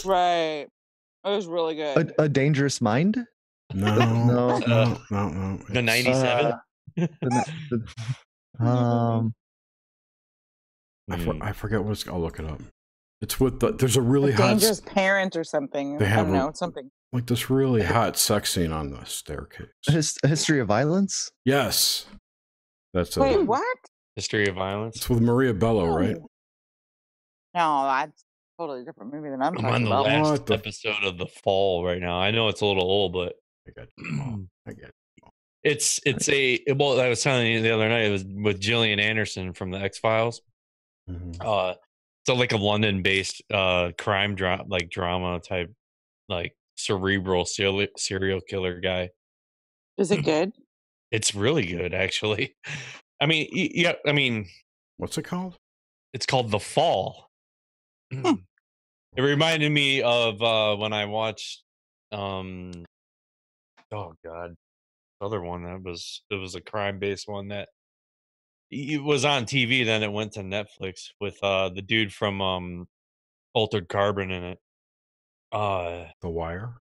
Right. It was really good. A Dangerous Mind? No. The 97. I forget what it's. I'll look it up. It's with there's a really hot Dangerous Parent or something. They have I don't know, something. Like this really hot sex scene on the staircase. A History of Violence? Yes. That's it. Wait, what? History of Violence. It's with Maria Bello, right? No, that's a totally different movie than I'm I'm talking on the about. last episode of The Fall right now. I know it's a little old, but I got you. It's well, I was telling you the other night, it was with Gillian Anderson from the X-Files. So like a London-based crime drama type, like cerebral serial killer guy. Is it good? It's really good, actually. I mean, yeah. I mean, what's it called? It's called The Fall. It reminded me of when I watched, oh god, other one it was a crime-based one that it was on TV. Then it went to Netflix with the dude from Altered Carbon in it. The Wire.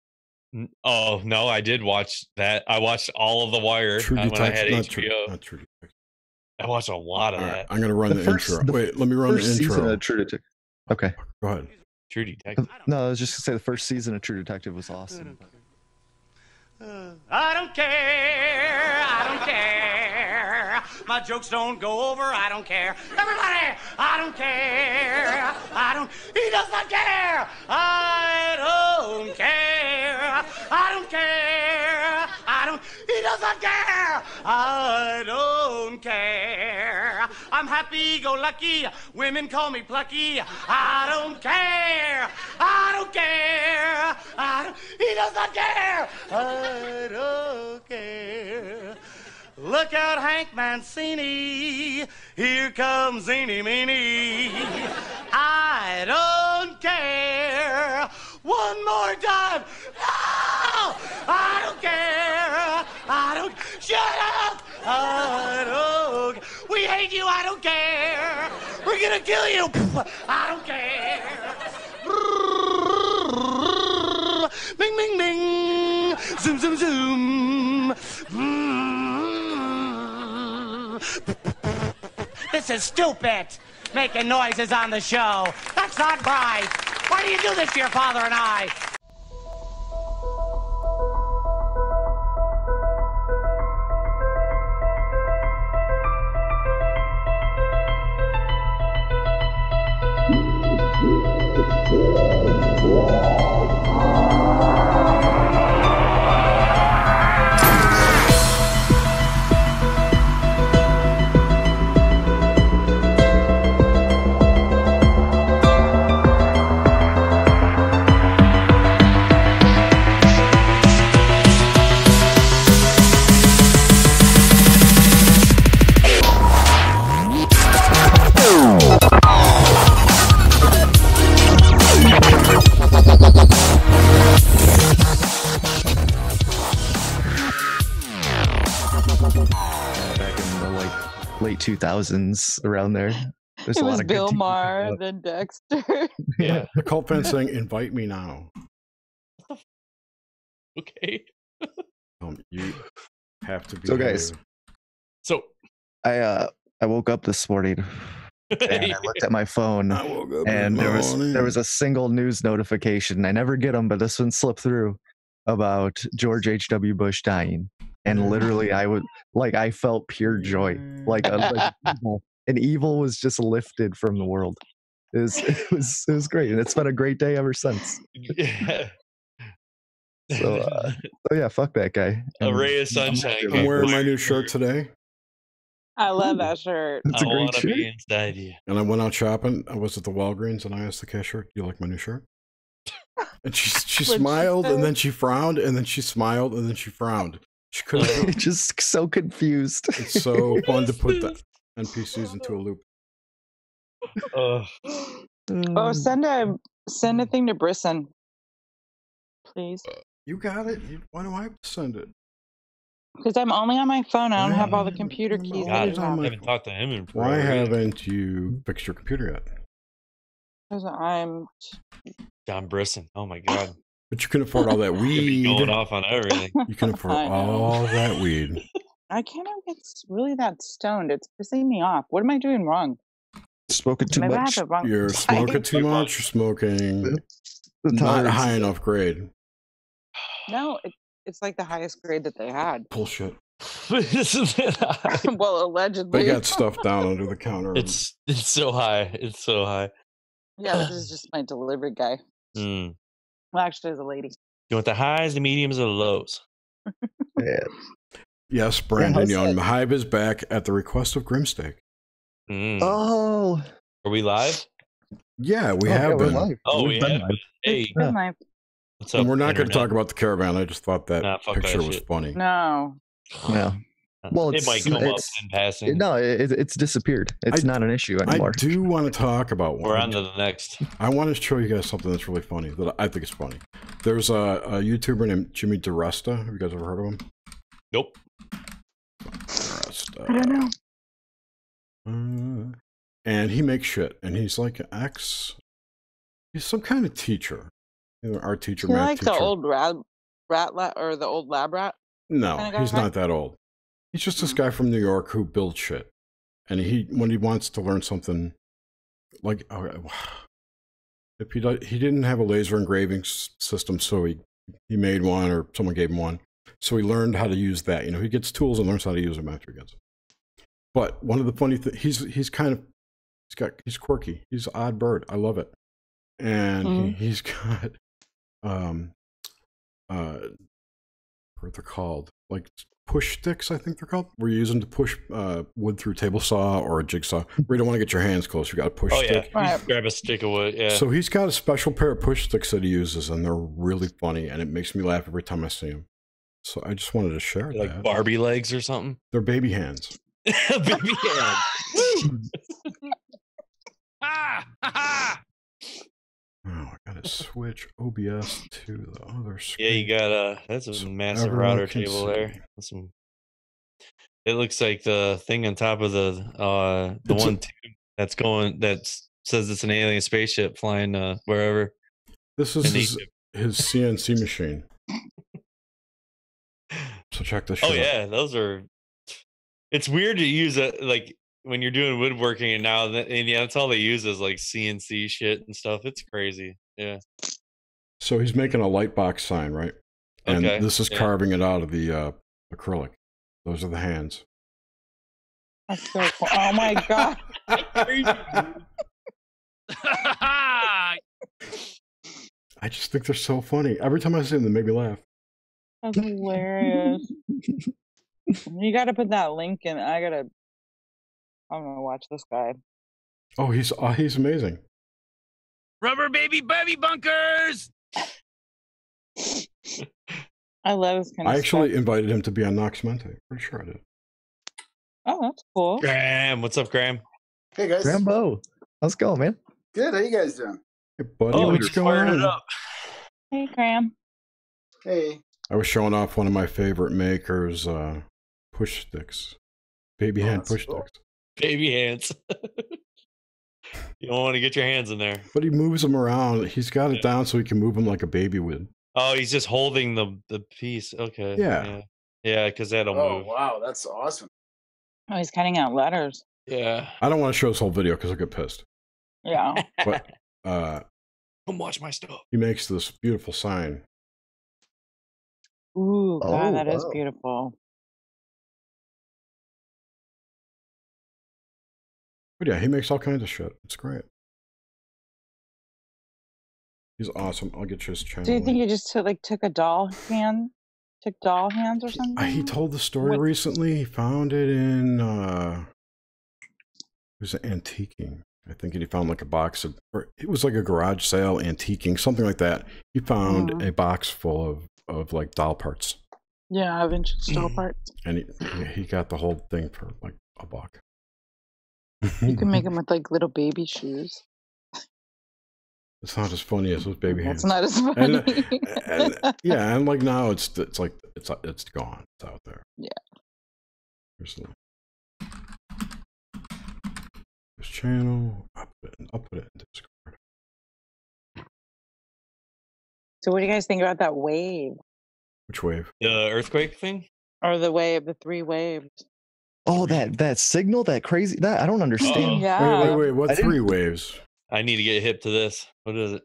Oh no, I did watch that. I watched all of The Wire when I had HBO. Not True Detective. I watched a lot of that. I'm gonna run the intro. Wait, let me run the intro. Season of True Detective. Okay. Go ahead. True Detective. No, I was just gonna say the first season of True Detective was awesome. I don't care. I don't care. My jokes don't go over. I don't care. Everybody, I don't care. I don't. He does not care. I don't care. I don't care. I don't. He does not care. I don't care. I'm happy-go-lucky. Women call me plucky. I don't care. I don't care. I don't. He does not care. I don't care. Look out, Hank Mancini. Here comes Eeny Meeny. I don't care. One more time. No! I don't care. I don't. Shut up. I don't. We hate you. I don't care. We're gonna kill you. I don't care. Bing, bing, bing. Zoom, zoom, zoom. This is stupid. Making noises on the show. That's not right. Why do you do this to your father and I? Back in the late 2000s, around there. There's It a lot was of Bill good TV Maher, stuff. then Dexter. Yeah. The cult fan saying, "Invite me now." Okay. You have to be. So guys, I woke up this morning and I looked at my phone and there was a single news notification. I never get them, but this one slipped through about George H.W. Bush dying. And literally I felt pure joy. Like an evil was just lifted from the world. It was great. And it's been a great day ever since. Yeah. So yeah, fuck that guy. A ray of sunshine. I'm wearing my new shirt today. I love that shirt. It's a I great want to shirt. be inside you. And I went out shopping. I was at the Walgreens and I asked the cashier, "Do you like my new shirt?" And she smiled and then she frowned and then she smiled and then she frowned. She couldn't. Just so confused. It's so fun to put the NPCs into a loop. Oh, send a thing to Brisson, please. You got it. Why do I have to send it? Because I'm only on my phone. I don't have all the computer keys. God, that you I have. haven't talked to him in Why forever. haven't you fixed your computer yet? 'Cause I'm John Brisson. Oh my god. But you can afford all that Could be going weed. off on everything. You can afford I know. all that weed. I can't ever get really that stoned. It's pissing me off. What am I doing wrong? Smoking too Maybe I have much. the wrong You're smoking type. too much. You're smoking The not tolerance high is- enough grade. No, it's like the highest grade that they had. Bullshit. Well, allegedly. They got stuff down under the counter. It's so high. It's so high. Yeah, but this is just my delivery guy. Mm. Well, actually, there's a lady. You want the highs, the mediums, or the lows? Yeah. Yes, Brandon how's Young. that? Hive is back at the request of Grimsteak. Mm. Oh. Are we live? Yeah, we Oh, yeah, have we're been. live. Oh, We've we been have. live. Hey, Good night. what's up? And we're not going to Internet? talk about the caravan. I just thought that Nah, fuck that picture was shit. funny. No. Yeah. Well, it might come up it's- in passing. No, it's disappeared. It's not an issue I anymore. do want to talk about one. We're on to the next. I want to show you guys something that's really funny that I think is funny. There's a YouTuber named Jimmy DeResta. Have you guys ever heard of him? Nope. DeResta. I don't know. And he makes shit. And he's like he's some kind of teacher. You know, art teacher, You math like teacher. the old or the old lab rat? No, kinda he's guy? not that old. He's just this guy from New York who builds shit. And when he wants to learn something, like if he didn't have a laser engraving system, so he made one, or someone gave him one. So he learned how to use that. You know, he gets tools and learns how to use them after he gets them. But one of the funny things, he's quirky. He's an odd bird. I love it. And he's got what they're called, like push sticks, I think they're called. We're using to push wood through a table saw or a jigsaw. Where you don't want to get your hands close. You got a push stick. Yeah. Right. Grab a stick of wood. Yeah. So he's got a special pair of push sticks that he uses, and they're really funny, and it makes me laugh every time I see them. So I just wanted to share like that. Barbie legs or something. They're baby hands. Baby hands. Oh, I gotta switch OBS to the other screen. Yeah, you got that's a So massive everyone router can table see. there. That's some. It looks like the thing on top of the one that's going that says it's an alien spaceship flying wherever. This is his CNC machine. So check this shit Oh out. yeah, those are. It's weird to use it like when you're doing woodworking, and now and yeah, that's all they use is like CNC shit and stuff. It's crazy. Yeah. So he's making a light box sign, right? And Okay, this is yeah. carving it out of the acrylic. Those are the hands. That's so cool. Oh my god. I just think they're so funny. Every time I see them, they make me laugh. That's hilarious. You got to put that link in. I'm gonna watch this guy. Oh, he's amazing. Rubber baby bunkers! I love this kind of I actually stuff. invited him to be on Nox Mente. Pretty sure I did. Oh, that's cool. Graham, what's up, Graham? Hey guys. Rambo, how's it going, man? Good. How you guys doing? Hey, buddy, Oh, we what's just going fired on? it up. Hey, Graham. Hey. I was showing off one of my favorite makers, push sticks. Baby hand that's push cool. sticks. Baby hands. You don't want to get your hands in there. But he moves them around. He's got it down so he can move them like a baby would. Oh, he's just holding the piece. Okay. Yeah. Yeah, because that'll Oh move. wow, that's awesome. Oh, he's cutting out letters. Yeah. I don't want to show this whole video because I'll get pissed. Yeah. But Come watch my stuff. he makes this beautiful sign. Ooh, God, that is wow. beautiful. But yeah, he makes all kinds of shit. It's great. He's awesome. I'll get you his channel. Do you think link. you just took a doll hand, took doll hands or something? He told the story What- recently. He found it in it was antiquing, I think, and he found like a box of, or it was like a garage sale antiquing, something like that. He found a box full of like doll parts, Yeah, vintage doll parts. and he got the whole thing for like $1. You can make them with like little baby shoes. It's not as funny as those baby hands. That's not as funny. And yeah, and like now it's like it's gone. It's out there. Yeah. Here's his channel. I'll put it in Discord. So what do you guys think about that wave? Which wave? The earthquake thing? Or the wave, the 3 waves? Oh, that signal, that crazy, that I don't understand. Yeah. Wait. What I didn't- 3 waves? I need to get hip to this. What is it?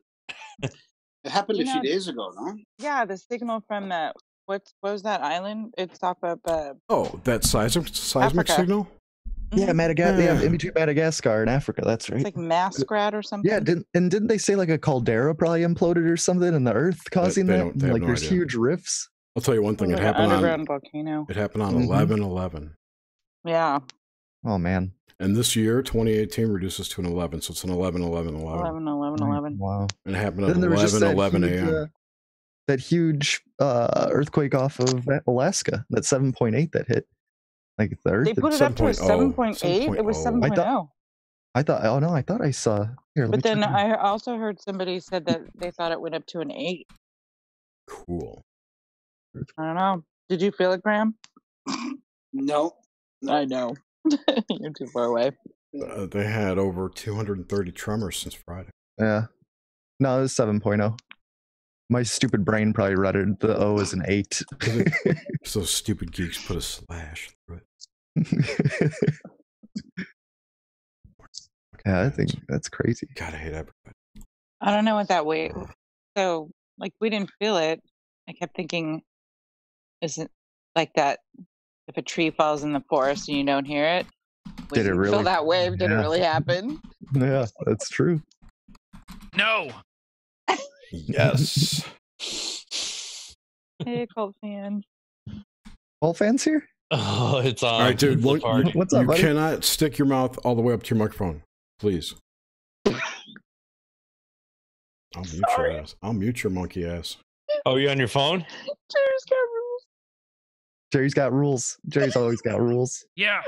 It happened You a few know- days ago, no? Yeah, the signal from that. What was that island? It's off of. Oh, that seismic Africa. signal? Yeah, Madagascar. Yeah. Yeah, in between Madagascar and Africa. That's right. It's like Masquerade or something. Yeah, didn't they say like a caldera probably imploded or something in the Earth causing they that? don't- they have Like no there's idea. huge rifts. I'll tell you one thing. Like It an happened underground on. volcano. It happened on Mhm. 11/11, Yeah, Oh man. and this year 2018 reduces to an 11, so it's an 11/11/11, 11/11/11. Wow. and it happened Then at there was just 11/11 huge, a.m. that huge earthquake off of Alaska, that 7.8 that hit. Like the Earth. They put it up to a 7.0. 7.8. It was 7.0. 7.0. I thought I saw. Here, let me But then check it out. I also heard somebody said that they thought it went up to an 8. Cool. I don't know. Did you feel it, Graham? No. I know. You're too far away. They had over 230 tremors since Friday. Yeah. No, it was 7.0. My stupid brain probably read it. The O is an 8. So stupid geeks put a slash through it. Yeah, I think that's crazy. Gotta hate everybody. I don't know what that wave. So, like, we didn't feel it. I kept thinking, is it like that? If a tree falls in the forest and you don't hear it, we Did it didn't really? feel that wave? Did it Yeah. really happen? Yeah, that's true. No. Yes. Hey, cult fan. All fans here? Oh, it's on. All right, dude. It's a party. What's up, You buddy? cannot stick your mouth all the way up to your microphone, please. I'll mute your ass. I'll mute your monkey ass. Oh, you on your phone? Cheers, cameras. Jerry's got rules. Jerry's always got rules. Yeah.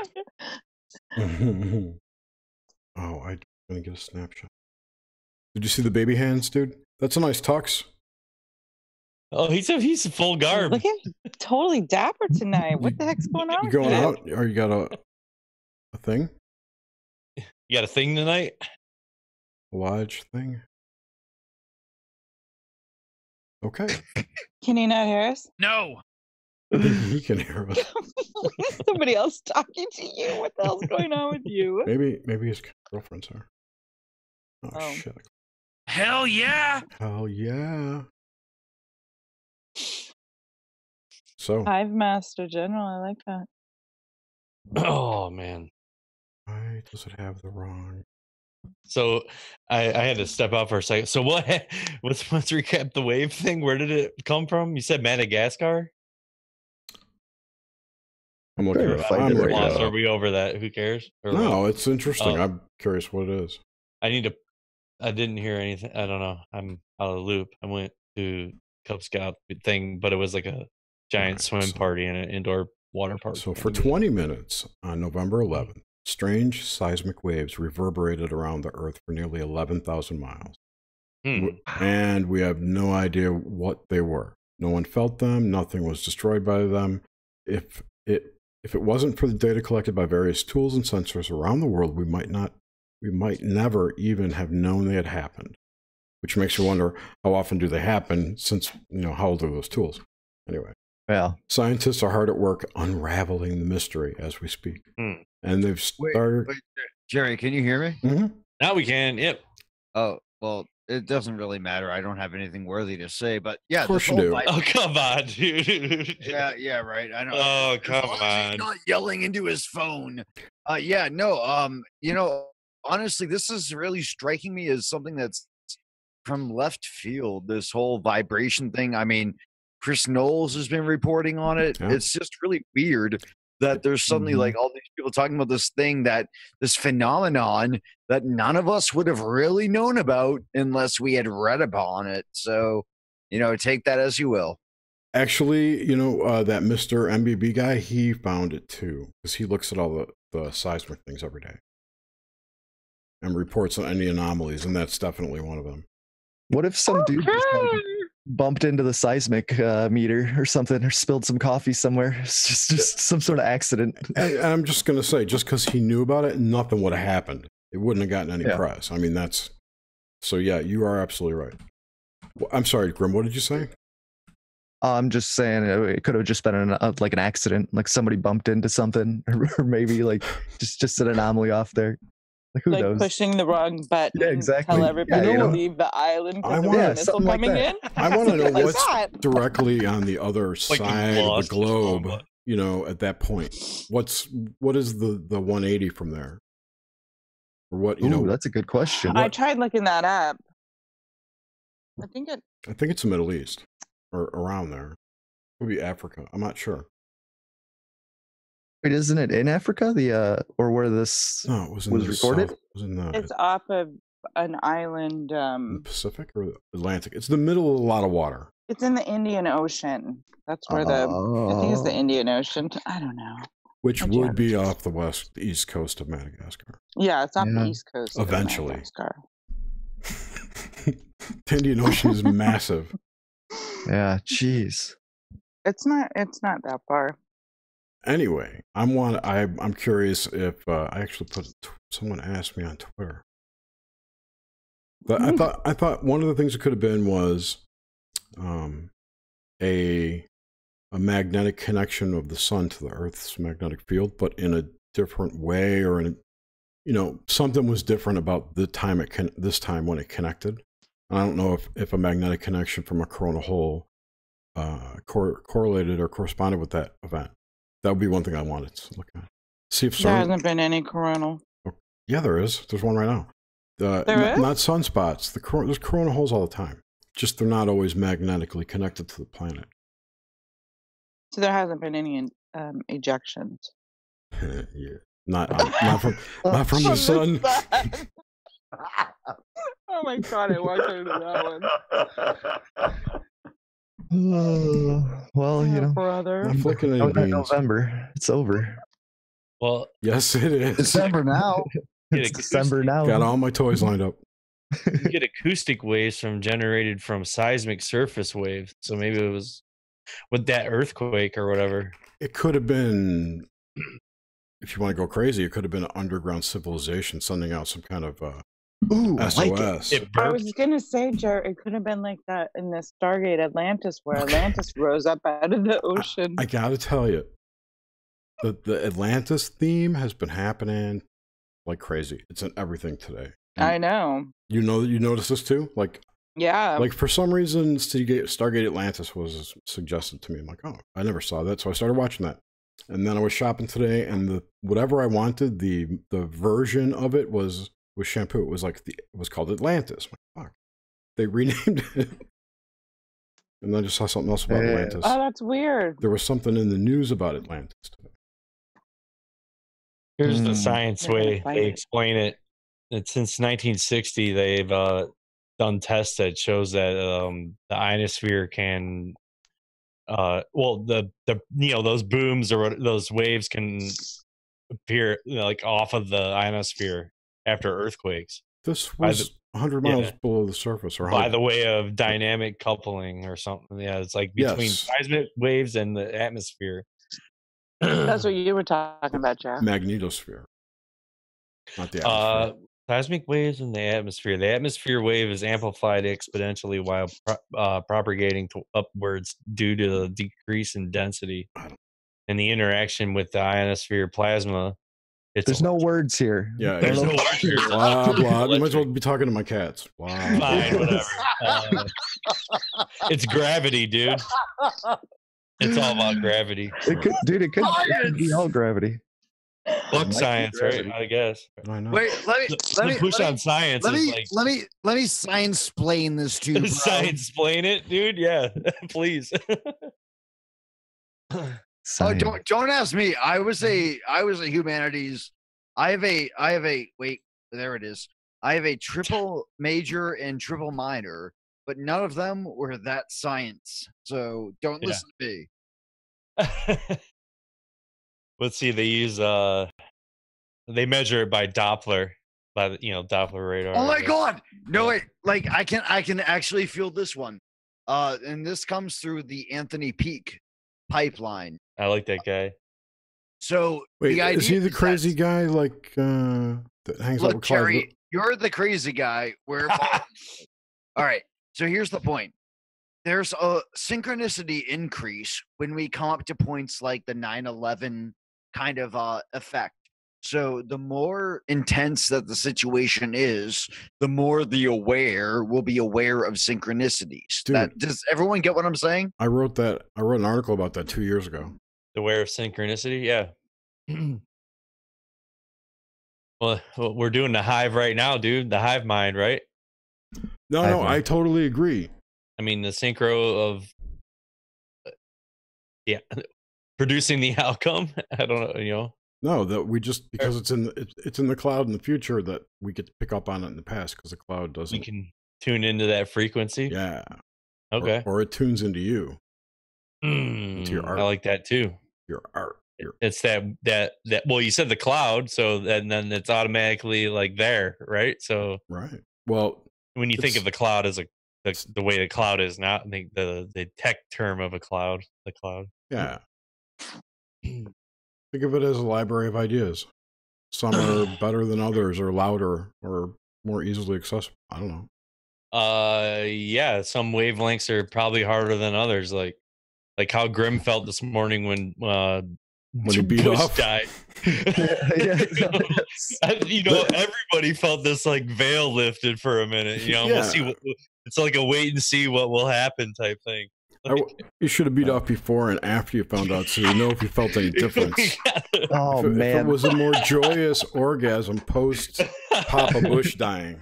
Oh, I'm gonna get a snapshot. Did you see the baby hands, dude? That's a nice tux. Oh, he's full garb. Look at totally dapper tonight. What the heck's going on? You going with you? out, or you got a thing, You got a thing tonight? a lodge thing? Okay, Can you not hear us? No. he can hear us. Somebody else talking to you. What the hell's going on with you? Maybe his girlfriend's are. Oh, Oh. shit! Hell yeah. Hell yeah! So, Hive Master General. I like that. Oh man. why does it have the wrong? So I had to step out for a second. So let's recap the wave thing. Where did it come from? You said Madagascar? I'm looking Sure, at it. find I'm it right looking now. it Lost. up. Are we over that? Who cares? Or No, what? it's interesting. Oh. I'm curious what it is. I need to. I didn't hear anything. I don't know. I'm out of the loop. I went to Cub Scout thing, but it was like a giant Alright, swim so- party in an indoor water park. So for 20 minutes on November 11th, strange seismic waves reverberated around the Earth for nearly 11,000 miles. Hmm. And we have no idea what they were. No one felt them. Nothing was destroyed by them. If it wasn't for the data collected by various tools and sensors around the world, we might never even have known they had happened. Which makes you wonder, how often do they happen? Since, how old are those tools? Anyway. Yeah. Scientists are hard at work unraveling the mystery as we speak. Hmm. And they've started. Wait, Jerry, can you hear me? Mhm. Now we can. Yep. Oh, well, it doesn't really matter. I don't have anything worthy to say, but yeah, Of course this you whole do. vi- Oh come on, dude. yeah, right. I know. Oh As come long as he's on. not yelling into his phone. Honestly, this is really striking me as something that's from left field. This whole vibration thing. I mean, Chris Knowles has been reporting on it. Yeah. It's just really weird that there's suddenly Mhm. like all these people talking about this thing, this phenomenon that none of us would have really known about unless we had read upon it. So, take that as you will. Actually, that Mr. MBB guy, he found it too, because he looks at all the seismic things every day and reports on any anomalies, and that's definitely one of them. What if some dude just bumped into the seismic meter or something, or spilled some coffee somewhere? It's just some sort of accident. And I'm just going to say, just because he knew about it, nothing would have happened. It wouldn't have gotten any Yeah. press. I mean, so yeah, you are absolutely right. I'm sorry, Grim. What did you say? I'm just saying it could have just been like an accident, like somebody bumped into something, or maybe like just an anomaly off there. Like who like knows? pushing the wrong button. Yeah, exactly. Tell everybody You know to what? leave the island I because wanna- there's Yeah, a missile something like coming that. in. I want to know Like what's that. directly on the other Like you side of lost the the wrong globe. button. You know, at that point, what is the 180 from there? Or what? You Ooh, know, that's a good question. I tried looking that up. I think it. I think it's the Middle East or around there. Could be Africa. I'm not sure. Wait, isn't it in Africa? The or where this No, it was in was the recorded? South. It was in the It's off of an island. Pacific or the Atlantic. It's the middle of a lot of water. It's in the Indian Ocean. That's where I think it's the Indian Ocean. I don't know. Which My would be geography. off the east coast of Madagascar. Yeah, it's off Yeah. the east coast. of Eventually. Madagascar. The Indian Ocean is massive. Yeah, jeez. It's not that far. Anyway, I'm curious if I actually someone asked me on Twitter. But I thought one of the things it could have been was a magnetic connection of the sun to the Earth's magnetic field, but in a different way, or in a, you know, something was different about the time this time when it connected. And I don't know if a magnetic connection from a coronal hole correlated or corresponded with that event. That would be one thing I wanted to look at. See if There hasn't been any coronal. Yeah, there is. There's one right now. There is? Not sunspots. There's coronal holes all the time. Just they're not always magnetically connected to the planet. So there hasn't been any ejections. Yeah. Not from the sun. Oh my god, I walked into that one. Well, you know, brother. I'm flicking any beans. November. It's over. Well, Yes, it is. December now. It's December now. Got all my toys lined up. you get acoustic waves generated from seismic surface waves. So maybe it was with that earthquake or whatever. It could have been, if you want to go crazy, it could have been an underground civilization sending out some kind of Ooh, I like SOS. It I burped. was gonna say, Jared, it could have been like that in the Stargate Atlantis, where Atlantis rose up out of the ocean. I gotta tell you, the Atlantis theme has been happening like crazy. It's in everything today. I know. You noticed this too? Yeah. Like for some reason, Stargate Atlantis was suggested to me. I'm like, oh, I never saw that, so I started watching that. And then I was shopping today, and whatever I wanted, the version of it was shampoo. It was it was called Atlantis. I'm like, fuck. They renamed it. And then I just saw something else about Atlantis. Oh, that's weird. There was something in the news about Atlantis today. Here's the science They're gonna way fight they it. explain it. That since 1960, they've done tests that shows that the ionosphere can, those booms or those waves can appear like off of the ionosphere after earthquakes. This was 100 miles below the surface, or by the way of dynamic coupling or something. Yeah, it's like between seismic waves and the atmosphere. That's what you were talking about, Jeff. Magnetosphere, not the atmosphere. Seismic waves in the atmosphere. The atmosphere wave is amplified exponentially while propagating upwards due to the decrease in density and the interaction with the ionosphere plasma. There's no words here. Yeah, there's no words here. Blah blah. You might as well be talking to my cats. Blah, Fine, whatever. It's gravity, dude. It's all about gravity. It could be all gravity. Fuck science, right? I guess. I know. Wait, let me push on science. Let is me science-plain this to you, bro. Science-plain it, dude. Yeah, please. Oh, don't ask me. I was a humanities. I have a wait, there it is. I have a triple major and triple minor, but none of them were that science. So don't listen to me. Let's see. They use they measure it by Doppler, by the Doppler radar. Oh my god! No wait, like I can actually feel this one. And this comes through the Anthony Peak pipeline. I like that guy. So wait, the idea is he the crazy guy that hangs out with Jerry, you're the crazy guy. All right. So here's the point. There's a synchronicity increase when we come up to points like the 9/11 kind of effect. So the more intense that the situation is, the more the aware will be aware of synchronicities. Dude. Does everyone get what I'm saying? I wrote an article about that 2 years ago. Aware of synchronicity, yeah. Well, we're doing the hive right now, dude. The hive mind, right? No, I totally agree. I mean, the synchro of producing the outcome. I don't know, No, that we just because it's in the cloud in the future that we get to pick up on it in the past because the cloud doesn't. We can tune into that frequency. Yeah. Okay. Or it tunes into you. Into your art. I like that too. Your art. It's that. Well, you said the cloud, so then it's automatically like there, right? So right. Well, when you think of the cloud as the way the cloud is now, I think the tech term of a cloud, the cloud. Yeah. Think of it as a library of ideas. Some are better than others, or louder, or more easily accessible. I don't know. Yeah, some wavelengths are probably harder than others. Like how Grim felt this morning when he beat Bush off. died. Everybody felt this like veil lifted for a minute. We'll see. It's like a wait and see what will happen type thing. You should have beat off before and after you found out, so you know if you felt any difference. Oh, if man. it was a more joyous orgasm post Papa Bush dying.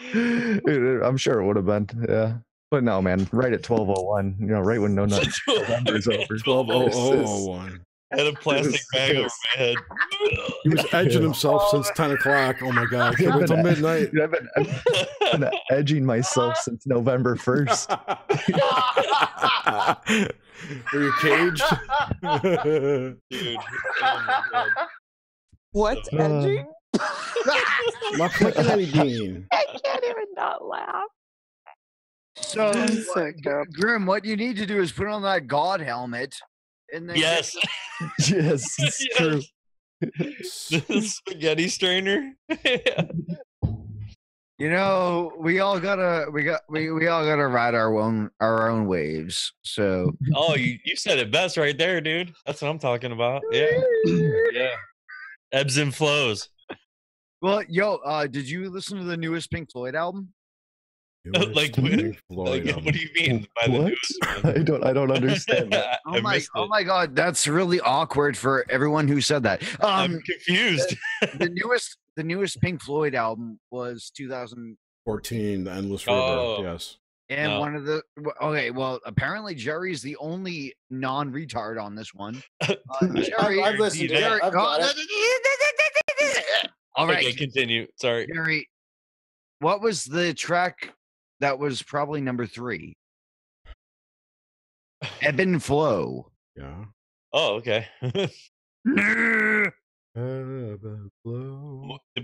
I'm sure it would have been, yeah. But no, man, right at 12:01, right when November's over. 12:01. I had a plastic bag over my head. He was edging himself since 10 o'clock. Oh my God, I can't wait till midnight. I've been edging myself since November 1st. Were you caged? Dude, oh my God. What's edging? Not clicking anything. I can't even not laugh. So, Grim, what you need to do is put on that God helmet. And then Yes. Yes, it's true. The spaghetti strainer. We all gotta ride our own waves. So you said it best right there, dude. That's what I'm talking about. Yeah. Yeah. Ebbs and flows. Well, did you listen to the newest Pink Floyd album? What do you mean by the news? I don't understand that. Oh my God, that's really awkward for everyone who said that. I'm confused. The newest Pink Floyd album was 2014, The Endless River. Yes. And one of the apparently Jerry's the only non-retard on this one. Jerry, I've listened to it. I've got it. All right, Okay, continue. Sorry. Jerry, what was the track that was probably number 3? Ebb and Flow. Yeah. Oh, okay.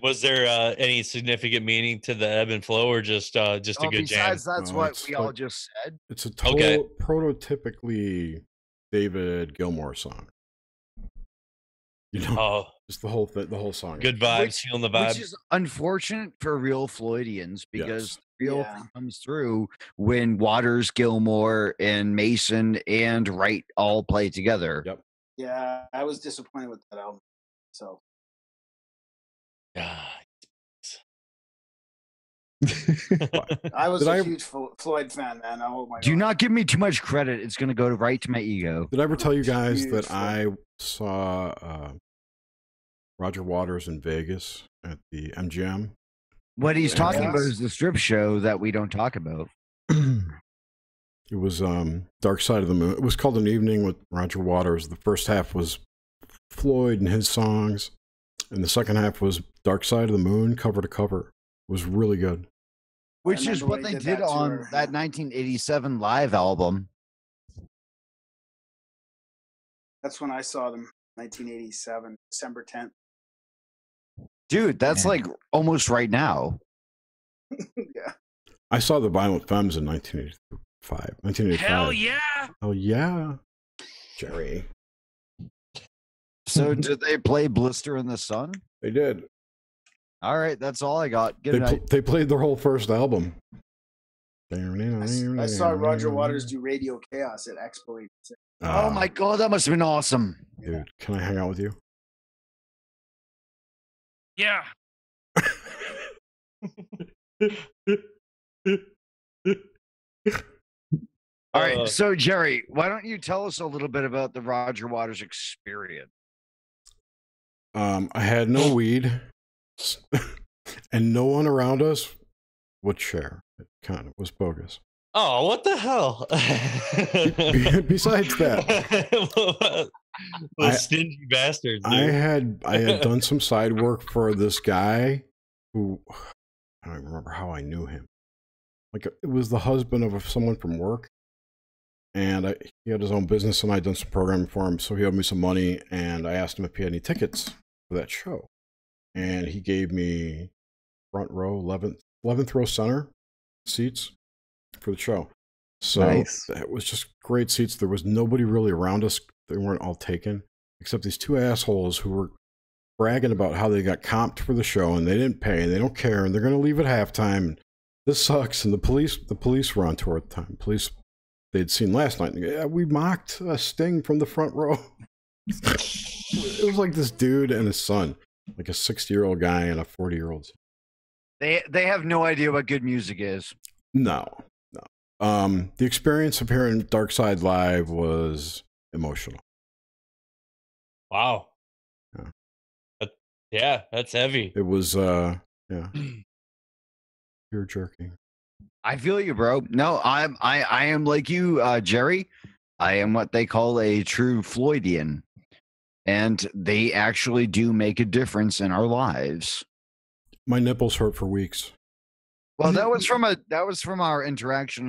Was there any significant meaning to the ebb and flow, or just a good jam? That's what we all just said. It's a total prototypically David Gilmour song. Just the whole song. Good vibes, feeling the vibe. Which is unfortunate for real Floydians because real thing comes through when Waters, Gilmour, and Mason and Wright all play together. Yep. Yeah, I was disappointed with that album. So. I was a huge Floyd fan, man. Oh my God. Do not give me too much credit. It's going to go right to my ego. Did I ever tell you guys that I saw Roger Waters in Vegas at the MGM? What he's talking about is the strip show that we don't talk about. It was Dark Side of the Moon. It was called An Evening with Roger Waters. The first half was Floyd and his songs, and the second half was Dark Side of the Moon, cover to cover. It was really good. Which is what they did on that 1987 live album. That's when I saw them, 1987, December 10th. Dude, that's like almost right now. Yeah. I saw the Violent Femmes in 1985. Hell yeah! Oh yeah, Jerry. So did they play Blister in the Sun? They did. All right, that's all I got. Good night. They played their whole first album. I saw Roger Waters do Radio Chaos at Expo 86. Oh my god, that must have been awesome. Dude, can I hang out with you? Yeah. All right, so Jerry, why don't you tell us a little bit about the Roger Waters experience? I had no weed, and no one around us would share. It kind of was bogus. Oh, what the hell? Besides that, those stingy bastards. I had done some side work for this guy who I don't remember how I knew him. Like, it was the husband of someone from work, and he had his own business, and I'd done some programming for him, so he owed me some money, and I asked him if he had any tickets for that show, and he gave me front row, 11th row center seats for the show. So Nice. It was just great seats. There was nobody really around us. They weren't all taken, except these two assholes who were bragging about how they got comped for the show, and they didn't pay, and they don't care, and they're going to leave at halftime. This sucks. And the police were on tour at the time. Police they'd seen last night. Yeah, we mocked Sting from the front row. It was like this dude and his son, like a 60-year-old guy and a 40-year-old. They have no idea what good music is. No. The experience of hearing Dark Side live was emotional. Wow. Yeah, that's heavy. It was yeah. Tear jerking. I feel you, bro. No, I am like you, Jerry. I am what they call a true Floydian, and they actually do make a difference in our lives. My nipples hurt for weeks. Well, that was from our interaction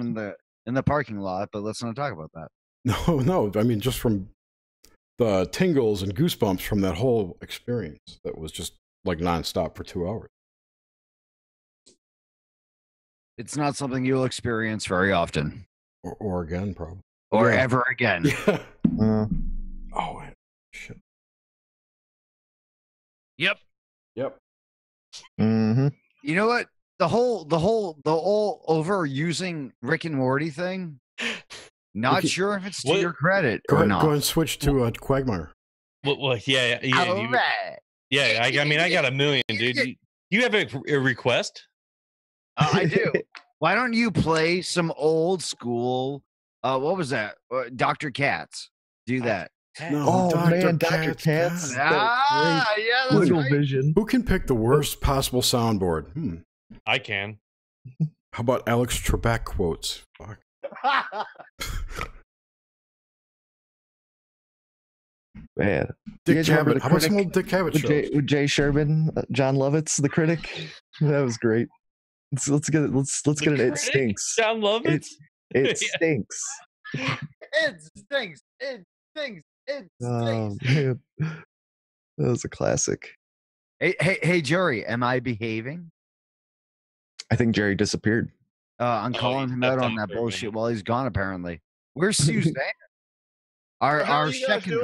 in the parking lot, but let's not talk about that. No. I mean, just from the tingles and goosebumps from that whole experience that was just like nonstop for 2 hours. It's not something you'll experience very often. Or again, probably. Or ever again. Yeah. Oh, shit. Yep. Mm-hmm. You know what? The whole overusing Rick and Morty thing. Not sure if it's to your credit or not. Go ahead and switch to Quagmire. Well, yeah. All right. Yeah, I mean, I got a million, dude. You have a request? I do. Why don't you play some old school? What was that? Dr. Katz. Do that. No, man, Dr. Katz. Yeah, that's Little right. Vision. Who can pick the worst possible soundboard? I can. How about Alex Trebek quotes? Fuck. Man. Dick Cavett. How about some old Dick Cavett shows? With Jay Sherman, John Lovitz, the critic. That was great. Let's get it. It stinks. John Lovitz. It stinks. It stinks. It stinks. It Oh stinks. man, that was a classic. Hey, Jerry, am I behaving? I think Jerry disappeared. I'm calling him out on that bullshit while he's gone. Apparently, where's Suzanne? Our second.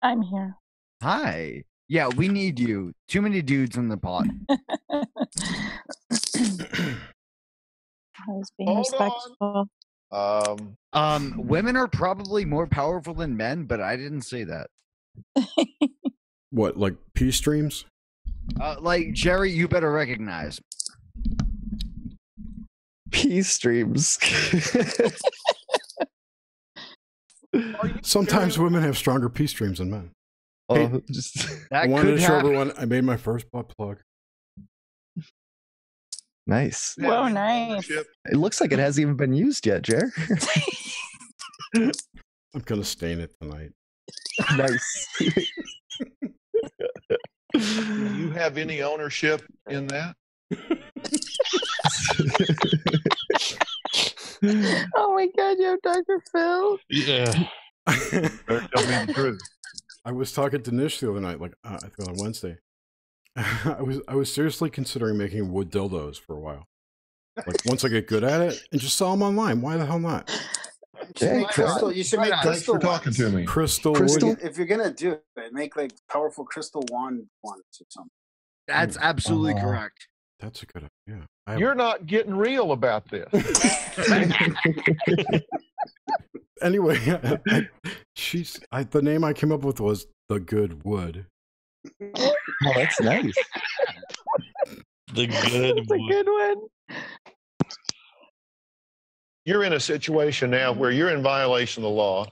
I'm here. Hi. Yeah, we need you. Too many dudes in the pot. I was being respectful. Women are probably more powerful than men, but I didn't say that. What, like pee streams? Like Jerry, you better recognize. P streams. Sometimes women have stronger pee streams than men. Oh, just I wanted to show everyone I made my first butt plug. Nice. Whoa, nice. It looks like it hasn't even been used yet, Jer. I'm gonna stain it tonight. Nice. Do you have any ownership in that? Oh my God, you have Dr. Phil. Yeah. I was talking to Nish the other night, like I think on Wednesday. I was seriously considering making wood dildos for a while. Like once I get good at it, and just sell them online. Why the hell not? You should make Thanks crystal for talking to me. Crystal. wood. If you're gonna do it, make like powerful crystal wand ones or something. That's absolutely correct. That's a good idea. You're not getting real about this. Anyway, the name I came up with was The Good Wood. Oh, that's nice. The good. That's a good one. You're in a situation now where you're in violation of the law.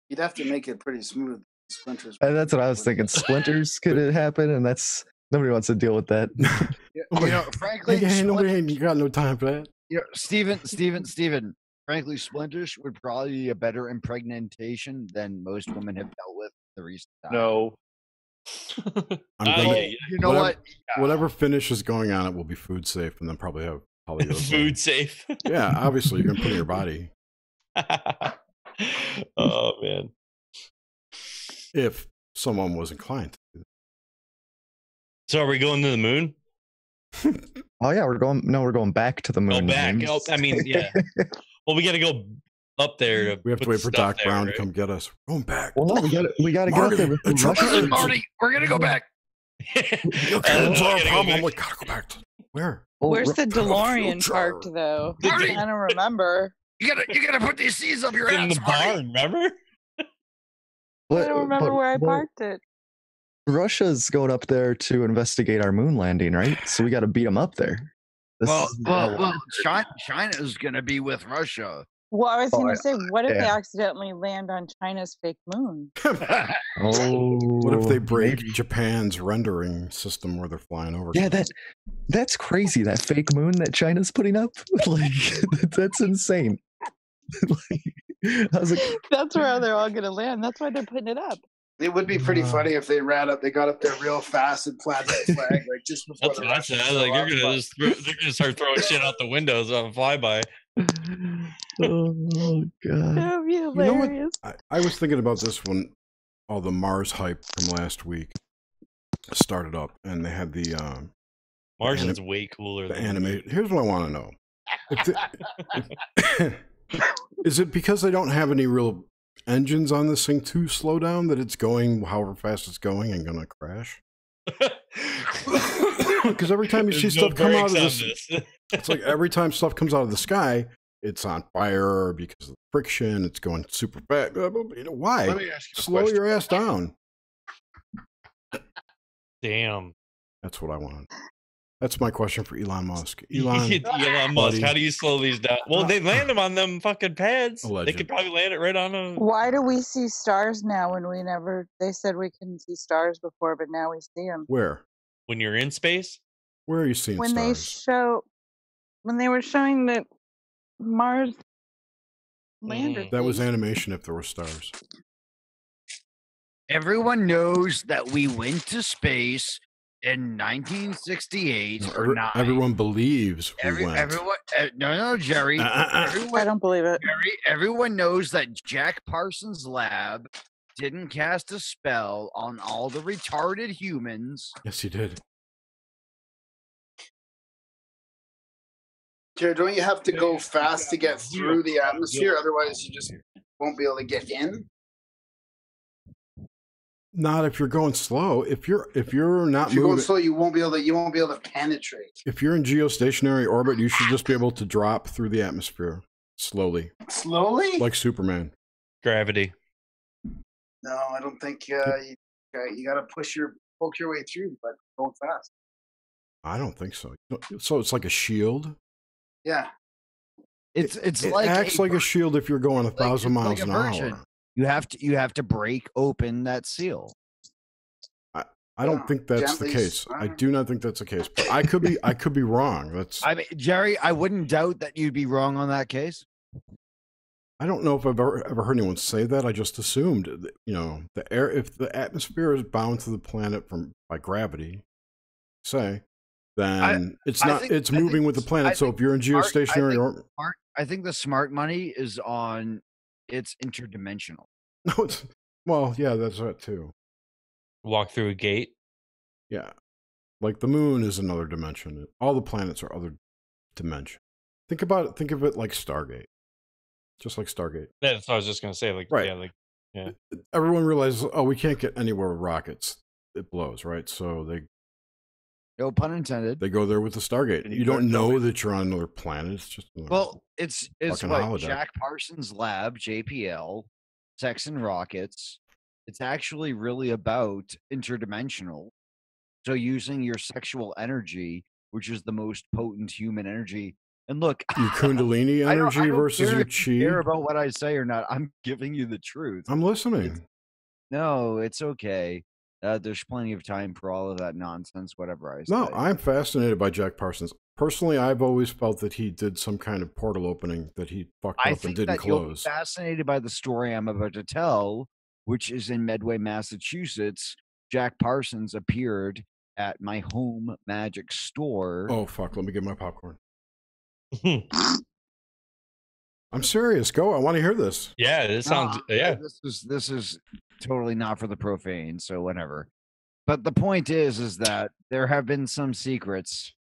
You'd have to make it pretty smooth. Splinters. And that's what I was thinking. Splinters could happen, and that's nobody wants to deal with that. Frankly, you got no time for that. Steven. Frankly, splinters would probably be a better impregnation than most women have dealt with the recent time. No. You know what? Whatever finish is going on, it will be food safe, and then probably have polyurethane. Food safe. Yeah, obviously you're gonna put in your body. Oh man. If someone was inclined to do that. So are we going to the moon? Oh yeah, we're going back to the moon. Oh, back. Oh, I mean, yeah. Well, we got to go up there. We have to wait for Doc Brown to come get us. We're going back. Well, no, we got to get up there. Listen, Marty, we're gonna go back. That's our problem. We gotta go back. Where? Where's the DeLorean parked though? Marty! I don't remember. You gotta put these seeds up your in ass, the Marty. barn, remember? I don't remember where I parked it. Russia's going up there to investigate our moon landing, right? So we got to beat them up there. China's gonna be with Russia. Well, I was going to say, what if they yeah. accidentally land on China's fake moon? What if they break Japan's rendering system where they're flying over? Yeah, that's crazy. That fake moon that China's putting up, like that's insane. I was like, that's where they're all going to land. That's why they're putting it up. It would be pretty funny if they they got up there real fast and planted the flag like just before the Russians. Like they're gonna start throwing shit out the windows on flyby. Oh god! That would be hilarious. I was thinking about this when all the Mars hype from last week started up, and they had the Mars is way cooler. The than animate. Here's what I want to know: is it because they don't have any real engines on this thing to slow down that it's going however fast it's going and gonna crash? Because every time you see stuff come out of this, it's like every time stuff comes out of the sky, it's on fire because of the friction. It's going super fast. Why? Let me ask you a Slow question. your ass down. Damn. That's what I want. That's my question for Elon Musk. Elon Musk, how do you slow these down? Well, they land them on them fucking pads. They could probably land it right on them. Why do we see stars now when we never? They said we couldn't see stars before, but now we see them. Where? When you're in space? Where are you seeing when stars? When they were showing that Mars landed. That was animation if there were stars. Everyone knows that we went to space in 1968 or not. Everyone believes we went. Everyone, no, Jerry. I don't believe it. Everyone knows that Jack Parsons' lab didn't cast a spell on all the retarded humans. Yes, he did. Jared, don't you have to go fast to get through the atmosphere? Otherwise, you just won't be able to get in. Not if you're going slow. If you're not if you're moving, going slow, you won't be able to penetrate. if you're in geostationary orbit, you should just be able to drop through the atmosphere slowly, Slowly? like Superman. Gravity. No, I don't think you got to poke your way through, but going fast. I don't think so. So it's like a shield. Yeah. It acts like a shield if you're going 1,000 miles an hour. You have to break open that seal. I don't think that's the case. I do not think that's the case. But I could be wrong. I mean, Jerry, I wouldn't doubt that you'd be wrong on that case. I don't know if I've ever heard anyone say that. I just assumed, the air, if the atmosphere is bound to the planet by gravity, then it's moving with the planet. So if you're in geostationary orbit, I think the smart money is on it's interdimensional. No, yeah, that's that too. Walk through a gate. Yeah, like the moon is another dimension. All the planets are other dimensions. Think of it like Stargate. Just like Stargate. That's what I was just gonna say. Like, right. Yeah. Everyone realizes, we can't get anywhere with rockets. It blows, right? So they No pun intended. They go there with the Stargate. And You don't know that you're on another planet. It's just well, it's fucking what holodeck. Jack Parsons' lab, JPL, Sex and Rockets. It's actually really about interdimensional. So using your sexual energy, which is the most potent human energy. And look, your Kundalini energy versus your chi. Care about what I say or not? I'm giving you the truth. I'm listening. No, it's okay. There's plenty of time for all of that nonsense, whatever I say. No, I'm fascinated by Jack Parsons. Personally, I've always felt that he did some kind of portal opening that he fucked up and didn't close. You'll be fascinated by the story I'm about to tell, which is in Medway, Massachusetts. Jack Parsons appeared at my home magic store. Oh, fuck. Let me get my popcorn. I'm serious. Go. I want to hear this. Yeah, this sounds. Yeah, This is totally not for the profane, so whatever. But the point is that there have been some secrets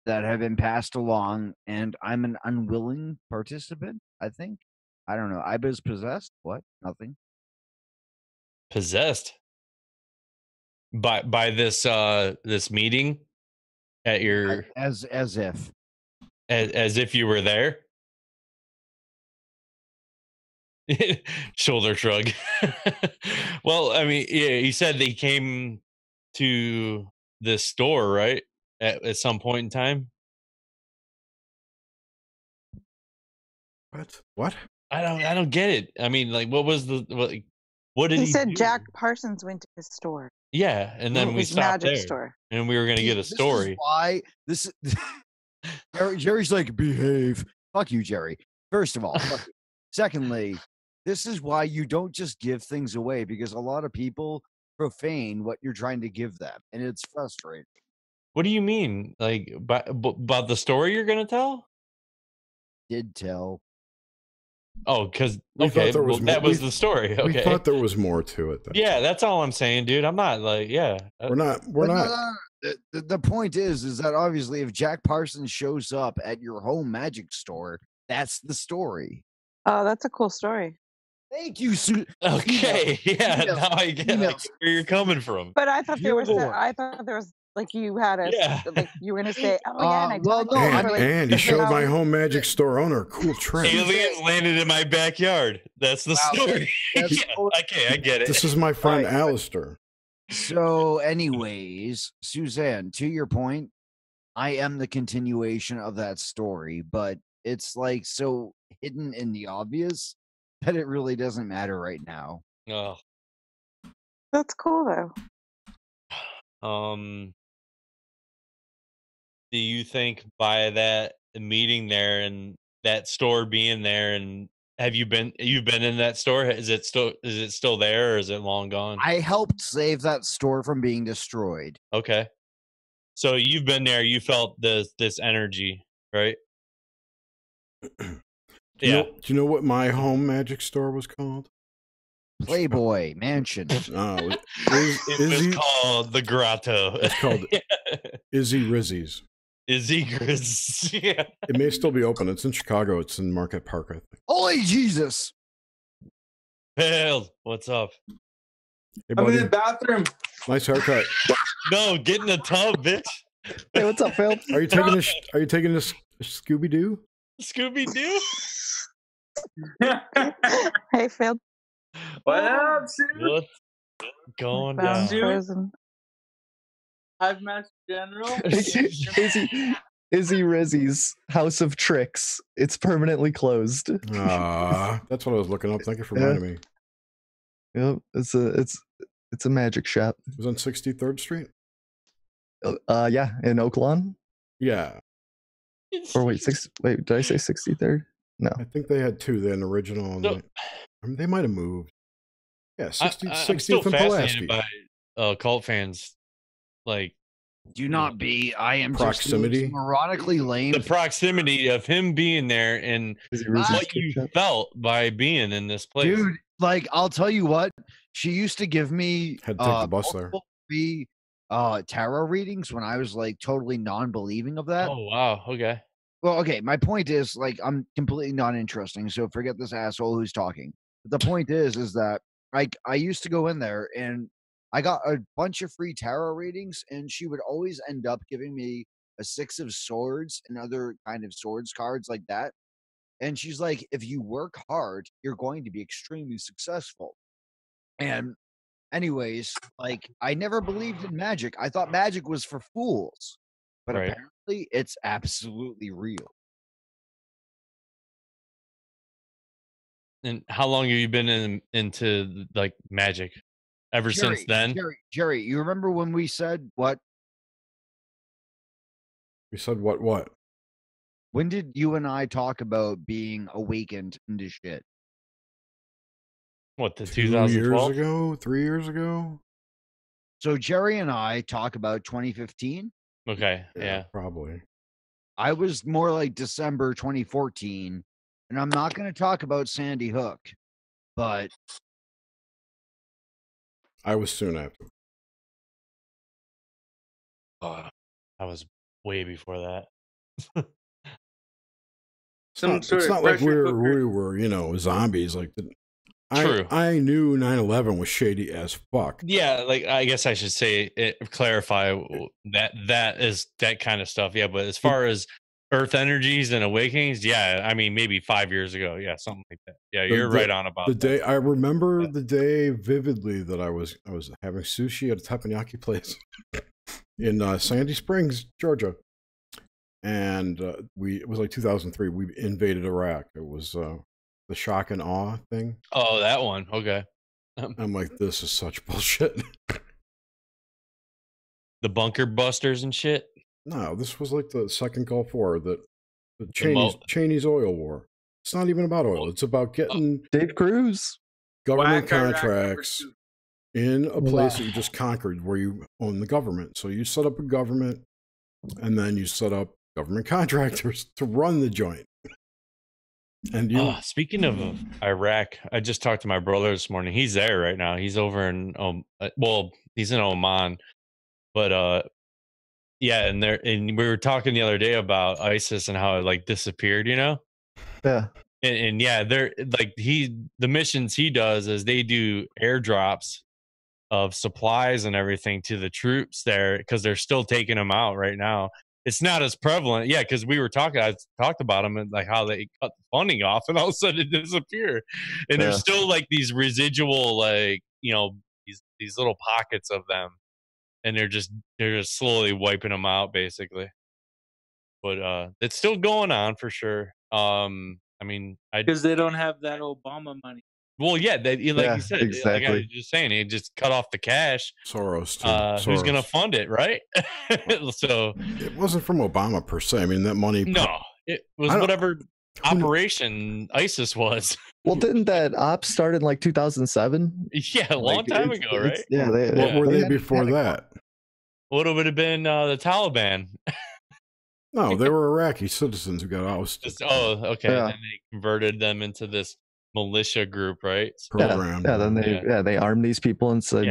that have been passed along, and I'm an unwilling participant. I think. I don't know. I was possessed. What? Nothing. Possessed by this meeting at your as if you were there. Shoulder shrug. Well, I mean, yeah, he said they came to this store, right? At some point in time. What? I don't get it. I mean, like, what was what did he said do? Jack Parsons went to his store. Yeah, and then we his stopped magic there, store. and we were gonna get a story. This is why this Jerry's like, behave. Fuck you, Jerry. First of all, fuck you. Secondly, this is why you don't just give things away, because a lot of people profane what you're trying to give them, and it's frustrating. What do you mean? Like, about the story you're gonna tell? Did tell. Oh, because We okay, thought there was that more- was the story. Okay, We thought there was more to it. yeah, that's all I'm saying, dude. I'm not like, yeah, We're not. The point is that obviously, if Jack Parsons shows up at your home magic store, that's the story. Oh, that's a cool story. Thank you, Sue. Okay, yeah, Email. now I get like, where you're coming from. But I thought Dear Lord. I thought there was like you had a Yeah. like you were gonna say, oh yeah, and I well, totally no, remember, like, And he showed my hours- home magic store owner a cool trick. Aliens landed in my backyard. That's the story. that's- Yeah, okay, I get it. This is my friend Alistair. So, anyways, Suzanne, to your point, I am the continuation of that story, but it's like so hidden in the obvious that it really doesn't matter right now. Oh, That's cool though. do you think by that meeting there and that store being there, and you've been in that store? Is it still there, or is it long gone? I helped save that store from being destroyed. Okay, so you've been there. You felt this energy, right? Do you know what my home magic store was called? Playboy Mansion. No, It was called the Grotto. It's called Izzy Rizzy's. Izzy Grizz. Yeah. It may still be open. It's in Chicago. It's in Market Park, I think. Holy Jesus! Hell, what's up? Hey, I'm buddy. in the bathroom. Nice haircut. No, get in the tub, bitch. Hey, what's up, Phil? Are you taking this Scooby Doo? Scooby Doo. Hey Phil. What up, Sue? What's going Found down? frozen. Hive Master General. Izzy Rizzy's House of Tricks. It's permanently closed. That's what I was looking up. Thank you for reminding me. Yep, it's a magic shop. It was on 63rd Street. Yeah, in Oak Lawn. Yeah, Or wait, did I say 63rd? No. I think they had two. They had an original. And So- they might have moved. Yeah, I'm 60th still and fascinated Pulaski. by cult fans. Like, Do not be. I am Proximity. just neurotically lame. the proximity of him being there and Izzy Rizzy's what Trick you Shop. felt by being in this place. Dude, like I'll tell you what, she used to give me Had to take the bus there. multiple free tarot readings when I was like totally non-believing of that. Oh wow. Okay. Well, okay, my point is like I'm completely non-interesting, so forget this asshole who's talking. But the point is that I used to go in there and I got a bunch of free tarot readings, and she would always end up giving me a 6 of swords and other kind of swords cards like that. And she's like, if you work hard, you're going to be extremely successful. And anyways, like, I never believed in magic. I thought magic was for fools, but Right. apparently it's absolutely real. And how long have you been into like magic? Ever since then? Jerry, you remember when we said what? We said what? When did you and I talk about being awakened into shit? What, the 2 years 2012? ago? 3 years ago? So Jerry and I talk about 2015. Okay, yeah. Probably. I was more like December 2014, and I'm not going to talk about Sandy Hook, but I was soon after. I was way before that. It's not like we were, zombies. Like True. I knew 9/11 was shady as fuck. Yeah, like I guess I should say clarify that is that kind of stuff. Yeah, but as far as earth energies and awakenings, yeah, I mean maybe 5 years ago, yeah, something like that. Yeah, you're right on about the that. day. I remember the day vividly that I was having sushi at a teppanyaki place in Sandy Springs, Georgia, and it was like 2003. We invaded Iraq. It was the shock and awe thing. Oh, that one. Okay. I'm like, this is such bullshit. The bunker busters and shit. No, this was like the second Gulf War, the Cheney's oil war. It's not even about oil. It's about getting Dave Cruz government contracts in a place that you just conquered where you own the government. So you set up a government, and then you set up government contractors to run the joint. And speaking of Iraq, I just talked to my brother this morning. He's there right now. He's over in he's in Oman, but yeah, and we were talking the other day about ISIS and how it like disappeared, Yeah. And yeah, they're like the missions he does is they do airdrops of supplies and everything to the troops there because they're still taking them out right now. It's not as prevalent, yeah, because I talked about them and like how they cut the funding off and all of a sudden it disappear. And there's still like these residual, like, these little pockets of them. And they're just slowly wiping them out basically. But it's still going on for sure. I mean, because they don't have that Obama money. Well, yeah, you said, exactly. like I was just saying, he just cut off the cash. Soros, too. Who's going to fund it, right? So it wasn't from Obama per se. I mean, that money. No, it was whatever operation ISIS was. Well, didn't that op start in like 2007? Yeah, a long time ago, right? Yeah. What were they before that? What would have been the Taliban? No, they were Iraqi citizens who got ousted. Okay. Yeah. And they converted them into this militia group, right? Program. Yeah. Then they armed these people and said,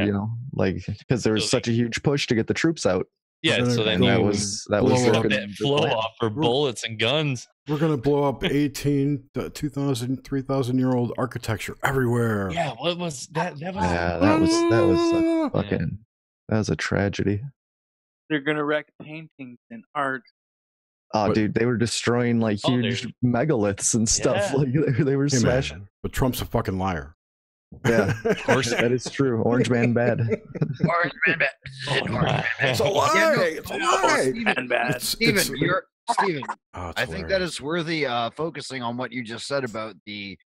because there was such a huge push to get the troops out. Yeah, so then that was that flow off for bullets and guns. We're gonna blow up 2,000, 3,000-year-old architecture everywhere. Yeah, what was that? That was a tragedy. They're gonna wreck paintings and art. Oh, dude, they were destroying like huge megaliths and stuff. Yeah. Like they were smashing. Man, but Trump's a fucking liar. Yeah, of course that is true. Orange man bad. Orange man bad. It's a lie. It's a lie. Steven, Steven, Oh, I think that is worthy focusing on what you just said about the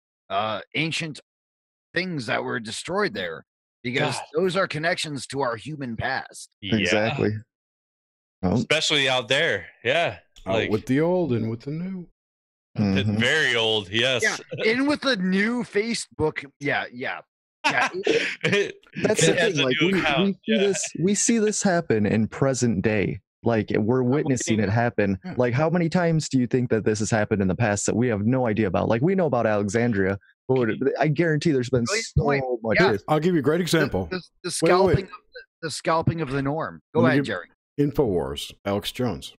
ancient things that were destroyed there, because those are connections to our human past. Yeah. Exactly. Especially out there. Yeah. Out with the old and with the new. Mhm. Very old, yes. Yeah, in with the new Facebook. Yeah. That's the thing. Like we see this happen in present day. Like we're witnessing it happen. Like how many times do you think that this has happened in the past that we have no idea about? Like we know about Alexandria, but I guarantee there's been so much. Yeah. I'll give you a great example. The scalping, the scalping of the norm. Go ahead, Jerry. InfoWars, Alex Jones.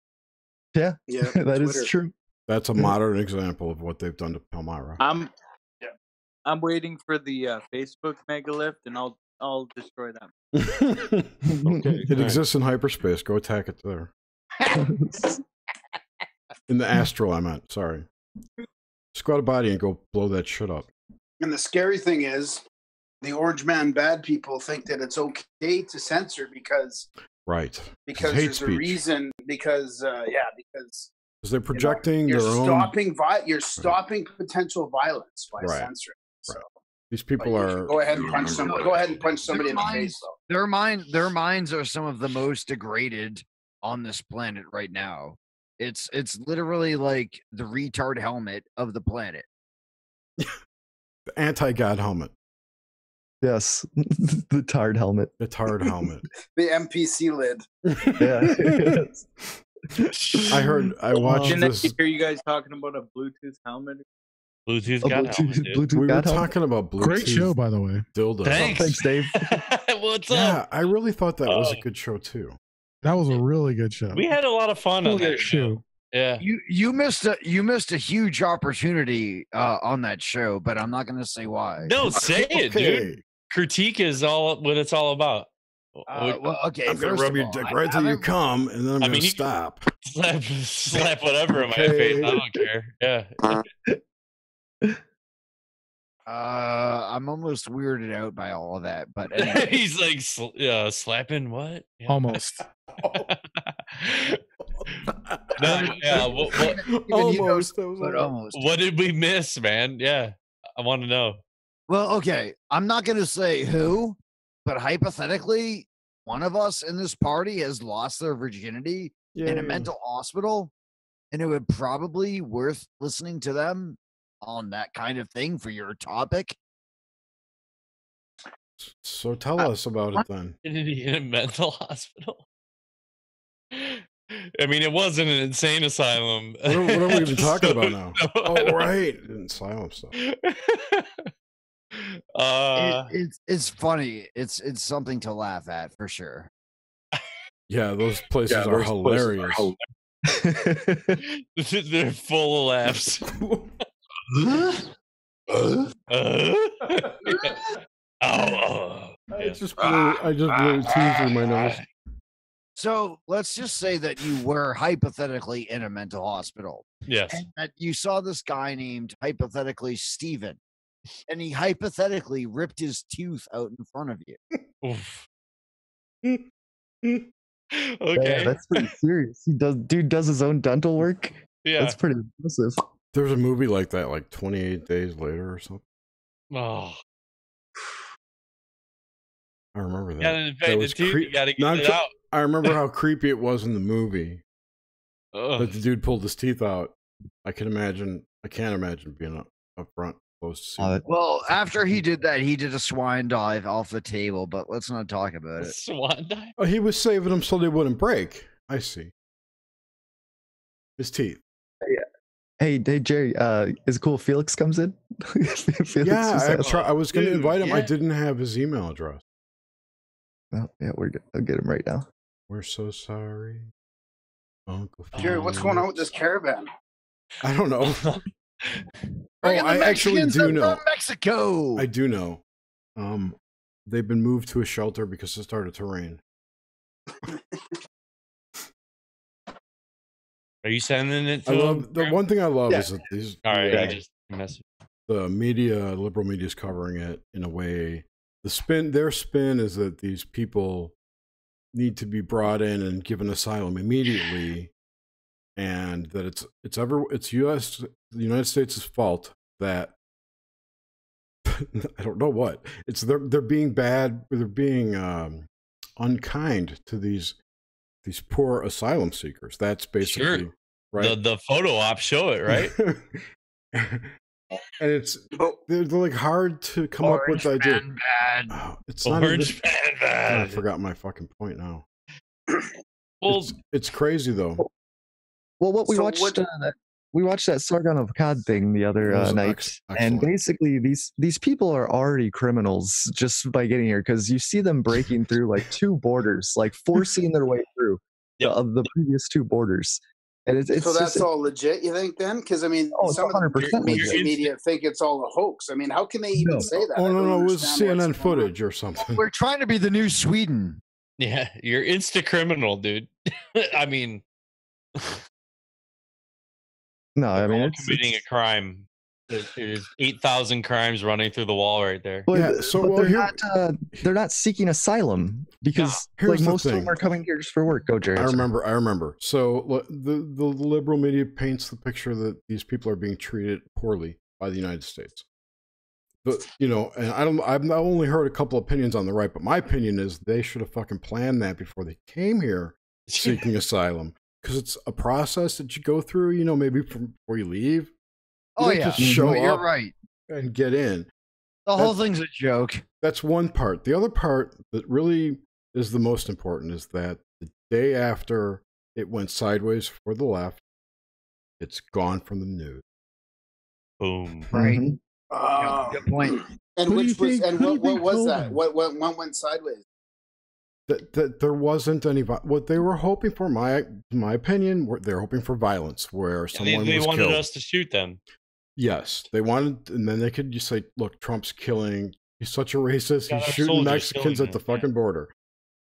Yeah, Yeah, that is true. That's a modern example of what they've done to Palmyra. I'm waiting for the Facebook megalith, and I'll I'll destroy them. Okay, it exists in hyperspace. Go attack it there. In the astral, I meant. Sorry. Just go out of body and go blow that shit up. And the scary thing is, the Orange Man bad people think that it's okay to censor because Right. because hate there's speech. a reason. Because Because they're projecting you're their own. You're stopping potential violence by Right. censoring. So These people you are. can go ahead and punch someone. Go ahead and punch somebody in the face. Though. Their minds are some of the most degraded on this planet right now. It's literally like the retard helmet of the planet. The anti-God helmet. Yes, the tarred helmet. The tarred helmet. The MPC lid. Yeah. I watched Didn't I this. hear you guys talking about a Bluetooth helmet? Bluetooth God helmet, dude. We were God helmet. talking about Bluetooth. Great show, by the way. Dildo. Thanks. Dave. What's Yeah, up? I really thought that was a good show too. That was a really good show. We had a lot of fun on that show. Yeah. You missed a huge opportunity on that show, but I'm not going to say why. No, say it, dude. Critique is all what it's all about. Well, okay. I'm gonna rub your dick right till you come, and then I'm gonna stop. Slap whatever in my face. I don't care. Yeah. I'm almost weirded out by all of that, but anyway. He's like slapping what? Yeah. Almost. Almost. What did we miss, man? Yeah, I want to know. Well, okay. I'm not going to say who, but hypothetically, one of us in this party has lost their virginity in a mental hospital, and it would probably be worth listening to them on that kind of thing for your topic. So tell us about it then. In a mental hospital? I mean, it wasn't an insane asylum. What are we even talking about now? Oh, right. Asylum stuff. It's funny. It's something to laugh at for sure. Yeah, those places are hilarious. They're full of laughs. I just blew a tooth through my nose. So let's just say that you were hypothetically in a mental hospital. Yes. And that you saw this guy named hypothetically Steven, and he hypothetically ripped his tooth out in front of you. Oof. Yeah, Okay. that's pretty serious. Dude does his own dental work. Yeah. That's pretty impressive. There's a movie like that, like 28 Days Later or something. Oh. I remember that. Gotta infect the tooth, you gotta get it out. I remember how creepy it was in the movie. That the dude pulled his teeth out. I can't imagine being up front close to see it. Well, after he did that, he did a swine dive off the table, but let's not talk about it. Swan dive? Oh, he was saving them so they wouldn't break. I see. His teeth. Hey, Jerry, is it cool if Felix comes in? Felix I was going to invite him. I didn't have his email address. Oh, yeah, I'll get him right now. We're so sorry, Uncle Jerry, what's going on with this caravan? I don't know. I actually do know. Mexico. I do know. They've been moved to a shelter because it started to rain. Are you sending it to I him? love the one thing I love is that these. All right, I just messaged. The liberal media is covering it in a way. Their spin is that these people need to be brought in and given asylum immediately, and that it's the United States' fault that I don't know what they're being bad. They're being unkind to these poor asylum seekers. That's basically right. The photo ops show it, right? And they're like hard to come up with ideas. Oh, it's not Orange man bad. I forgot my fucking point now. Well, it's crazy though. Well, we watched that Sargon of Akkad thing the other night, and basically these people are already criminals just by getting here, because you see them breaking through like 2 borders, like forcing their way through of the previous 2 borders, And it's So just, that's all legit, you think, then? Because, I mean, oh, it's some of 100% the mainstream legit. media think it's all a hoax. I mean, how can they even No. say that? Oh, I no, don't no. It was understand what's CNN going on. footage or something. We're trying to be the new Sweden. Yeah, you're insta criminal, dude. I mean, No, I mean, all it's committing a crime. There's 8,000 crimes running through the wall right there. But, Yeah, so, but well, they're not seeking asylum because Here's like the most of them thing. are coming here just for work. Go, Jared. I remember. So the liberal media paints the picture that these people are being treated poorly by the United States. But, you know, and I've only heard a couple opinions on the right, but my opinion is they should have fucking planned that before they came here seeking asylum, because it's a process that you go through, you know, maybe before you leave. You Oh don't yeah, just show you're up right. and get in. The whole thing's a joke. That's one part. The other part that really is the most important is that the day after it went sideways for the left, it's gone from the news. Boom. Right. Oh, Good point. And what was that? What went sideways? That there wasn't any. What they were hoping for, my opinion, they're hoping for violence where someone They was wanted killed. us to shoot them. Yes, they wanted, and then they could just say, "Look, Trump's killing. He's such a racist. Got He's our shooting soldiers Mexicans killing at the them, fucking border."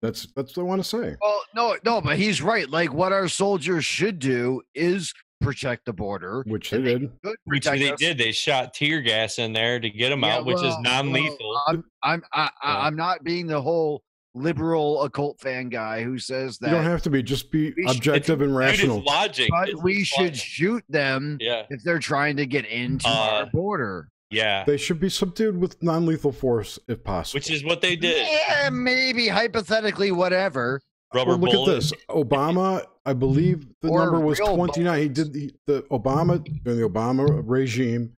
That's what they want to say. Well, no, but he's right. Like what our soldiers should do is protect the border, which they did. Which they did. They shot tear gas in there to get them Yeah, out, which is well, non-lethal. I'm not being the whole liberal occult fan guy who says that You don't have to be. Just be objective and rational. It's logic. but we should shoot them if they're trying to get into our border. Yeah. They should be subdued with non-lethal force if possible. Which is what they did. Yeah, maybe hypothetically, whatever. Rubber Look bullet. at this. Obama, I believe the Or number was real 29. He did the Obama, during the Obama regime,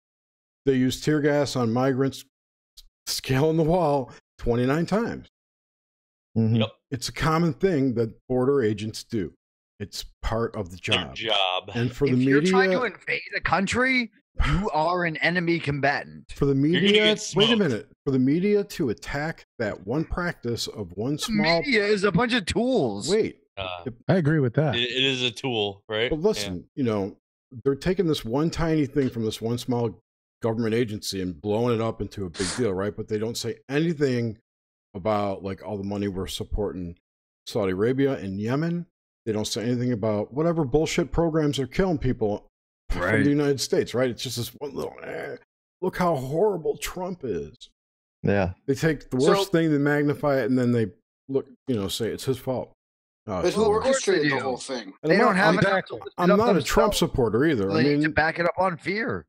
they used tear gas on migrants, scaling the wall 29 times. Yep. It's a common thing that border agents do. It's part of the job. Their job. And for If the you're trying to media, invade a country, you are an enemy combatant. for the gonna media, get wait a smoked. minute, for the media to attack that one practice of one small, Media is a bunch of tools. wait, I agree with that. It is a tool, right? but listen, you know, they're taking this one tiny thing from this one small government agency and blowing it up into a big deal, right? But they don't say anything about like all the money we're supporting Saudi Arabia and Yemen. They don't say anything about whatever bullshit programs are killing people from Right. the United States, right? It's just this one little, look how horrible Trump is. Yeah. They take the worst thing, they magnify it, and then they look, you know, say it's his fault. But who orchestrated the whole thing? And They I'm don't not- have I'm- enough to lift it I'm up not a themselves. Trump supporter either. They I need mean, to back it up on fear.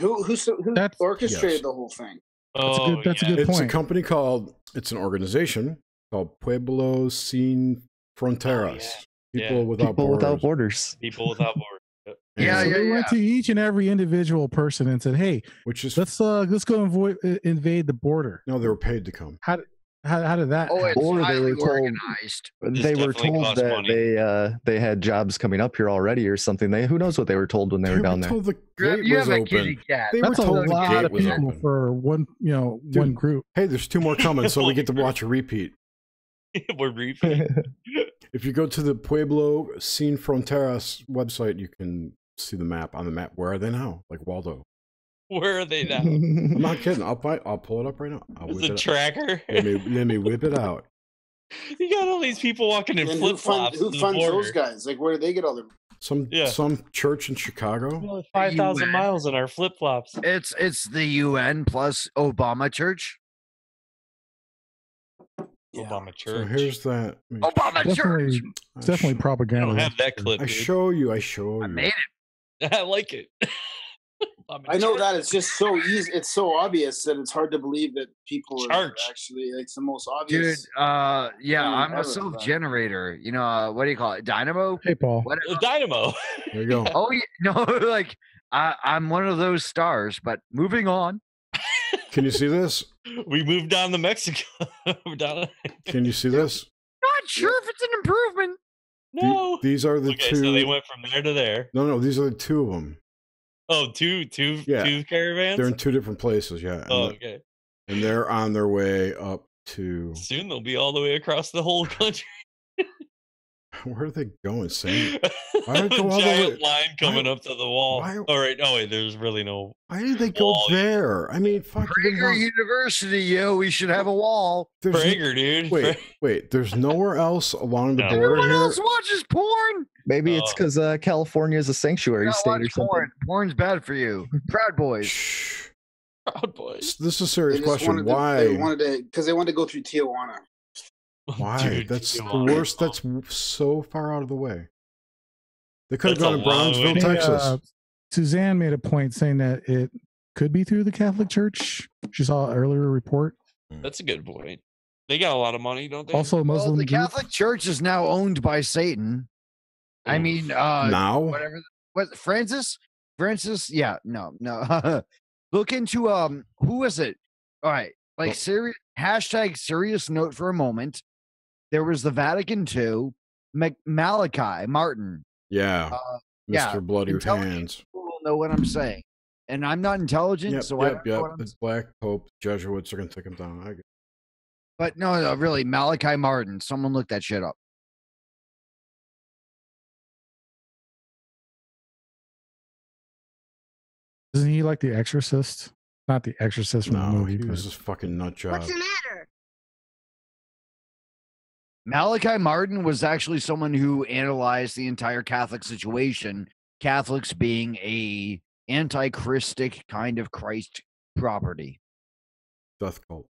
Who orchestrated Yes. the whole thing? That's a good it's point. a company called, it's an organization called Pueblo Sin Fronteras. People without borders. People without borders. Yep. So they went to each and every individual person and said, "Hey, which is let's go invade the border." No, they were paid to come. How did that? Oh, it's Or they highly were told organized. they were definitely told costs that money. they had jobs coming up here already or something. Who knows what they were told when they were down there. Told the You gate was have a open. kitty cat. They That's were a told the lot gate of was people open. for one, one Dude, group. Hey, there's 2 more coming, so we get to watch a repeat. We're repeating. If you go to the Pueblo Sin Fronteras website, you can see the map. On the map, where are they now? Like Waldo. Where are they now? I'm not kidding. I'll pull it up right now. I'll It's whip a it tracker. Let me whip it out. You got all these people walking in And flip flops. who funds those guys? Like, where do they get all their? Some church in Chicago. 5,000 miles in our flip flops. It's the UN plus Obama Church. Obama So Church. here's that. Obama Definitely, Church. it's definitely propaganda. I don't have that clip. I dude. show you. I show you. I made it. I like it. I know that it's just so easy. It's so obvious that it's hard to believe that people are Church. actually like the most Dude, obvious. yeah, thing I'm ever, a self-generator. You know, what do you call it? Dynamo? Hey, Paul. What? The Dynamo. There you go. Oh, yeah, no, like I'm one of those stars. But moving on. Can you see this? We moved down to Mexico. We're down. Can you see this? Not sure if it's an improvement. No. These are the Okay, two. so they went from there to there. No, these are the 2 of them. Oh, two Yeah. caravans? They're in 2 different places. Yeah. Oh, okay. And they're on their way up to. Soon they'll be all the way across the whole country. Where are they going, Sam? Why did A they go all the giant way? line coming up to the wall. All right. Oh wait, there's really no. Why did they go there? I mean, fuck. Prager University, yo, we should have a wall. Prager, dude. Wait. There's nowhere else along the border Everyone here. else watches porn. Maybe it's because California is a sanctuary state or something. Porn. Porn's bad for you. Proud Boys. Proud Boys. This is a serious They just question. wanted to- Why? Because they wanted to go through Tijuana. Why? Dude, That's the Tijuana. worst. That's so far out of the way. They could have That's gone a to long Brownsville, way. Texas. Suzanne made a point saying that it could be through the Catholic Church. She saw an earlier report. That's a good point. They got a lot of money, don't they? Also, a Muslim the group. Catholic Church is now owned by Satan. I mean, Now? whatever. What Francis? Yeah, no. Look into who is it? All right, like serious hashtag serious note for a moment. There was the Vatican II, Malachi Martin. Yeah, Mr. Bloody Hands. People will know what I'm saying, and I'm not intelligent, Yep, so I don't know what I'm The Black Pope, Jesuits are gonna take him down. I get it. But no, really, Malachi Martin. Someone look that shit up. Isn't he like the Exorcist? Not the Exorcist from the No, movie. he was but- this fucking nut job. What's the matter? Malachi Martin was actually someone who analyzed the entire Catholic situation, Catholics being a anti-Christic kind of Christ property. Death cult.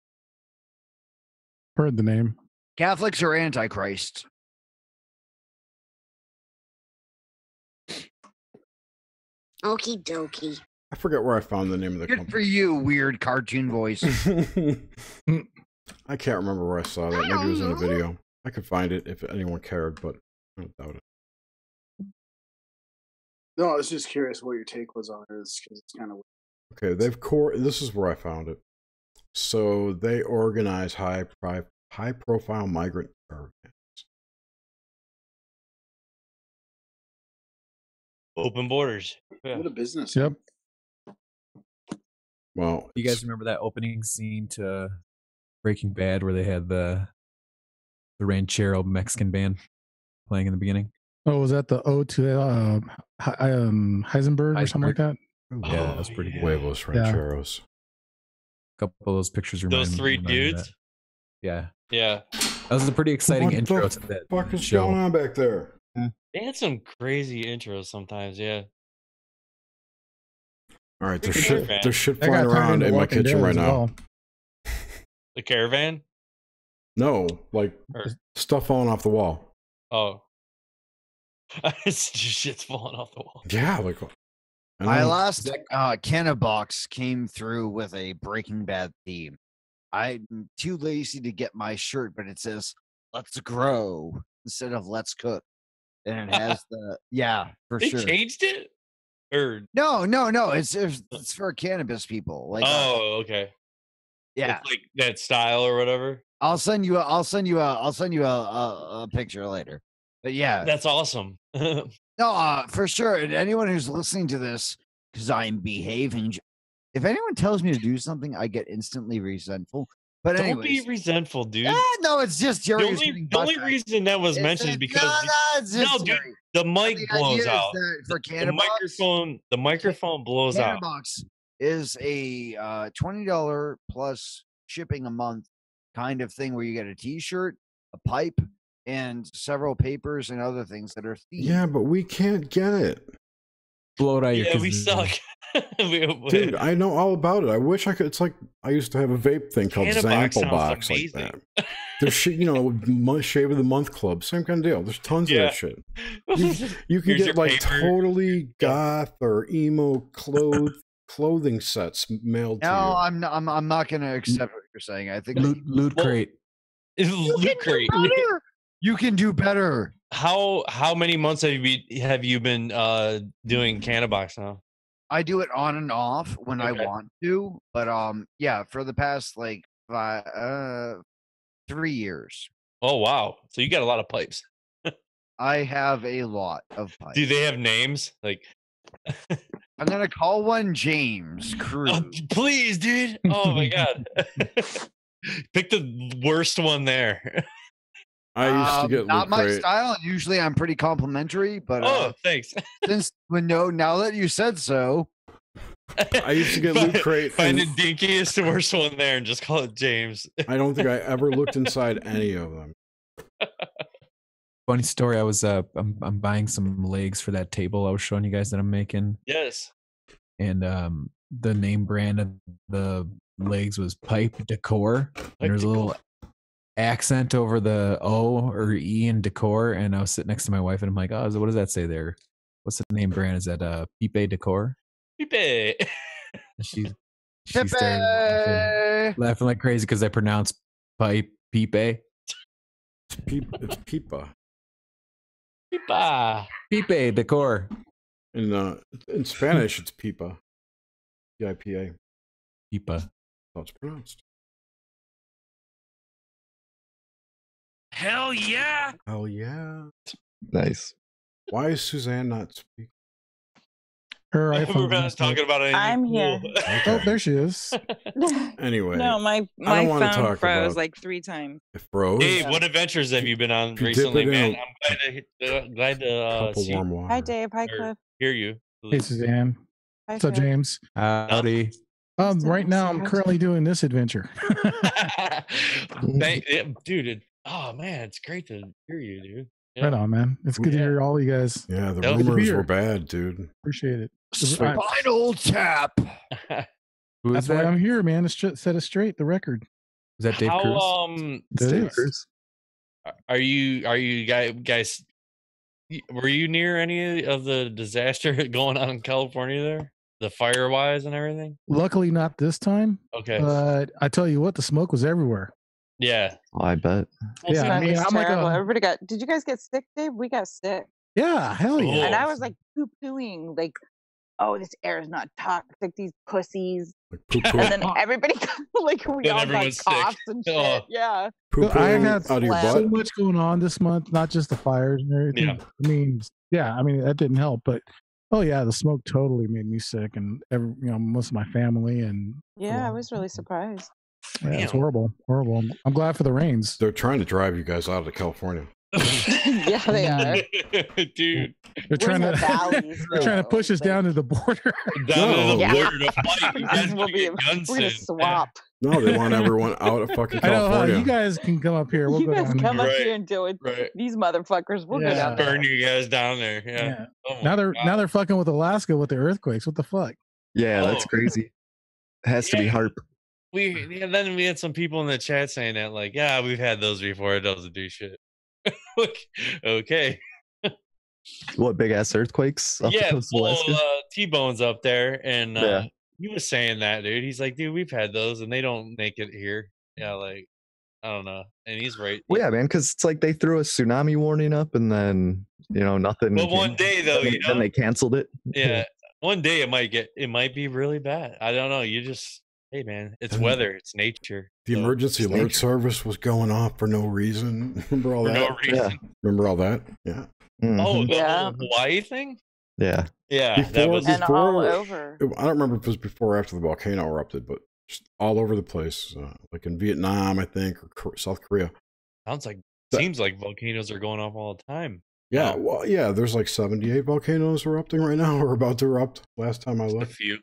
Heard the name. Catholics are antichrist. Okie dokie. I forget where I found the name of the Good company. for you, weird cartoon voice. I can't remember where I saw that. Maybe it was in a video. I could find it if anyone cared, but I don't doubt it. No, I was just curious what your take was on this because it's kind of Okay, this is where I found it. So they organize high-profile migrant caravans. Open borders. Yeah. what a business. Yep. Well, You guys remember that opening scene to Breaking Bad where they had the ranchero Mexican band playing in the beginning? Oh, was that the ode to Heisenberg or something like that? Yeah, that was pretty good. Huevos Rancheros. A couple of those pictures Those three remind me of dudes. that. Yeah, Yeah. that was a pretty exciting What intro the to that fuck is show. going on back there? They had some crazy intros sometimes. Yeah. All right, there's Good shit, caravan. there's shit That flying got turned around into in my Walking kitchen Dead right as now. well. The caravan. No, like Or- stuff falling off the wall. Oh. Shit's falling off the wall. Yeah, like My last Canna box came through with a Breaking Bad theme. I'm too lazy to get my shirt, but it says "Let's grow" instead of "Let's cook," and it has the for They sure. changed it? Or No, it's for cannabis people. Like, oh, okay. yeah. It's like that style or whatever. I'll send you a picture later. But yeah, That's awesome. no, for sure. And anyone who's listening to this, because I'm behaving. If anyone tells me to do something, I get instantly resentful. But Don't anyways, be resentful, dude. no, it's just The Jerry. only reason that was mentioned is because it's just dude, Jerry. the mic The blows idea is out. that for The microphone blows out. Cannabox is a $20 plus shipping a month kind of thing where you get a T-shirt, a pipe, and several papers and other things that are themed. Yeah, but we can't get it. Blow it out your Yeah, we kazoo. suck. Dude, I know all about it. I wish I could. It's like I used to have a vape thing called Cannabox Zample sounds Box like amazing. that. There's shit, Shave of the Month Club, same kind of deal. There's tons of Yeah. that shit. You can Here's get your like paper. totally goth or emo clothing sets mailed to No, you. I'm not going to accept what you're saying. I think Loot crate. Loot crate. You can do better. How many months have you been doing Cannabox now? I do it on and off when I Okay. want to, but yeah, for the past like 3 years, Oh wow! So you got a lot of pipes. I have a lot of pipes. Do they have names? Like, I'm gonna call one James Cruz. oh, please, dude. Oh my god! Pick the worst one there. I used to get not Loot my Crate. style. And usually, I'm pretty complimentary. But Oh, thanks. now that you said so, I used to get Loot Crate. Find and the dinkiest, worst one there, and just call it James. I don't think I ever looked inside any of them. Funny story. I was I'm buying some legs for that table I was showing you guys that I'm making. Yes. And the name brand of the legs was Pipe Decor. And there's a little accent over the O or E in decor. And I was sitting next to my wife and I'm like, oh, what does that say there? What's the name brand? Is that Pipe Decor? Pipe. And she started laughing like crazy because I pronounced pipe Pipe. It's Pipa. Pipa. Pipe Decor. In Spanish, it's Pipa. P-I-P-A. Pipa. That's how it's pronounced. Hell yeah! Hell yeah! Nice. Why is Suzanne not speaking? Her We're iPhone. not talking about anything. I'm here. Oh, there she is. Anyway. No, my I don't wanna phone talk froze about like 3 times. It froze. Dave, what adventures have you been on If you dip recently, it in man? a I'm glad to Couple see warm water. Hi, Dave. Hi, or Cliff. hear you. Hey, Suzanne. Hi, What's up, Jeff. James? Howdy. Right now, I'm currently doing this adventure. Dude, oh man, it's great to hear you, dude. Yeah. Right on, man. It's good to hear all you guys. Yeah, the That was rumors weird. were bad, dude. Appreciate it. Spinal Tap. Who is That's why that? I'm here, man. To set it straight, the record. Is that Dave Cruz? That is. Are you guys were you near any of the disaster going on in California there? The fire wise and everything? Luckily, not this time. Okay. But I tell you what, the smoke was everywhere. Yeah. Oh, I bet. Yeah, I mean, I'm like terrible. a- Everybody got. Did you guys get sick, Dave? We got sick, Yeah, hell yeah. and I was like poo-pooing, like, "Oh, this air is not toxic. These pussies." And then everybody, like, we Then all got everyone's sick. coughs and shit. Oh. Yeah. I've had out of your so butt? much going on this month, not just the fires and everything. Yeah. I mean, that didn't help, but oh yeah, the smoke totally made me sick, and most of my family, and Yeah, I was really surprised. yeah, it's horrible. I'm glad for the rains. They're trying to drive you guys out of California. Yeah, they are. Dude. They're trying We're in to the valleys, they're trying to push us down to the border. Down to the Yeah. border to fight. You guys We'll get be, guns we're gonna in. swap. No, they want everyone out of fucking I know. California. You guys can come up here. We'll You go guys down come there. up Right. here and do it. Right. These motherfuckers, we'll go Yeah. down there. Burn you guys down there. Yeah. Yeah. Oh my Now God. they're fucking with Alaska with the earthquakes. What the fuck? Yeah, that's Oh. crazy. It has to be Yeah. HARP. Then we had some people in the chat saying that, like, yeah, we've had those before. It doesn't do shit. Like, okay. What, big ass earthquakes? Off the Yeah, coast of well, Alaska? T-Bone's up there, and Yeah. he was saying that, dude. He's like, dude, we've had those, and they don't make it here. Yeah, like, I don't know. And he's right. Well, yeah, man, because it's like they threw a tsunami warning up, and then nothing. But one day, though, then they canceled it. yeah, one day it might be really bad. I don't know. You just, hey, man, it's And weather, it's nature. The So- emergency It's alert nature. service was going off for no reason. Remember all for that? no reason. Remember all that? Yeah. Oh, Mhm. the Yeah. whole Hawaii thing. Yeah. Yeah, that was. And all over. I don't remember if it was before or after the volcano erupted, but just all over the place, like in Vietnam, I think, or South Korea. Seems like volcanoes are going off all the time. Yeah, well, yeah, there's like 78 volcanoes erupting right now, or about to erupt. Last time I A looked, few,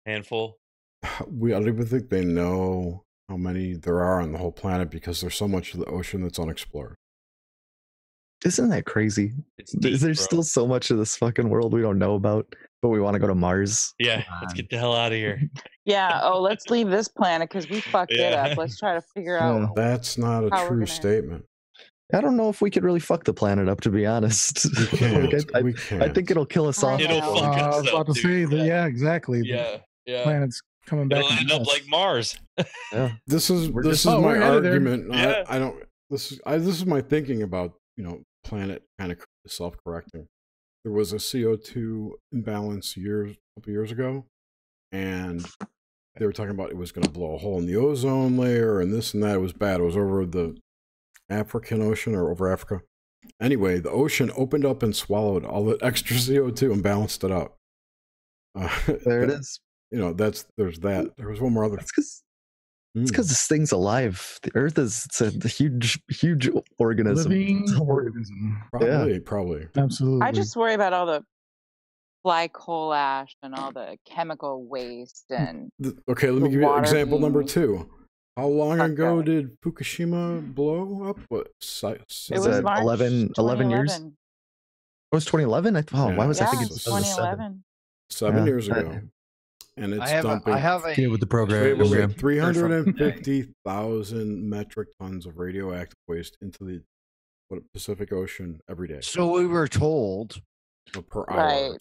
handful. I don't even think they know how many there are on the whole planet because there's so much of the ocean that's unexplored. Isn't that crazy? Deep, There's bro. still so much of this fucking world we don't know about, but we want to go to Mars. Yeah, let's get the hell out of here. Yeah. Oh, let's leave this planet because we fucked it Yeah. up. Let's try to figure out. That's not a How we're true gonna- statement. I don't know if we could really fuck the planet up, to be honest. We can't. I We I can't. think it'll kill us off. It'll fuck I us was about up, to say dude. that. Yeah, exactly. The Yeah, yeah. planet's coming back. It'll to end up us. like Mars. Yeah. This is We're this just- is my we're headed there. argument. Yeah. I don't. This is my thinking about planet kind of self-correcting. There was a CO2 imbalance a couple years ago, and they were talking about it was going to blow a hole in the ozone layer and this and that. It was bad. It was over the African Ocean or over Africa. Anyway, the ocean opened up and swallowed all the extra CO2 and balanced it out. There it is. There's that. There was one more other. That's because It's because this thing's alive. The Earth it's a huge organism. Living organism. Probably. Absolutely. I just worry about all the fly coal ash and all the chemical waste and Okay, let me the give you water example number being 2. How long sucked ago out. did Fukushima blow up? What? It was March 11 years? 2011. It was 2011? Why was I Yeah, thinking it's 2007? 2011. 7 Yeah, years but- ago. And it's I have dumping. a Get with the program. Wait. 350,000 metric tons of radioactive waste into the Pacific Ocean every day. So we were told per hour. Right.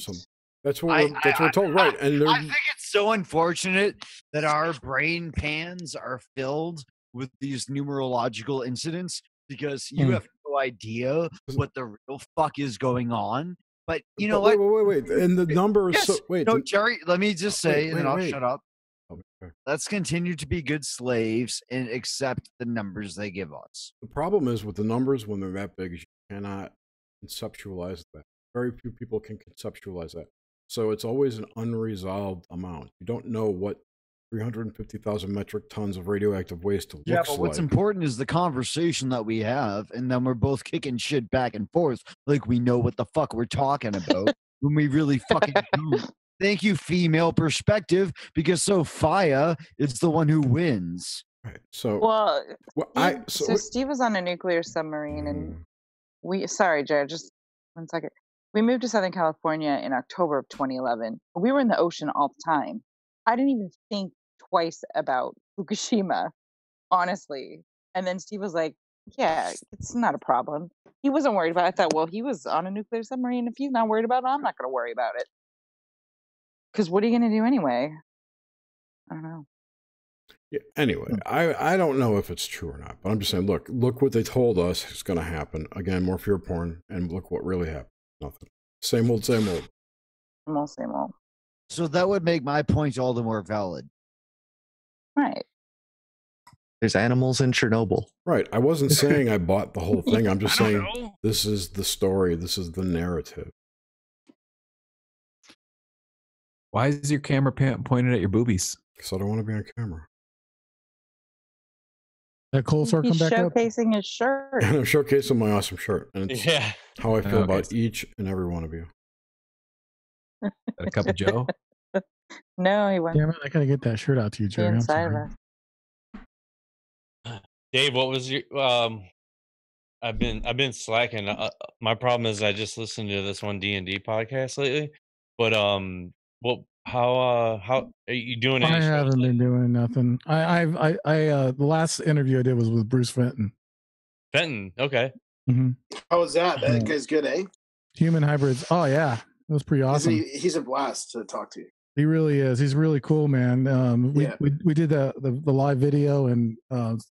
That's what we're told, right? And I think it's so unfortunate that our brain pans are filled with these numerological incidents because you have no idea what the real fuck is going on. But you know what? Wait. And the number is No, Jerry, let me just say, and then I'll wait. shut up. Okay. Let's continue to be good slaves and accept the numbers they give us. The problem is with the numbers when they're that big, you cannot conceptualize that. Very few people can conceptualize that. So it's always an unresolved amount. You don't know what 350,000 metric tons of radioactive waste looks Yeah, but what's like. important is the conversation that we have, and then we're both kicking shit back and forth like we know what the fuck we're talking about when we really fucking don't. Thank you, female perspective, because Sophia is the one who wins. Right. So, Well, so Steve was on a nuclear submarine, and sorry, Jared, just 1 second. We moved to Southern California in October of 2011. We were in the ocean all the time. I didn't even think twice about Fukushima, honestly. And then Steve was like, yeah, it's not a problem. He wasn't worried about it. I thought, well, he was on a nuclear submarine. If he's not worried about it, I'm not going to worry about it. Because what are you going to do anyway? I don't know. Yeah, anyway, I don't know if it's true or not, but I'm just saying, look what they told us is going to happen. Again, more fear porn, and look what really happened. Nothing. Same old. Same old. So that would make my point all the more valid. Right. There's animals in Chernobyl. Right. I wasn't saying I bought the whole thing. I'm just saying this is the story. This is the narrative. Why is your camera pointed at your boobies? Because I don't want to be on camera. That cold sore come back up? Showcasing his shirt. And I'm showcasing my awesome shirt. And it's how I feel about each and every one of you. A cup of Joe? No, he went. Damn it, I gotta get that shirt out to you, Jerry. I'm inside of sorry. us. Dave, what was your I've been slacking. My problem is I just listened to this one D&D podcast lately. But how are you doing? I haven't been doing nothing. The last interview I did was with Bruce Fenton. Fenton, okay. Mm-hmm. How was that? That guy's good, eh? Human hybrids. Oh yeah, it was pretty awesome. He's a blast to talk to. He really is. He's really cool, man. We did the live video, and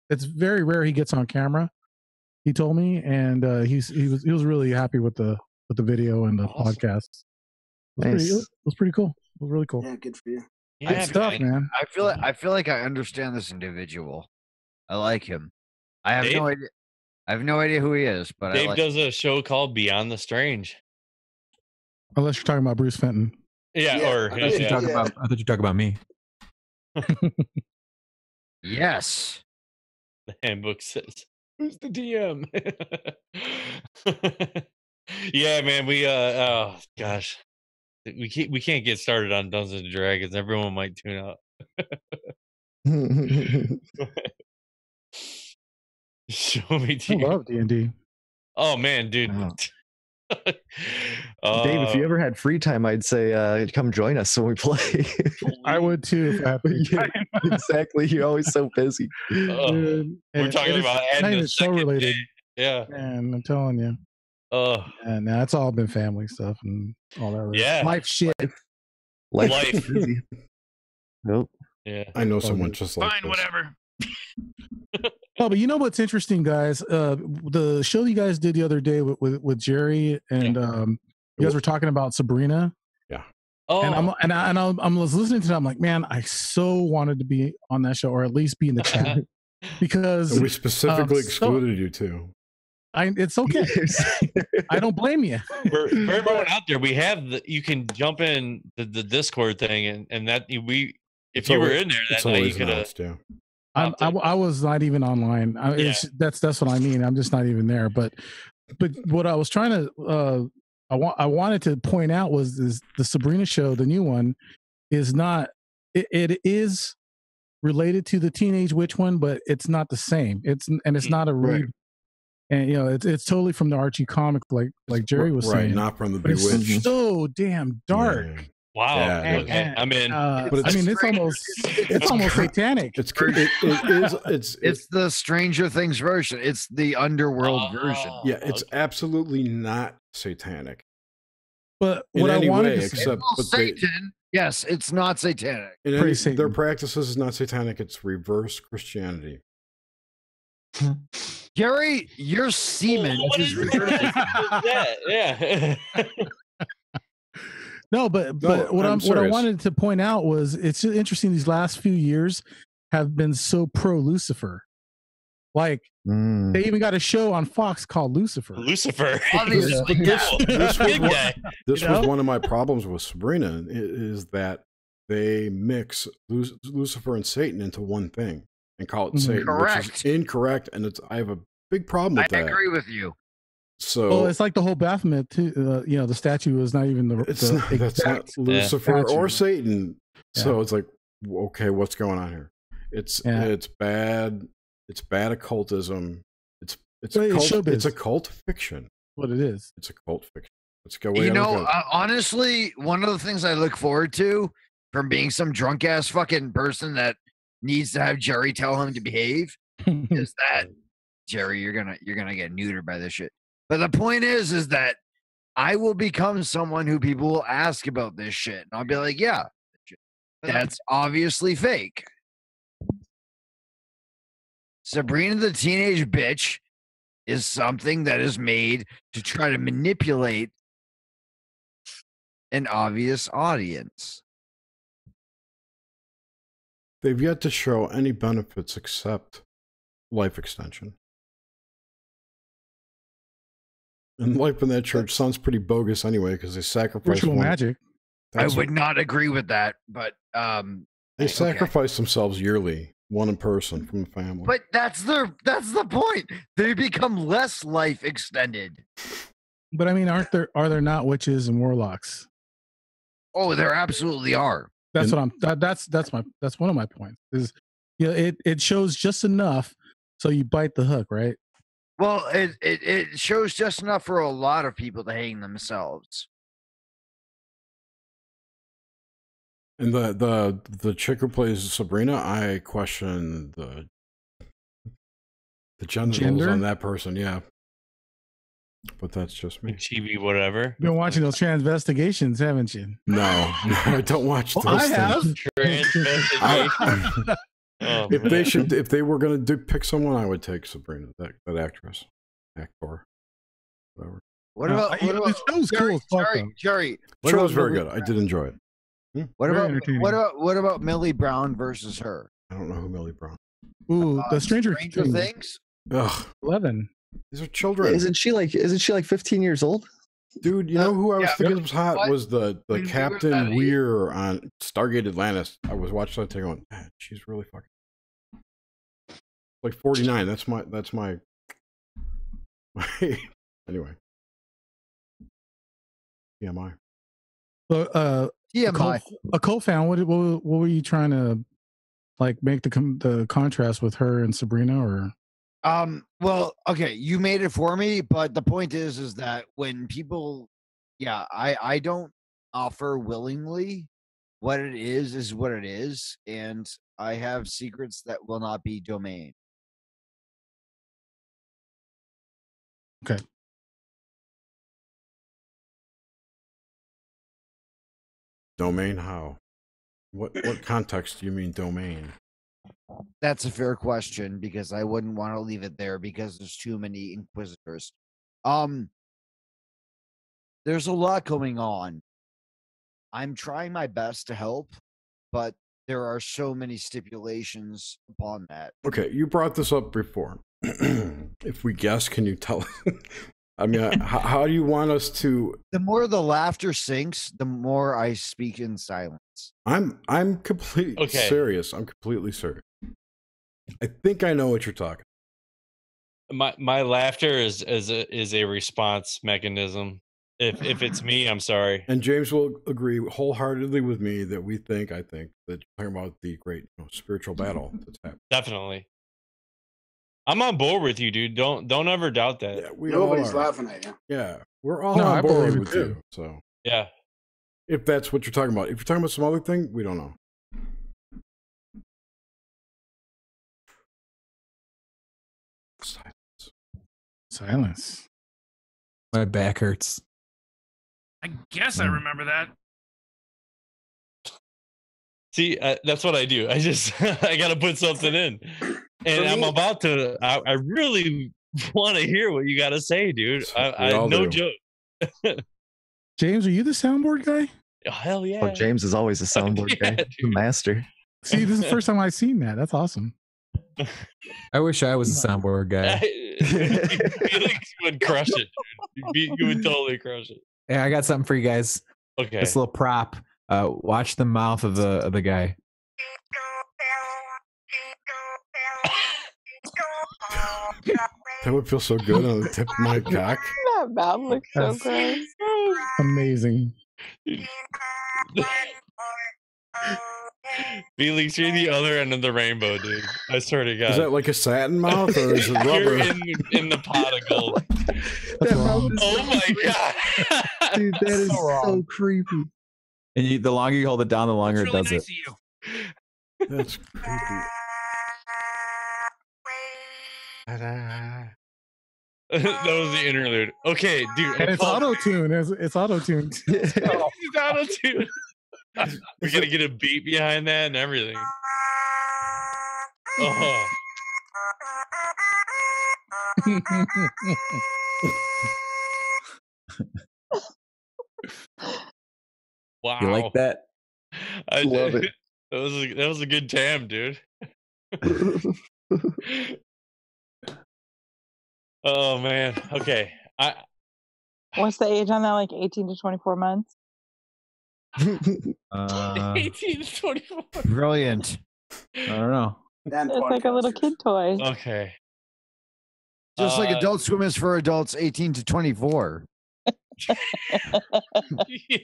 it's very rare he gets on camera. He told me, and he was really happy with the video and the podcast. It was pretty cool. It was really cool. Yeah, good for you. Good stuff, man. I feel like I understand this individual. I like him. I have no idea. I have no idea who he is, but Dave I like does a show called Beyond the Strange. Unless you're talking about Bruce Fenton. Yeah, or I thought you were talking about me. Yes. The handbook says, "Who's the DM?" Yeah, man. We oh gosh, we can't get started on Dungeons and Dragons. Everyone might tune out. Show me. I love D&D. Oh man, dude. Dave, if you ever had free time, I'd say come join us when we play. I would too if I had free time. Exactly. You're always so busy. We're talking about not even show related. Yeah. Man, I'm telling you. And now it's all been family stuff and all that. Yeah. Life shit. Life. Nope. Yeah. I know someone just like this. Whatever. Oh, but you know what's interesting, guys? The show you guys did the other day with Jerry and you guys were talking about Sabrina. Yeah. Oh. And I was listening to that. I'm like, man, I so wanted to be on that show or at least be in the chat because And we specifically excluded you too. It's okay. I don't blame you. For everyone out there, we have you can jump in the Discord thing and that if you were in there that night, you could have. I was not even online. That's what I mean. I'm just not even there. But what I was trying to I wanted to point out was the Sabrina show, the new one, is not. It is related to the Teenage Witch one, but it's not the same. It's not a read. And it's totally from the Archie comic, like Jerry was saying, not from the but Bewitched. it's so damn dark. Yeah. Wow. Yeah, okay, I'm in. But I mean, it's almost satanic. It's the Stranger Things version. It's the underworld version. Yeah, it's absolutely not satanic. But in what any I wanted way, to except Satan. Yes, it's not satanic. Their practices is not satanic. It's reverse Christianity. Gary, your semen is reverse. Yeah. No, but what I wanted to point out was it's just interesting. These last few years have been so pro Lucifer. Like they even got a show on Fox called Lucifer. Lucifer. Obviously, this was one of my problems with Sabrina is that they mix Lucifer and Satan into one thing and call it Satan, which is incorrect. And I have a big problem with that. I agree with you. So it's like the whole Baphomet too. The statue is not even that's not Lucifer or Satan. Yeah. So it's like, okay, what's going on here? It's bad. It's bad occultism. It's a cult fiction. What it is. It's a cult fiction. Let's go. Honestly, one of the things I look forward to from being some drunk ass fucking person that needs to have Jerry tell him to behave is that Jerry, you're gonna get neutered by this shit. But the point is that I will become someone who people will ask about this shit, and I'll be like, yeah, that's obviously fake. Sabrina the Teenage Bitch is something that is made to try to manipulate an obvious audience. They've yet to show any benefits except life extension. And life in that church sounds pretty bogus anyway because they sacrifice magic. I would not agree with that, but they sacrifice themselves yearly. One person from the family. But that's the point. They become less life extended. But I mean, are there not witches and warlocks? Oh, there absolutely are. That's one of my points. Is it shows just enough so you bite the hook, right? Well, it shows just enough for a lot of people to hang themselves. And the chick who plays Sabrina, I question the genitals on that person, yeah. But that's just me. H.I.V.E. whatever. You've been watching those Transvestigations, haven't you? No, I don't watch those. I have. If they were going to pick someone, I would take Sabrina, that actor, whatever. What about the show's cool? Jerry? The show was very good. I did enjoy it. What about Millie Brown versus her? I don't know who Millie Brown. Ooh, the Stranger Things. Ugh. 11. These are children. Isn't she like 15 years old? Dude, you know who I was thinking was hot was the Captain Weir on Stargate Atlantis. I was watching that thing going, man, she's really fucking like 49. That's my anyway. TMI. So a cult fan, what were you trying to like make the contrast with her and Sabrina, or well, okay, you made it for me, but the point is that when people I don't offer willingly. What it is what it is, and I have secrets that will not be domain. Okay. Domain how? What context do you mean domain? That's a fair question because I wouldn't want to leave it there because there's too many inquisitors. There's a lot going on. I'm trying my best to help, but there are so many stipulations upon that. Okay, you brought this up before. If we guess, can you tell? I mean, how do you want us to? The more the laughter sinks, the more I speak in silence. I'm completely serious. I'm completely serious. I think I know what you're talking. My laughter is a response mechanism. If it's me, I'm sorry. And James will agree wholeheartedly with me that I think that you're talking about the great spiritual battle that's happening. Definitely. I'm on board with you, dude. Don't ever doubt that. Yeah, Nobody's laughing at you. Yeah, we're all on board with you. So yeah, if that's what you're talking about, if you're talking about some other thing, we don't know. Silence. My back hurts. I guess I remember that. See, that's what I do. I just I got to put something in, and I'm about to. I really want to hear what you got to say, dude. I no joke. James, are you the soundboard guy? Oh, hell yeah. Oh, James is always a soundboard guy, the master. See, this is the first time I've seen that. That's awesome. I wish I was a soundboard guy. Felix would crush it, dude. You would totally crush it. Yeah, I got something for you guys. Okay. This little prop. Watch the mouth of the guy. That would feel so good on the tip of my cock. That mouth looks so That's gross. Amazing. Felix, you're the other end of the rainbow, dude. I swear to God. Is that like a satin mouth or is it rubber? You're in the pot of gold. Oh my God. Dude, that is so creepy. And the longer you hold it down, the longer it does it. That's creepy. That was the interlude. Okay, dude. And it's auto-tuned. It's auto-tuned. It's auto-tuned. We gotta get a beat behind that and everything. Oh. Wow. You like that? I love it. That was a good tam, dude. Oh man. Okay. What's the age on that? Like 18 to 24 months? 18 to 24. Brilliant. I don't know. It's like a little kid toy. Okay. Just like Adult Swim is for adults 18 to 24.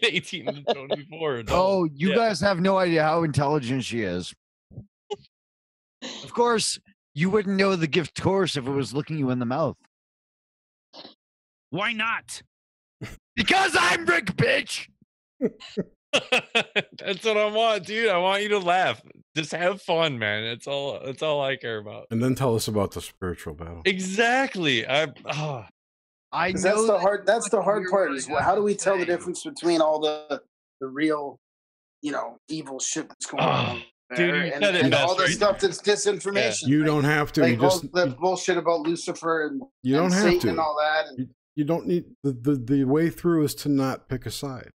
18 to 24. Oh, you guys have no idea how intelligent she is. Of course, you wouldn't know the gift course if it was looking you in the mouth. Why not? Because I'm Rick, bitch. That's what I want, dude. I want you to laugh. Just have fun, man. That's all I care about. And then tell us about the spiritual battle. Exactly. I know that's the hard part is how do we tell the difference between all the real, evil shit that's going on dude, there you said it and best, all the right? stuff that's disinformation. You don't have to. Like You just that bullshit about Lucifer and you don't have Satan to. and all that. And, You don't need the way through is to not pick a side.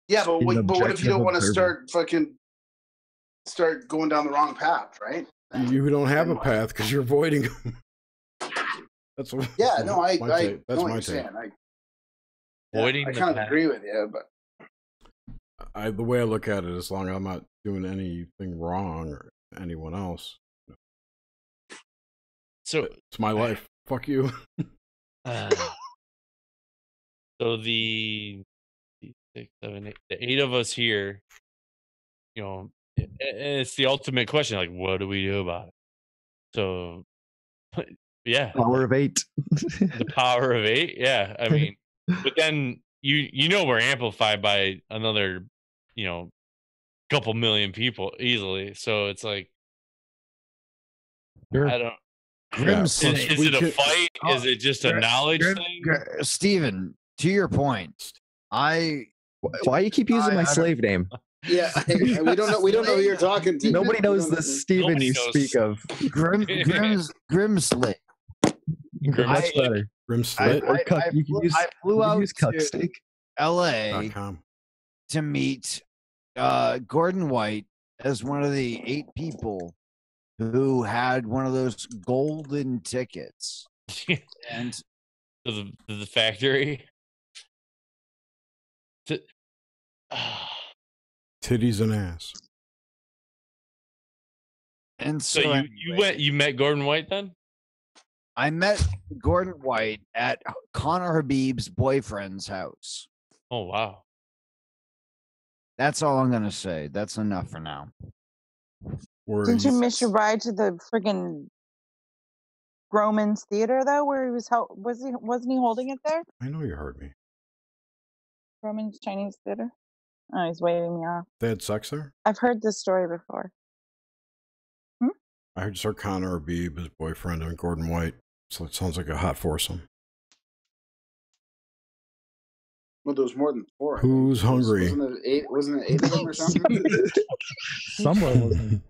yeah, but what if you don't want to start going down the wrong path, right? You don't have a path because you're avoiding them. That's what. Yeah, no, I my take. That's know what my you're take. saying. Avoiding I the kind of path. agree with you, but The way I look at it, as long as I'm not doing anything wrong or anyone else, So it's my life. Fuck you. So the 6, 7, 8, the 8 of us here, it's the ultimate question. Like, what do we do about it? So, yeah, Power of 8. the power of 8. Yeah, I mean, but then we're amplified by another, couple million people easily. So it's like, Sure. I don't. Grim's Is it a fight? Is it just a knowledge thing? Steven, to your point, Why you keep using my slave name? yeah, we don't know. We don't know who you're talking to. Nobody knows the Steven Nobody you knows. speak of. Grimslick. Much better. Grim slit. Or cuck. You can use, I flew you can out use cuck to steak. LA .com. to meet Gordon White as one of the 8 people who had one of those golden tickets. And to the factory. Titties and ass. And So so, you met Gordon White then? I met Gordon White at Connor Habib's boyfriend's house. Oh wow. That's all I'm gonna say. That's enough for now. Didn't you miss your ride to the friggin' Groman's Theater though, where he wasn't he holding it there? I know you heard me. Groman's Chinese Theater. Oh, he's waving me off. They had sex there? I've heard this story before. I heard Sir Connor Habib, his boyfriend, and Gordon White. So it sounds like a hot foursome. Well, there was more than 4. Who's hungry? Wasn't it 8 of them or something? Somewhere wasn't.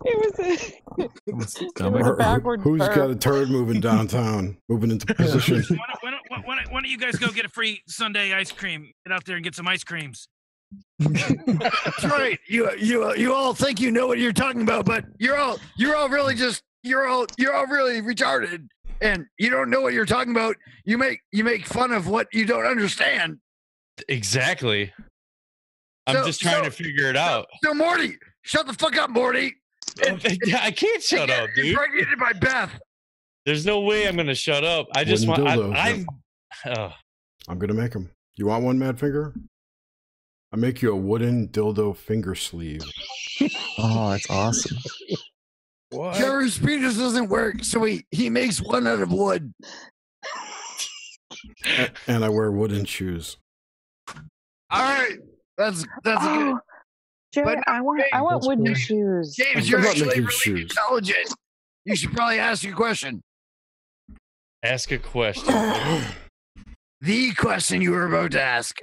It was a backward Who's burp. got a turd moving downtown, moving into position? Why don't you guys go get a free Sunday ice cream? Get out there and get some ice creams. That's right. You all think you know what you're talking about, but you're all really retarded, and you don't know what you're talking about. You make fun of what you don't understand. Exactly. I'm just trying to figure it out. So Morty, shut the fuck up, Morty. I can't shut up, dude. Impregnated by Beth. There's no way I'm gonna shut up. I just Wooden want. dildos, I'm gonna make them. You want one, Mad Finger? I make you a wooden dildo finger sleeve. Oh, that's awesome. What? Jerry's penis doesn't work, so he makes one out of wood. And I wear wooden shoes. All right, that's good. Jerry, I want wooden shoes. James, you're actually really intelligent. You should probably ask your question. Ask a question. The question you were about to ask.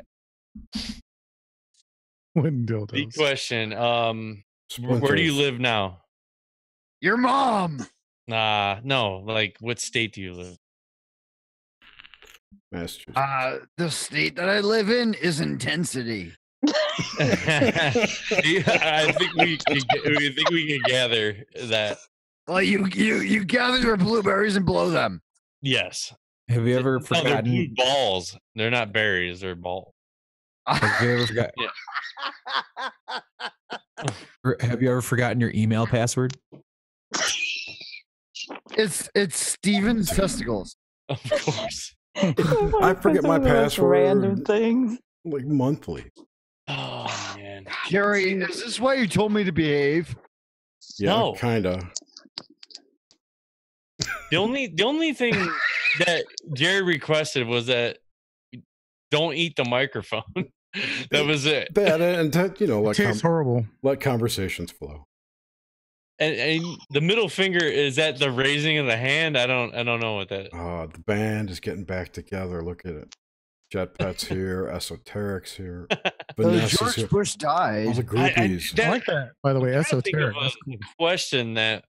Wooden dildos. The question. Where do you live now? Your mom. No. Like, what state do you live? Massachusetts. The state that I live in is Intensity. I think we can gather that. Well, you gather your blueberries and blow them. Yes. Have you ever They're forgotten blue balls? They're not berries. They're balls. Have you ever forgotten? Have you ever forgotten your email password? It's Steven's testicles. Of course. I forget my password. Random things. Like monthly. Oh man, Jerry, is this why you told me to behave? Yeah, No. kinda. The only thing that Jerry requested was that don't eat the microphone. That was it. That and that, It tastes horrible. Let conversations flow. And the middle finger, is that the raising of the hand? I don't know what that. The band is getting back together. Look at it. Jetpet's here. Esoteric's here. Vanessa's George here. Bush died. All the groupies. I like that. By the way, I'm trying to think esoteric. of a question that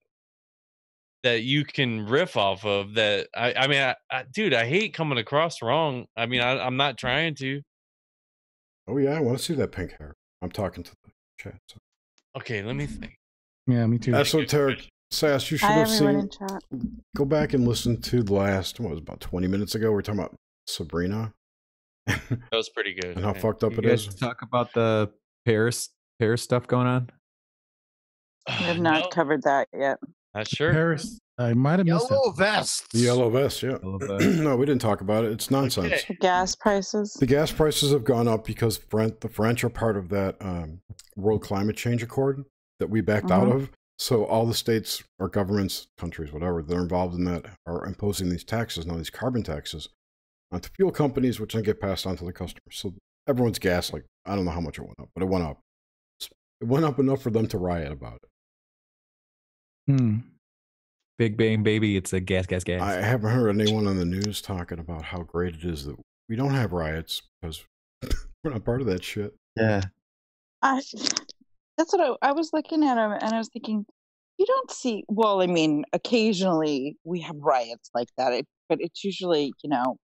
you can riff off of. That I mean, dude, I hate coming across wrong. I mean, I'm not trying to. Oh yeah, I want to see that pink hair. I'm talking to the chat. So. Okay, let me think. Yeah, me too. Esoteric Sass, you should Hi, have everyone seen. in chat. Go back and listen to the last. What was it, about 20 minutes ago? We were talking about Sabrina. That was pretty good. And how fucked up You it guys is. talk about the Paris stuff going on. We have not covered that yet. Not sure. Paris. I might have missed Yellow it. vests. The yellow vest, yeah. Yellow vest. No, we didn't talk about it. It's nonsense. Okay. The gas prices. The gas prices have gone up because the French are part of that World Climate Change Accord that we backed out of. So all the states or governments, countries, whatever, they're involved in that are imposing these taxes, now these carbon taxes, onto fuel companies, which then get passed on to the customers. So everyone's gas, like, I don't know how much it went up, but it went up. It went up enough for them to riot about it. Big Bang Baby, it's a gas. I haven't heard anyone on the news talking about how great it is that we don't have riots because we're not part of that shit. Yeah. That's what I was looking at him, and I was thinking, you don't see. Well, I mean, occasionally we have riots like that, but it's usually,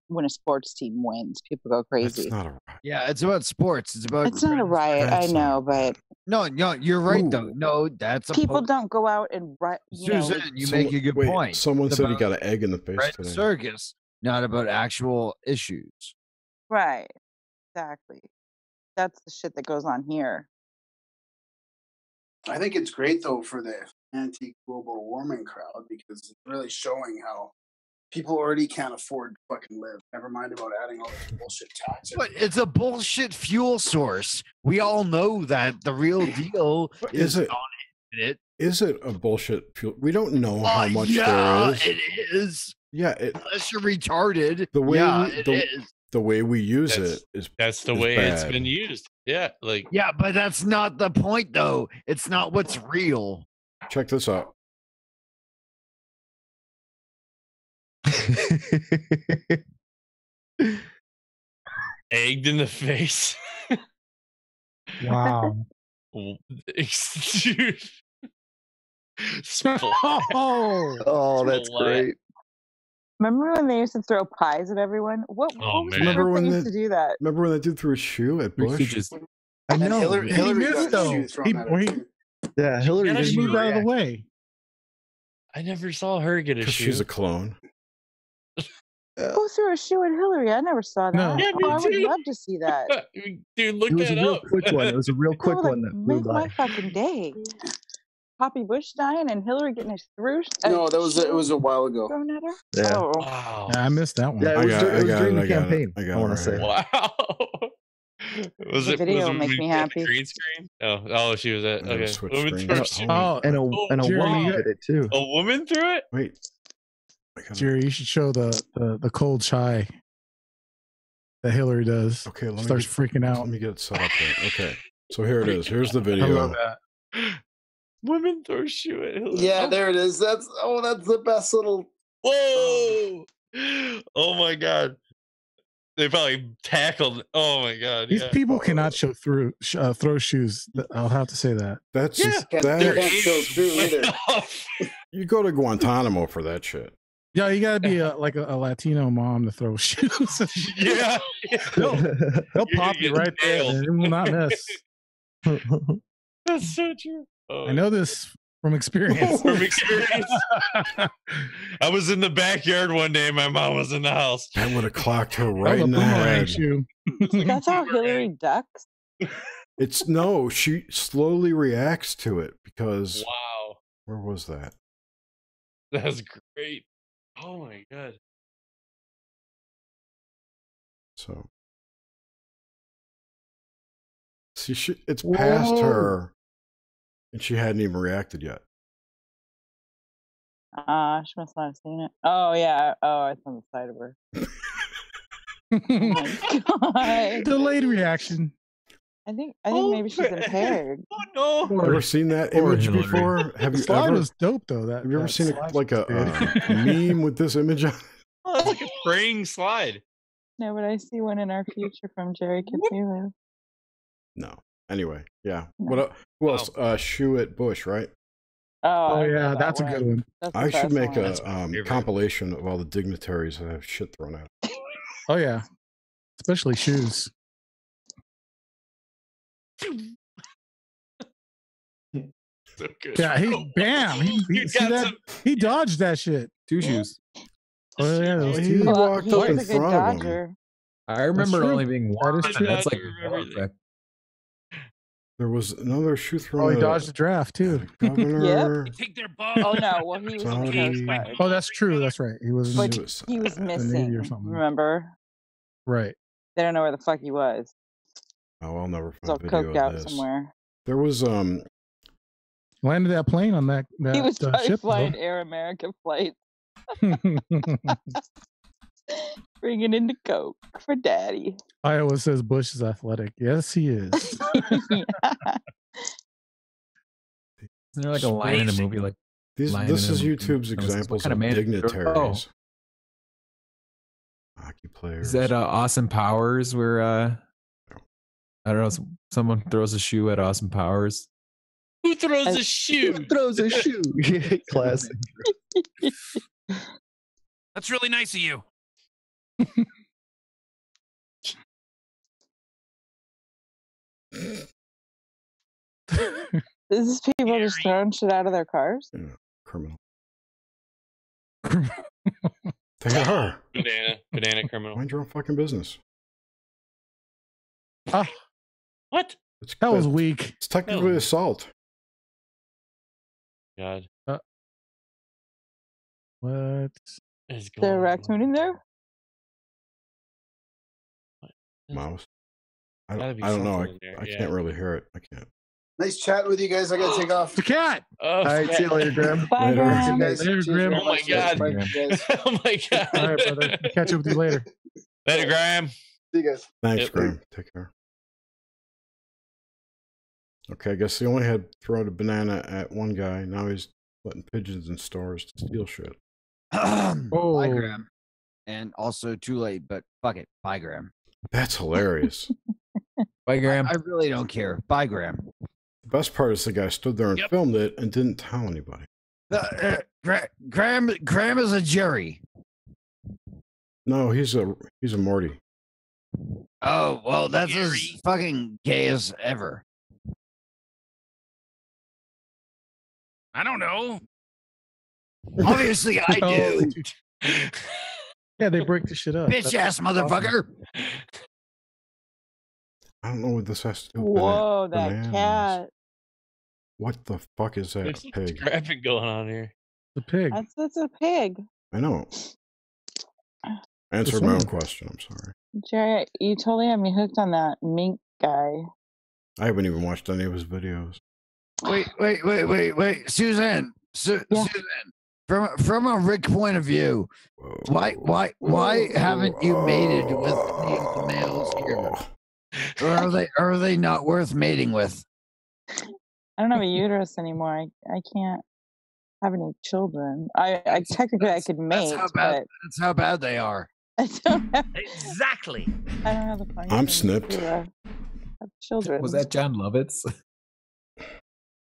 when a sports team wins, people go crazy. It's not a riot. Yeah, it's about sports. It's about. It's not a riot, I know, but no, you're right though. No, that's a people don't go out and riot. Susan, you make a good point. Someone It's said he about got an egg in the face Red today. circus, not about actual issues. Right, exactly. That's the shit that goes on here. I think it's great though for anti-global warming crowd because it's really showing how people already can't afford to fucking live. Never mind about adding all this bullshit taxes. But it's a bullshit fuel source. We all know that the real deal is it? It is it a bullshit fuel? We don't know how much there is. It is. Yeah, unless you're retarded. The way it is. The way we use it is the way it's been used. Yeah, like yeah, but that's not the point though. It's not what's real. Check this out. Egged in the face. Wow. Dude. Oh, that's great. Remember when they used to throw pies at everyone? What was the first they used to do that? Remember when that dude threw a shoe at Bush? I know. Hillary he missed got a though. shoe thrown at her. Yeah, Hillary He didn't moved out of the way. I never saw her get a shoe. She's a clone. Who threw a shoe at Hillary? I never saw that. No. Yeah, me I would too. love to see that. Dude, look It was that a real up. quick one. It was a real quick That would, one that flew make my by. fucking day. Poppy Bush dying and Hillary getting a No, it was a while ago. thrown at her. Yeah. Oh. Wow. Yeah, I missed that one. Yeah, it was during the campaign. I want to say. Wow. Was The it video was it make when me you had the happy. green screen? Oh, she was at okay. switch Woman screen. threw a shoe. Oh, And a Jerry, woman you- did it too. A woman threw it? Wait. Jerry, you should show the cold chai that Hillary does. Okay, let me starts freaking out. Let me get it set up there. Okay, so here it is. Here's the I video. love that. Woman throw a shoe at Hillary. Yeah, there it is. That's the best little. Whoa! Oh my god. They probably tackled. Oh my god. These yeah. people cannot throw shoes. I'll have to say that. That's They can't show through either. You go to Guantanamo for that shit. Yeah, you gotta be like a Latino mom to throw shoes. Yeah. they'll pop you getting right there. nailed. And it will not miss. That's so true. Oh. I know this from experience. From experience. I was in the backyard one day. My mom was in the house. I would have clocked her That right was a in the boomerang head. shoe. That's how Hillary ducks. It's no, she slowly reacts to it because Wow. where was that? That's great. Oh my god. So see, it's past her, and she hadn't even reacted yet. She must not have seen it. Oh yeah. Oh, it's on the side of her. Oh my god. Delayed reaction. I think maybe she's impaired. Oh no. Ever seen that image before? Have The you slide ever? was dope though. Have you ever that seen slide like a was good. meme with this image on it? Oh, that's like a praying slide. No, but I see one in our future from Jerry Cthulhu. No. Anyway, yeah. What? Who else? Shoe at Bush, right? Oh, Oh yeah, that's a good one. That's the I should best make one. That's my a favorite. compilation of all the dignitaries that have shit thrown at them. Oh yeah, especially shoes. So good. Yeah, he see got that? some- He dodged that shit. Two shoes. Oh yeah, those He two. walked He up in is a good front of him. dodger. I remember true. only being That one. is true. That's like Remember everything. There was another shoe thrown Oh, he at dodged the draft too. governor. Take their ball. Oh no, well he was on the Saudi. Coast Guard. Oh, that's true. That's right. He was. But He was- he was Navy or missing. something. Remember? Right. They don't know where the fuck he was. Oh, I'll never He's all find video coked out of this. somewhere. There was Landed that plane on that He was probably ship. flying Air America flights, though. bringing in the coke for daddy. Iowa says Bush is athletic. Yes, he is. Yeah. Isn't there like a line in a movie like this line is in a- YouTube's I was- what examples kind of of man- dignitaries. Hockey players. is that Austin Powers where I don't know, someone throws a shoe at Austin Powers? Who throws a shoe? Throws a shoe. Classic. That's really nice of you. Is this people just throwing shit out of their cars? Yeah, criminal. They are. Banana criminal. Mind your own fucking business. Ah, What? It's, that was weak. It's technically assault. God. What? Is there a raccoon in there? Mouse. I Gotta be don't know. something in there, I yeah. can't really hear it. I can't. Nice chat with you guys. I gotta take off. The cat. Oh, All right, see you later, Graham. Bye, Later. Graham. Guys, Later, cheers Graham. very Oh my much, guys. God. Bye, guys. Oh my God. All right, brother. I'll catch up with you later. Later, Graham. See you guys. Thanks, Yep. Graham. Take care. Okay, I guess he only had thrown a banana at one guy. Now he's letting pigeons in stores to steal shit. Bye, Oh. Graham. And also too late, but fuck it. Bye, Graham. That's hilarious. Bye, Graham. I really don't care. Bye, Graham. The best part is the guy stood there and filmed it and didn't tell anybody. Graham is a Jerry. No, he's a Morty. Oh, well, that's as fucking gay as ever. I don't know. Obviously, I do. Yeah, they break the shit up. Bitch ass motherfucker. I don't know what this has to do with Whoa, that bananas. cat. What the fuck is that? There's A pig? scrapping going on here. The pig. That's a pig. I know. Answer my own question. I'm sorry. Jerry, you totally had me hooked on that mink guy. I haven't even watched any of his videos. Wait. Suzanne. Suzanne. From a Rick point of view, why haven't you mated with any of the males here? Or are they not worth mating with? I don't have a uterus anymore. I can't have any children. I technically I could mate, but That's how bad they are. I don't have, Exactly. I don't have the function I'm snipped. to have children. Was that John Lovitz?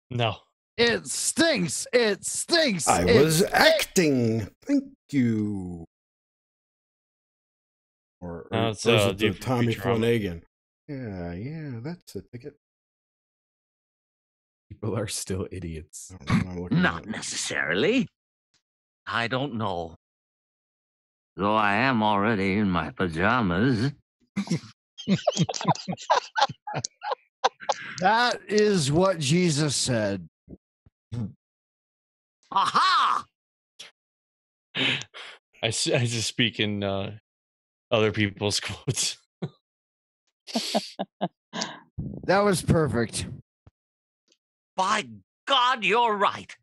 No. It stinks. It stinks. I was acting. Thank you. Or No, or it's, is it the dude from Tommy Futurama. Flanagan? Yeah, that's a ticket. People are still idiots. I don't know what I'm looking Not at. necessarily. I don't know. Though I am already in my pajamas. That is what Jesus said. Aha! I just speak in other people's quotes. That was perfect. By God, you're right.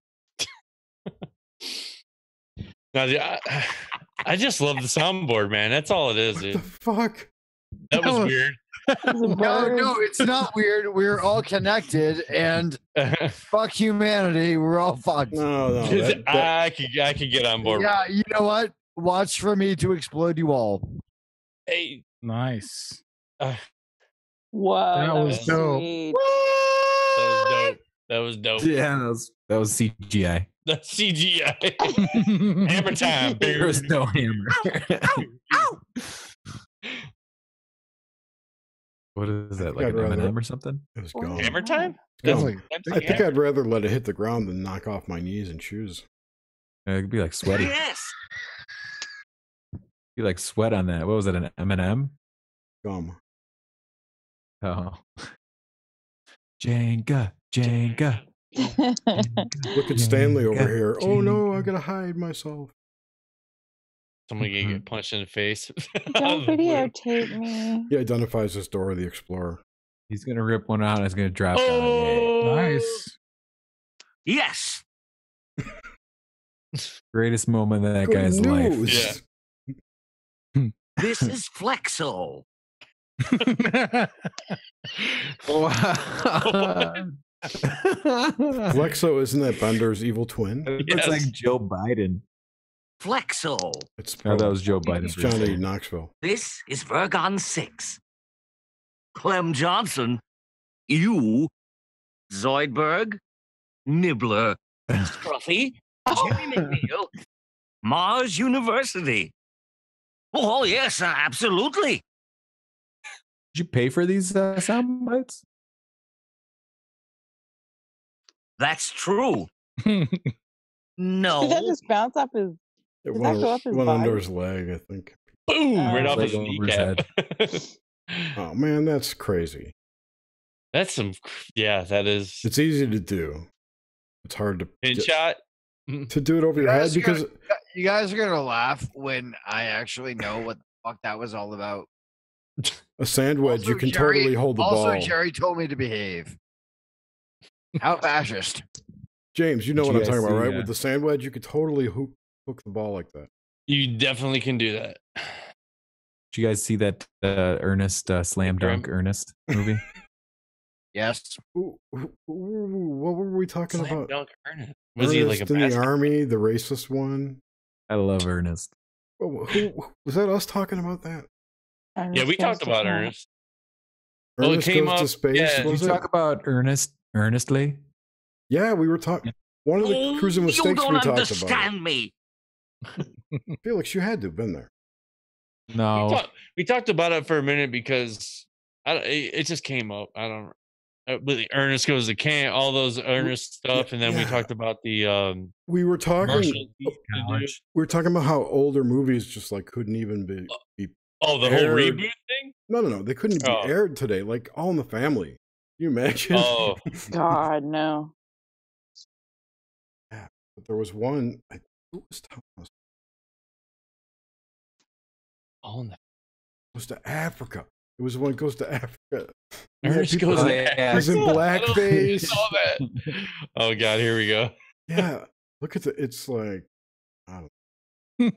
Now, I just love the soundboard, man. That's all it is, What dude. the fuck? That was weird. No, it's not weird. We're all connected, and fuck humanity. We're all fucked. No. I could get on board. Yeah, you know what? Watch for me to explode you all. Hey, Nice. Whoa, That was dope. sweet. that was dope. Yeah, that was CGI. That's CGI. Hammer time. There was no hammer. What is that? Like I'd an rather- M&M or something? It was gone. Hammer time? Gone. That's I think I'd rather let it hit the ground than knock off my knees and shoes. It could be like sweaty. Yes. Be like sweat on that. What was it? An M&M? Gum. Oh. Jenga. Look at Stanley over here. Oh no, I gotta hide myself. Someone gonna get punched in the face. Don't videotape me. He identifies as Dora the Explorer. He's gonna rip one out and it's gonna drop down. Oh, Nice. Yes. Greatest moment of that Good guy's life. news. Yeah. This is Flexo. Flexo, isn't that Bender's evil twin? It Yes. looks like Joe Biden. Flexo. It's No, that was Joe Biden. It's Johnny Knoxville. This is Vergon 6. Clem Johnson. You. Zoidberg. Nibbler. Scruffy. Jimmy McNeil. Mars University. Oh, yes, absolutely. Did you pay for these sound bites? That's true. Did that No. just bounce off his? It Did that went, go up his went under body? his leg, I think. Boom! Right Oh. off his Like over his kneecap. Oh man, that's crazy. That's some. Yeah, that is. It's easy to do. It's hard to shot to do it over your head because you guys are gonna laugh when I actually know what the fuck that was all about. a sand wedge, you can Jerry, totally hold the also, ball. Jerry told me to behave. How fascist. James, you know what I'm talking about, right? Yeah. With the sand wedge, you could totally hook the ball like that. You definitely can do that. Did you guys see that Ernest Slam Dunk Ernest movie? Yes. What were we talking Slam about? Dunk Ernest. Was he like a in the basketball- army, the racist one? I love Ernest. Who was that? Us talking about that? Yeah, we talked about Ernest. Well, it Ernest came Goes to up. Space. Yeah, was Did you it? talk about Ernest earnestly? Yeah, we were talking. One of the cruising mistakes You don't we talked about. understand me. Felix, you had to have been there. No. We talked about it for a minute because it just came up. I don't. With Ernest Goes to Camp, all those Ernest stuff, and then we talked about the. We were talking. We were talking about how older movies just like couldn't even be Oh, the whole aired. reboot thing? No. They couldn't be aired today. Like All in the Family. Can you imagine? Oh God, no. Yeah, but there was one. Who was telling us? All in the Goes to Africa. It was one goes to Africa. Ernest Goes to Africa. He's in blackface. I saw that. Oh God, here we go. Yeah, look at it's like I don't know.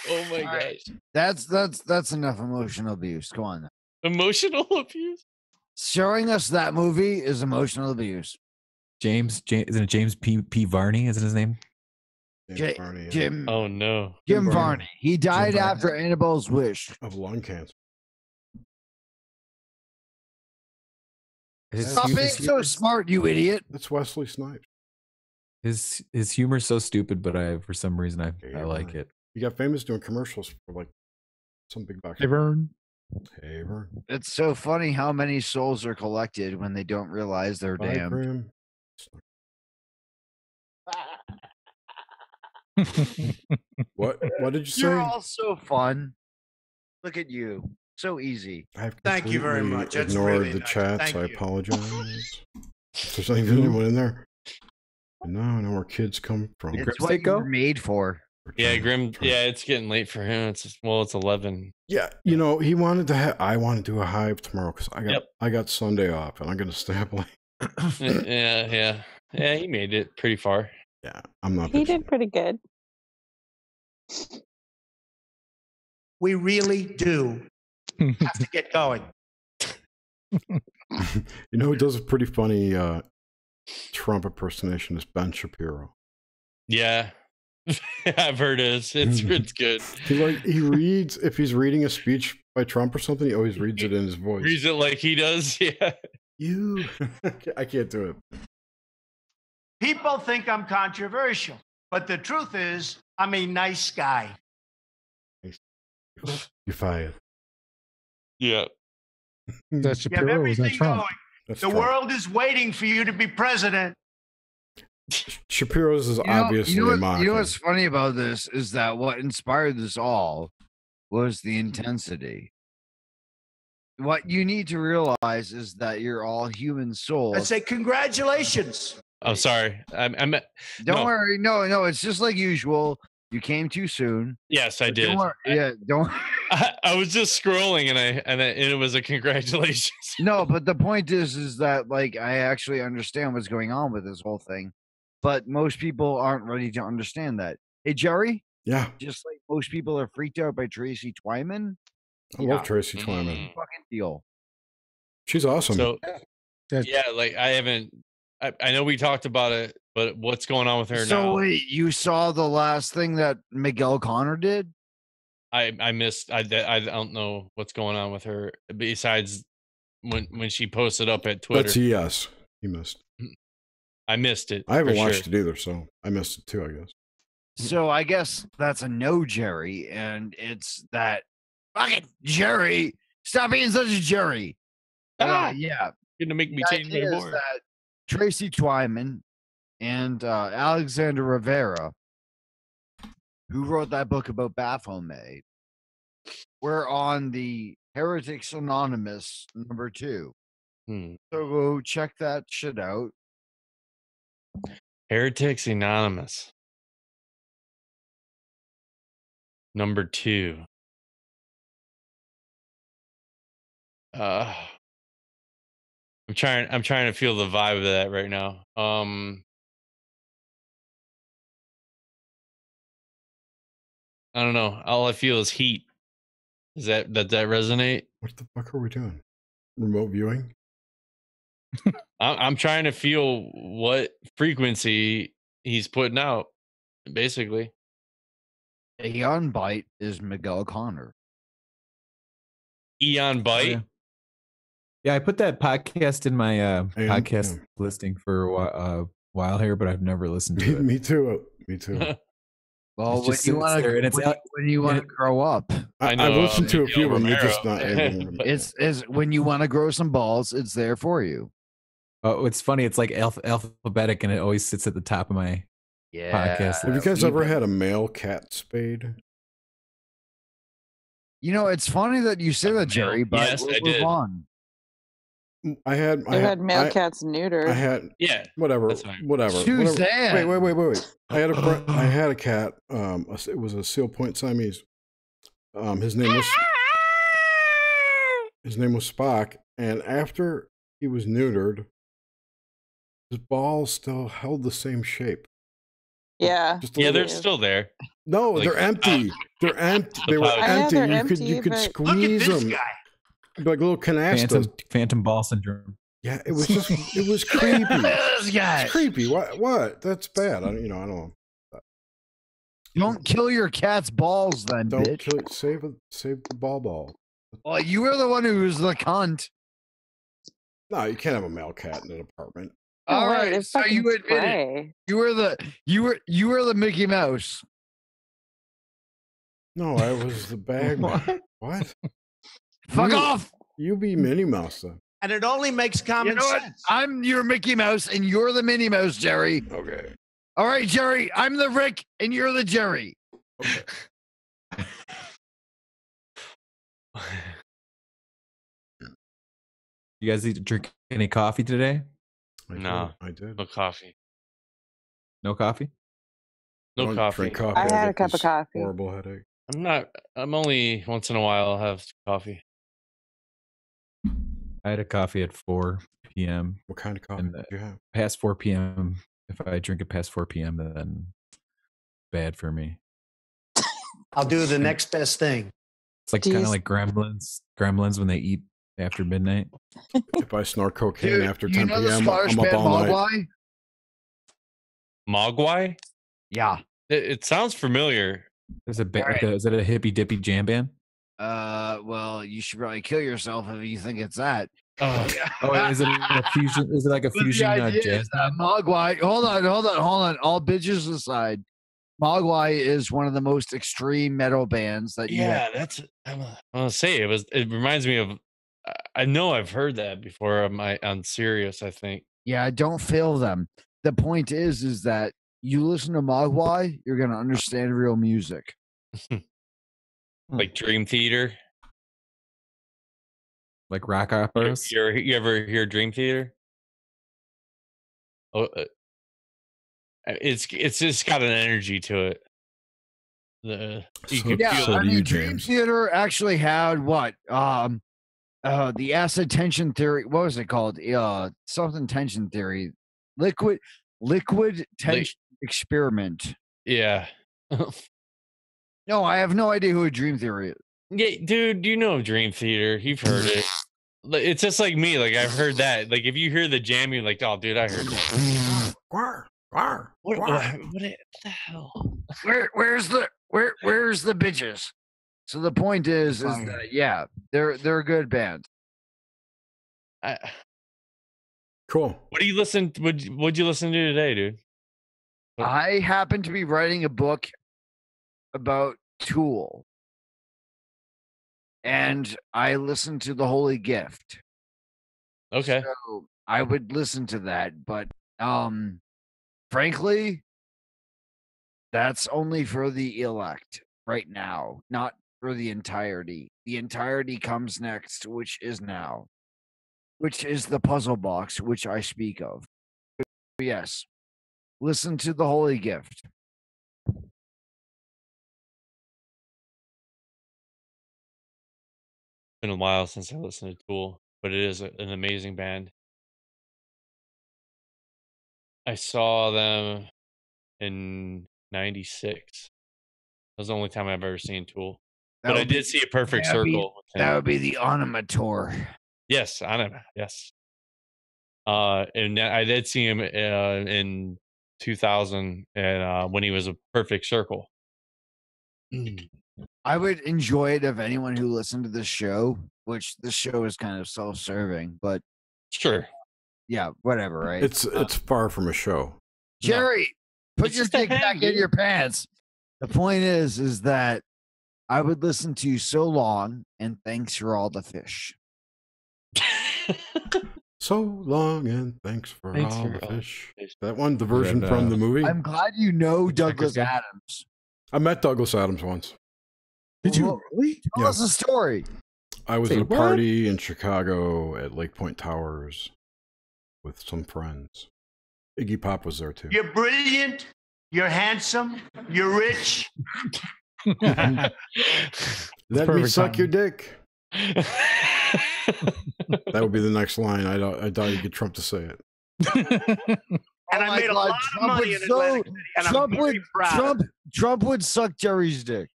Oh my gosh. That's enough emotional abuse. Go on. Emotional abuse? Showing us that movie is emotional abuse. James isn't it James P. Varney? Isn't his name? Jim. Oh no. Jim Varney. He died after Annabelle's wish of lung cancer. Stop being so smart, you idiot. That's Wesley Snipes. His humor's so stupid, but for some reason I like it. He got famous doing commercials for like some big box. Hey, Vern. Hey, Vern. It's so funny how many souls are collected when they don't realize they're Bye, damned. Graham. What did you say? You're all so fun. Look at you. So easy. Thank you very much. That's ignored really the nice. Chats. Thank I you. apologize. If there's anyone in there. No, I know where kids come from. It's what you were made for. Yeah, Grim. Yeah, it's getting late for him. It's 11. Yeah, he wanted to. I want to do a H.I.V.E. tomorrow because I got Sunday off and I'm gonna stay up late. Yeah. He made it pretty far. Yeah, I'm not. He did pretty good. We really do have to get going. You know who does a pretty funny Trump impersonation is Ben Shapiro. Yeah. I've heard it. It's good. He reads, if he's reading a speech by Trump or something, he always reads it in his voice. Reads it like he does. Yeah. I can't do it. People think I'm controversial, but the truth is, I'm a nice guy. You're fired. Yeah. That's You have Shapiro. Was that everything Trump? going. That's The Trump. world is waiting for you to be president. Shapiro's is obviously you know mocking. what's funny about this is that what inspired this all was the intensity. What you need to realize is that you're all human souls. I say congratulations. Oh, sorry. I'm Don't worry. No, it's just like usual. You came too soon. Yes, I But did. Don't worry. Yeah, don't. I was just scrolling and it was a congratulations. No, but the point is that like I actually understand what's going on with this whole thing, but most people aren't ready to understand that. Hey, Jerry. Yeah. Just like most people are freaked out by Tracy Twyman. I love Tracy Twyman. Fucking deal. She's awesome. So, yeah, like I know we talked about it, but what's going on with her now? So wait, you saw the last thing that Miguel Connor did? I missed. I don't know what's going on with her besides when she posted up at Twitter. That's yes. He missed. I missed it. I haven't for watched sure. it either, so I missed it too, I guess. So I guess that's a no, Jerry, and it's that fucking Jerry. Stop being such a Jerry. Yeah, gonna make me the change idea my is board. that Tracy Twyman and Alexander Rivera, who wrote that book about Baphomet, were on the Heretics Anonymous #2. Hmm. So go check that shit out. Heretics Anonymous. #2. I'm trying to feel the vibe of that right now. I don't know. All I feel is heat. Does that resonate? What the fuck are we doing? Remote viewing? I'm trying to feel what frequency he's putting out, basically. Aeon Bite is Miguel Connor. Eon Bite. Yeah, I put that podcast in my podcast listing for a while here, but I've never listened to it. Me too. Me too. Well, when you want to grow up, I've listened to a few of them. They're just not anything. It's when you want to grow some balls, it's there for you. Oh, it's funny. It's like alphabetic, and it always sits at the top of my podcast. Have you guys ever had a male cat spade? You know, it's funny that you say that, Jerry, but Yes, we'll I move did. on. I had male cats neutered. I had whatever. Suzanne. Wait. I had a cat. It was a Seal Point Siamese. His name was Spock, and after he was neutered, his balls still held the same shape. Yeah. They're still there. No, Like, they're empty. They're empty. They were empty. You could squeeze them. Like little canastas. Phantom ball syndrome. Yeah, it was creepy. This guy. It's creepy. What? That's bad. I don't know. Don't kill your cat's balls, then, Don't bitch. kill it. Save the ball. Well, you were the one who was the cunt. No, you can't have a male cat in an apartment. All right, so you admit it. You were the Mickey Mouse. No, I was the bag. What? Fuck off. You be Minnie Mouse then. And it only makes common sense. I'm your Mickey Mouse, and you're the Minnie Mouse, Jerry. Okay. All right, Jerry. I'm the Rick, and you're the Jerry. Okay. You guys drink any coffee today? No, I did. No coffee. No coffee? No Don't coffee. drink coffee. I had a get cup of this coffee. Horrible headache. I'm only once in a while I'll have coffee. I had a coffee at 4 p.m. What kind of coffee did you have? Past 4 p.m. If I drink it past 4 p.m., then bad for me. I'll do the next best thing. It's like kind of like gremlins when they eat after midnight. If I snort cocaine Dude, after you 10 know the p.m., Scottish I'm up band all night. Mogwai? Mogwai? Yeah. It sounds familiar. There's is it a hippy dippy jam band? Well, you should probably kill yourself if you think it's that. Oh, is it a fusion? Is it like a But fusion the idea jazz is that Mogwai. Hold on. All bitches aside, Mogwai is one of the most extreme metal bands that you have. That's. I'm gonna say it reminds me of. I know I've heard that before on Sirius. I think. Yeah, don't fail them. The point is that you listen to Mogwai, you're gonna understand real music. Like Dream Theater. Like rock operas? You ever hear Dream Theater? Oh, it's just got an energy to it. You can feel I mean, Dream Theater actually had what? The acid tension theory. What was it called? Something tension theory. Liquid tension experiment. Yeah. No, I have no idea who a Dream Theory is. Yeah, dude, you know Dream Theater. You've heard it. It's just like me. Like I've heard that. Like if you hear the jam, you're like, oh, dude, I heard that. What the hell? Where's the bitches? So the point is that yeah, they're a good band. Cool. What do you listen? What'd you listen to today, dude? I happen to be writing a book about Tool, and I listened to The Holy Gift. Okay. So I would listen to that, but frankly, that's only for the elect right now. Not for the entirety. The entirety comes next, which is now, which is the puzzle box, which I speak of. Yes, listen to the Holy Gift. Been a while since I listened to Tool, but it is an amazing band. I saw them in '96. That was the only time I've ever seen Tool. But I did see a Perfect Circle. That would be the Animator. Yes, Anima. Yes. And I did see him in 2000, and when he was a Perfect Circle. I would enjoy it if anyone who listened to this show, which this show is kind of self-serving, but sure, yeah, whatever, right? It's far from a show. Jerry, put your dick back in your pants. The point is that I would listen to you so long, and thanks for all the fish. So long, and thanks for all the fish. That one, the version from the movie. I'm glad you know Douglas Adams. I met Douglas Adams once. Did you really? Tell us a story. I was at a party in Chicago at Lake Point Towers with some friends. Iggy Pop was there too. You're brilliant. You're handsome. You're rich. Let me suck your dick. That would be the next line. I doubt you get Trump to say it. And I made a lot of money in Atlantic City, and I'm very proud. Trump would suck Jerry's dick.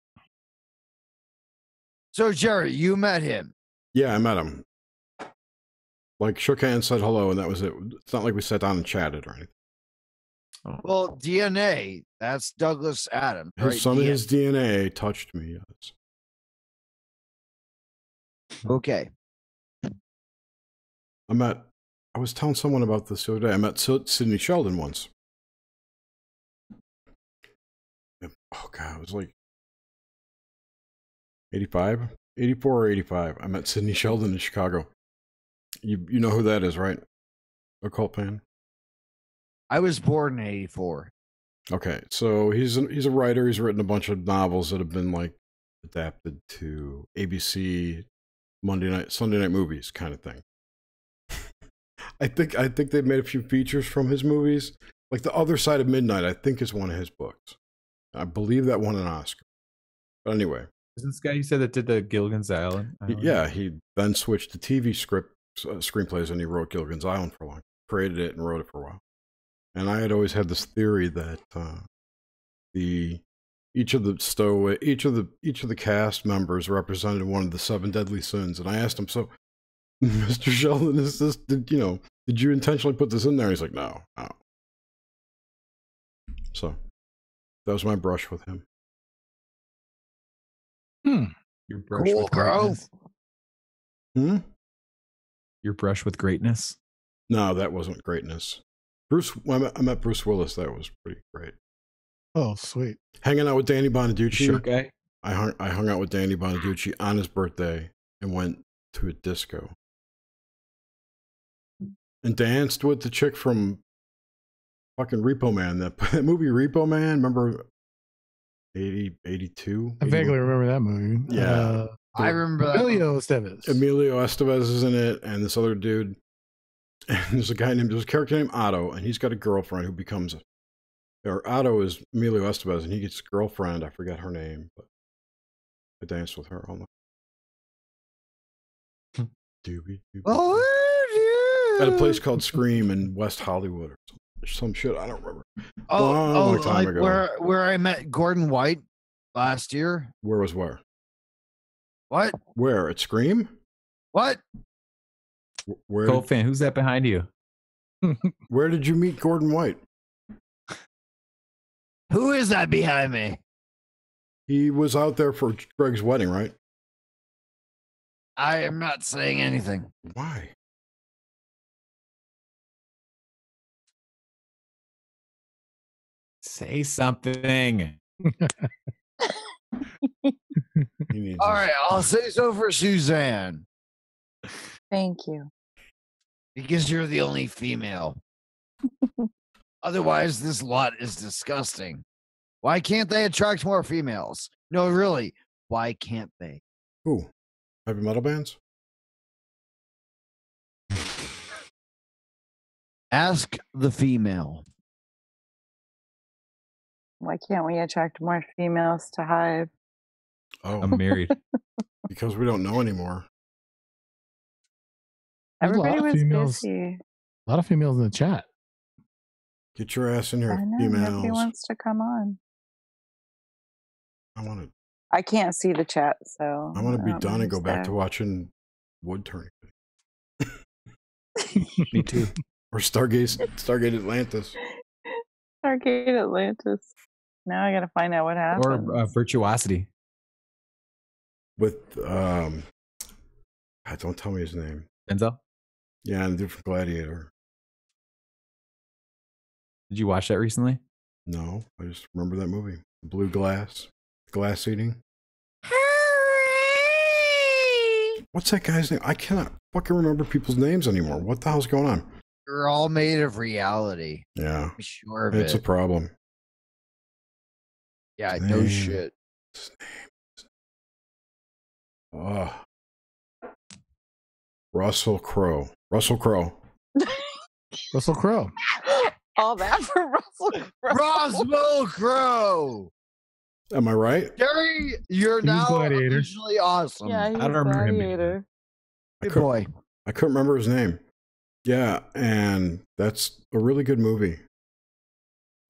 So Jerry, you met him. Yeah, I met him. Like shook hands, said hello, and that was it. It's not like we sat down and chatted or anything. Well, DNA, that's Douglas Adams. Right? Some of his DNA touched me. Yes. Okay. I was telling someone about this the other day. I met Sidney Sheldon once. Oh, God, it was like 84 or 85. I met Sidney Sheldon in Chicago. You know who that is, right? A cult fan? I was born in 84. Okay, so he's a writer. He's written a bunch of novels that have been like adapted to ABC Sunday night movies kind of thing. I think they've made a few features from his movies. Like The Other Side of Midnight, I think is one of his books. I believe that won an Oscar. But anyway. Isn't this guy you said that did the Gilligan's Island? Yeah, he then switched to TV screenplays, and he wrote Gilligan's Island for a while. Created it and wrote it for a while. And I had always had this theory that each of the cast members represented one of the 7 deadly sins. And I asked him, so Mr. Sheldon, is this, did you intentionally put this in there? He's like, no. So that was my brush with him. Your brush Cool, with bro. greatness. Your brush with greatness? No, that wasn't greatness. I met Bruce Willis. That was pretty great. Oh, sweet. Hanging out with Danny Bonaducci. Short guy? I hung out with Danny Bonaducci on his birthday and went to a disco. And danced with the chick from fucking Repo Man. That movie Repo Man, remember 82? I vaguely remember that movie. Yeah. I remember that. Emilio Estevez. Emilio Estevez is in it, and this other dude. And there's a character named Otto, and he's got a girlfriend who becomes, or Otto is Emilio Estevez, and he gets a girlfriend. I forget her name, but I danced with her all night. At a place called Scream in West Hollywood or some shit. I don't remember. Long time ago. Where I met Gordon White last year. Where was where? What? Where? At Scream? What? Where? Cole fan, who's that behind you? Where did you meet Gordon White? Who is that behind me? He was out there for Greg's wedding, right? I am not saying anything. Why? Say something. All right, I'll say so for Suzanne. Thank you. Because you're the only female. Otherwise, this lot is disgusting. Why can't they attract more females? No, really. why can't they? Who? Heavy metal bands? Ask the female. Why can't we attract more females to Hive? Oh, I'm married. because we don't know anymore. There's Everybody a lot of was females. busy. A lot of females in the chat. Get your ass in here, I know, nobody females. wants to come on. I want to. I can't see the chat, so I want to be don't done know and go who's back there. to watching wood turning. Me too. Or Stargate Atlantis. Stargate Atlantis. Now I gotta find out what happened. Or Virtuosity. With don't tell me his name. Denzel? Yeah, and the different Gladiator. Did you watch that recently? No, I just remember that movie. Blue glass eating. What's that guy's name? I cannot fucking remember people's names anymore. What the hell's going on? You're all made of reality. Yeah, I'm sure of it's it. a problem. Yeah, no shit. Oh, Russell Crowe. Russell Crowe. Russell Crowe. All that for Russell Crowe. Roswell Crowe. Am I right? Gary, you're He was now Gladiator. officially awesome. Yeah, he's I don't remember him being Gladiator. Good boy. I couldn't remember his name. Yeah, and that's a really good movie.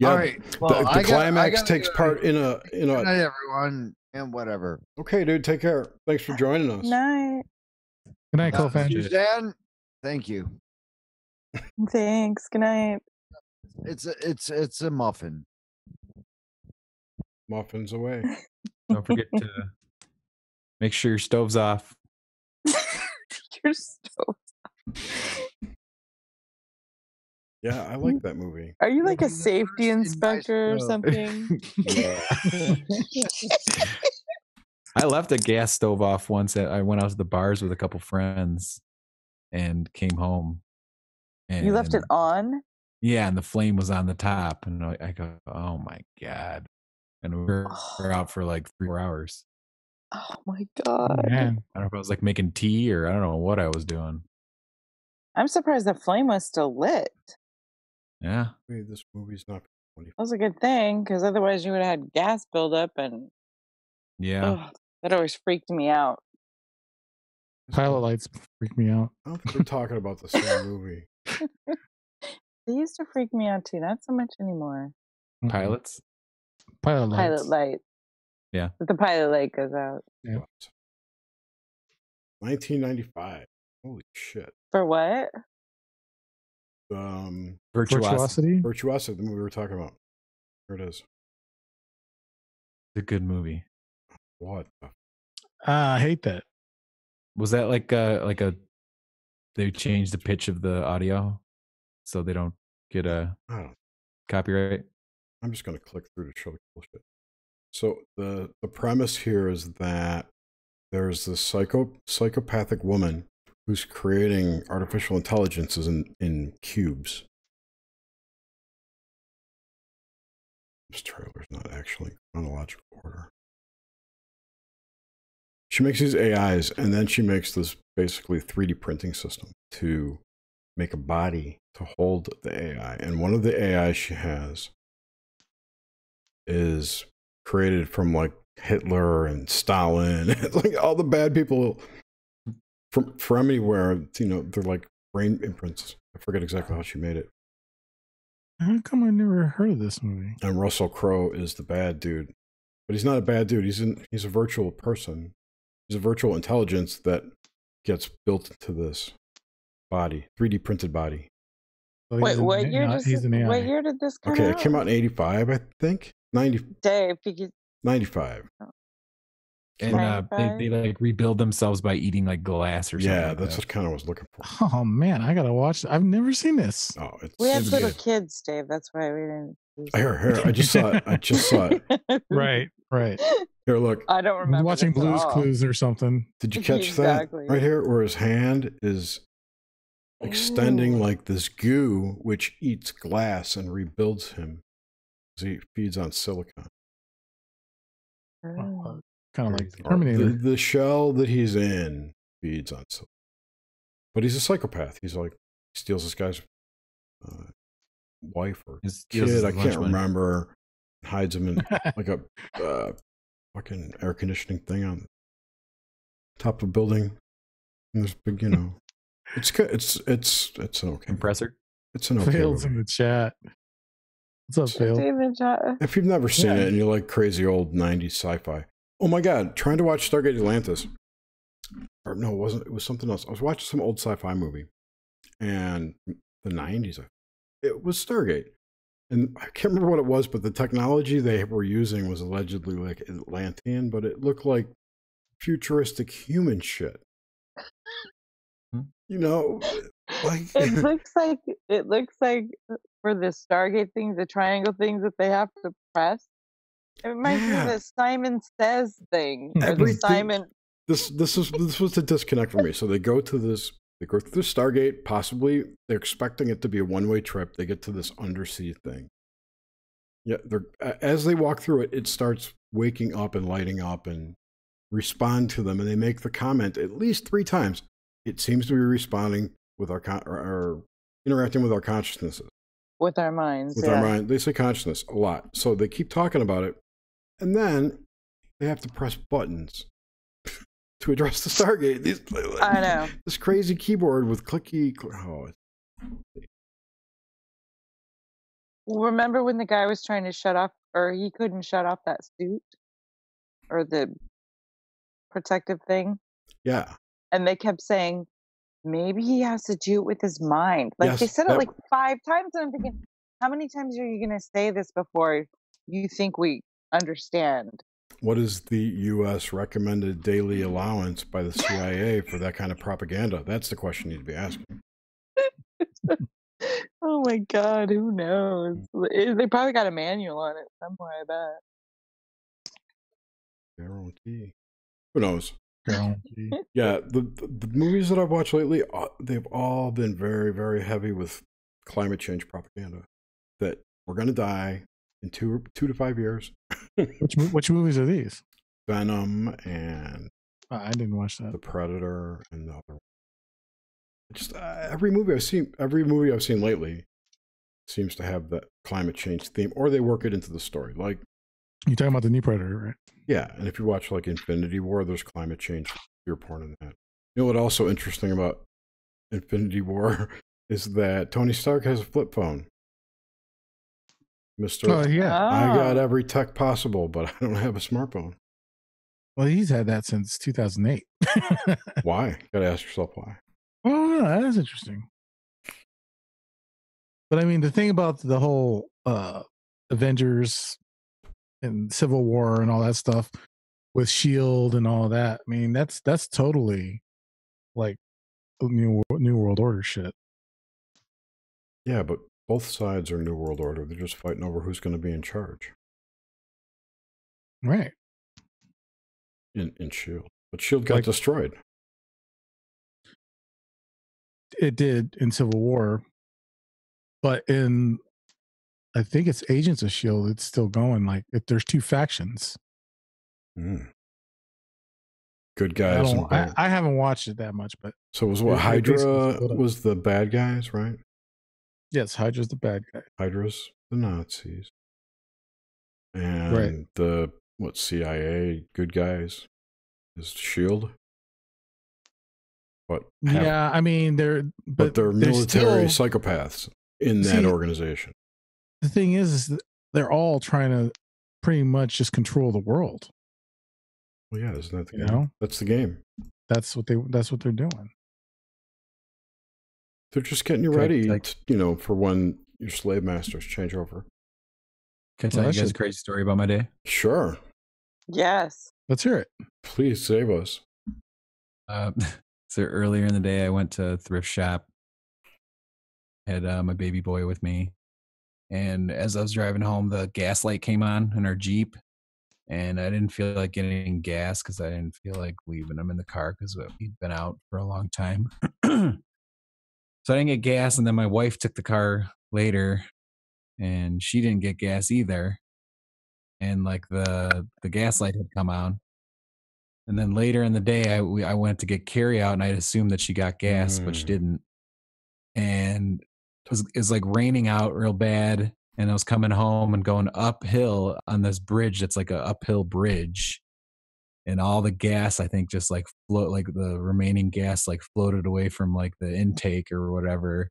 Yeah, All right. Well, the climax takes part in a. Good night, everyone, and whatever. Okay, dude, take care. Thanks for joining us. Night. Good night, Cole-fan. Suzanne, thank you. Thanks. Good night. It's a muffin. Muffins away. Don't forget to make sure your stove's off. Your stove. Yeah, I like that movie. Are you like a safety inspector or stove. something? I left a gas stove off once. I went out to the bars with a couple friends and came home. And You left it on? Yeah, and the flame was on the top. And I go, oh my God. And we were out for like 3 hours. Oh my God. Man. I don't know if I was like making tea or I don't know what I was doing. I'm surprised the flame was still lit. Yeah. Wait, this movie's not. That was a good thing, because otherwise you would have had gas buildup and Yeah. that always freaked me out. Pilot lights freak me out. I don't think we're talking about the same movie. They used to freak me out too, not so much anymore. Pilots? Pilot lights. Pilot light. Yeah. But the pilot light goes out. Yeah. 1995. Holy shit. For what? Virtuosity. Virtuosity, the movie we were talking about. Here it is. It's a good movie. What the I hate that. Was that like a they changed the pitch of the audio so they don't get a I don't. copyright? I'm just going to click through to show the bullshit. So the premise here is that there's this psychopathic woman who's creating artificial intelligences in cubes. This trailer's not actually in chronological order. She makes these AIs, and then she makes this basically 3D printing system to make a body to hold the AI. And one of the AIs she has is created from like Hitler and Stalin, and like all the bad people from anywhere. You know, they're like brain imprints. I forget exactly how she made it. How come I never heard of this movie? And Russell Crowe is the bad dude, but he's not a bad dude. He's a virtual person. He's a virtual intelligence that gets built into this body, 3D printed body. So Wait, what year what year did this come out? Okay, it came out in 85, I think. 90. Dave, because 95. And they like rebuild themselves by eating like glass or something. Yeah, like that's that. what kind of was looking for. Oh man, I gotta watch. I've never seen this. Oh, we had it's little good. kids, Dave. That's why we didn't. Here. I just saw it. I just saw it. Right. Here, look. I don't I was remember. watching this at Blue's all. Clues or something. Did you catch Exactly. that right here, where his hand is extending Ooh. like this goo, which eats glass and rebuilds him as he feeds on silicon. Oh. kind of like Terminator. The shell that he's in feeds on silver. But he's a psychopath. He's like, steals this guy's wife or kid. I can't remember. Hides him in like a fucking air conditioning thing on top of a building. And there's big, it's good. It's an okay compressor. It's an okay Fails in the chat. What's up, Fail? If you've never seen it and you like crazy old 90s sci-fi, oh my God, trying to watch Stargate Atlantis. Or no, it wasn't. It was something else. I was watching some old sci-fi movie, and the 90s. It was Stargate, and I can't remember what it was, but the technology they were using was allegedly like Atlantean, but it looked like futuristic human shit. Like it looks like for the Stargate things, the triangle things that they have to press. It reminds me of the Simon Says thing. Simon. This was the disconnect for me. So they go through the Stargate. Possibly they're expecting it to be a one-way trip. They get to this undersea thing. Yeah, as they walk through it, it starts waking up and lighting up and respond to them. And they make the comment at least 3 times. It seems to be responding with or interacting with our consciousnesses. With our minds. With our mind. They say consciousness a lot. So they keep talking about it. And then they have to press buttons to address the Stargate. I know. This crazy keyboard with clicky. Remember when the guy was trying to shut off, or he couldn't shut off that suit? Or the protective thing? Yeah. And they kept saying, maybe he has to do it with his mind. Like, they said it like 5 times, and I'm thinking, how many times are you going to say this before you think we understand? What is the U.S. recommended daily allowance by the CIA for that kind of propaganda? That's the question you need to be asking. Oh my God, who knows? They probably got a manual on it somewhere, I bet. Guarantee. Who knows? Yeah, the movies that I've watched lately, they've all been very, very heavy with climate change propaganda. That we're going to die in 2 to 5 years. Which movies are these? Venom and I didn't watch that. The Predator and the other. Just every movie I've seen lately seems to have that climate change theme, or they work it into the story. Like, you're talking about the new Predator, right? Yeah, and if you watch like Infinity War, there's climate change fear porn in that. You know what also interesting about Infinity War is that Tony Stark has a flip phone. Mr. I got every tech possible, but I don't have a smartphone. Well, he's had that since 2008. Why? Gotta ask yourself why. Oh, that is interesting. But I mean, the thing about the whole Avengers and Civil War and all that stuff with S.H.I.E.L.D. and all that, I mean, that's totally like new World Order shit. Yeah, but both sides are New World Order. They're just fighting over who's going to be in charge. Right. In S.H.I.E.L.D. But S.H.I.E.L.D. got destroyed. It did in Civil War. But in, I think it's Agents of S.H.I.E.L.D., it's still going. Like, if there's 2 factions. Good guys. I haven't watched it that much, but. So it was what? Hydra was the bad guys, right? Yes, Hydra's the bad guy. Hydra's the Nazis. And the CIA good guys is S.H.I.E.L.D. But I mean, they're military psychopaths in that organization. The thing is that they're all trying to pretty much just control the world. Well, yeah, isn't that the game? That's the game. That's what they're doing. They're just getting you ready, for when your slave masters change over. Can I tell you guys a crazy story about my day? Sure. Yes. Let's hear it. Please save us. So earlier in the day, I went to a thrift shop. Had my baby boy with me. And as I was driving home, the gas light came on in our Jeep. And I didn't feel like getting gas because I didn't feel like leaving him in the car because we'd been out for a long time. So I didn't get gas, and then my wife took the car later, and she didn't get gas either. And like the gas light had come on, And then later in the day, I went to get carry out, and I'd assumed that she got gas, but she didn't. And it was like raining out real bad, and I was coming home and going uphill on this bridge that's like a uphill bridge, and all the gas I think just like like the remaining gas like floated away from like the intake or whatever,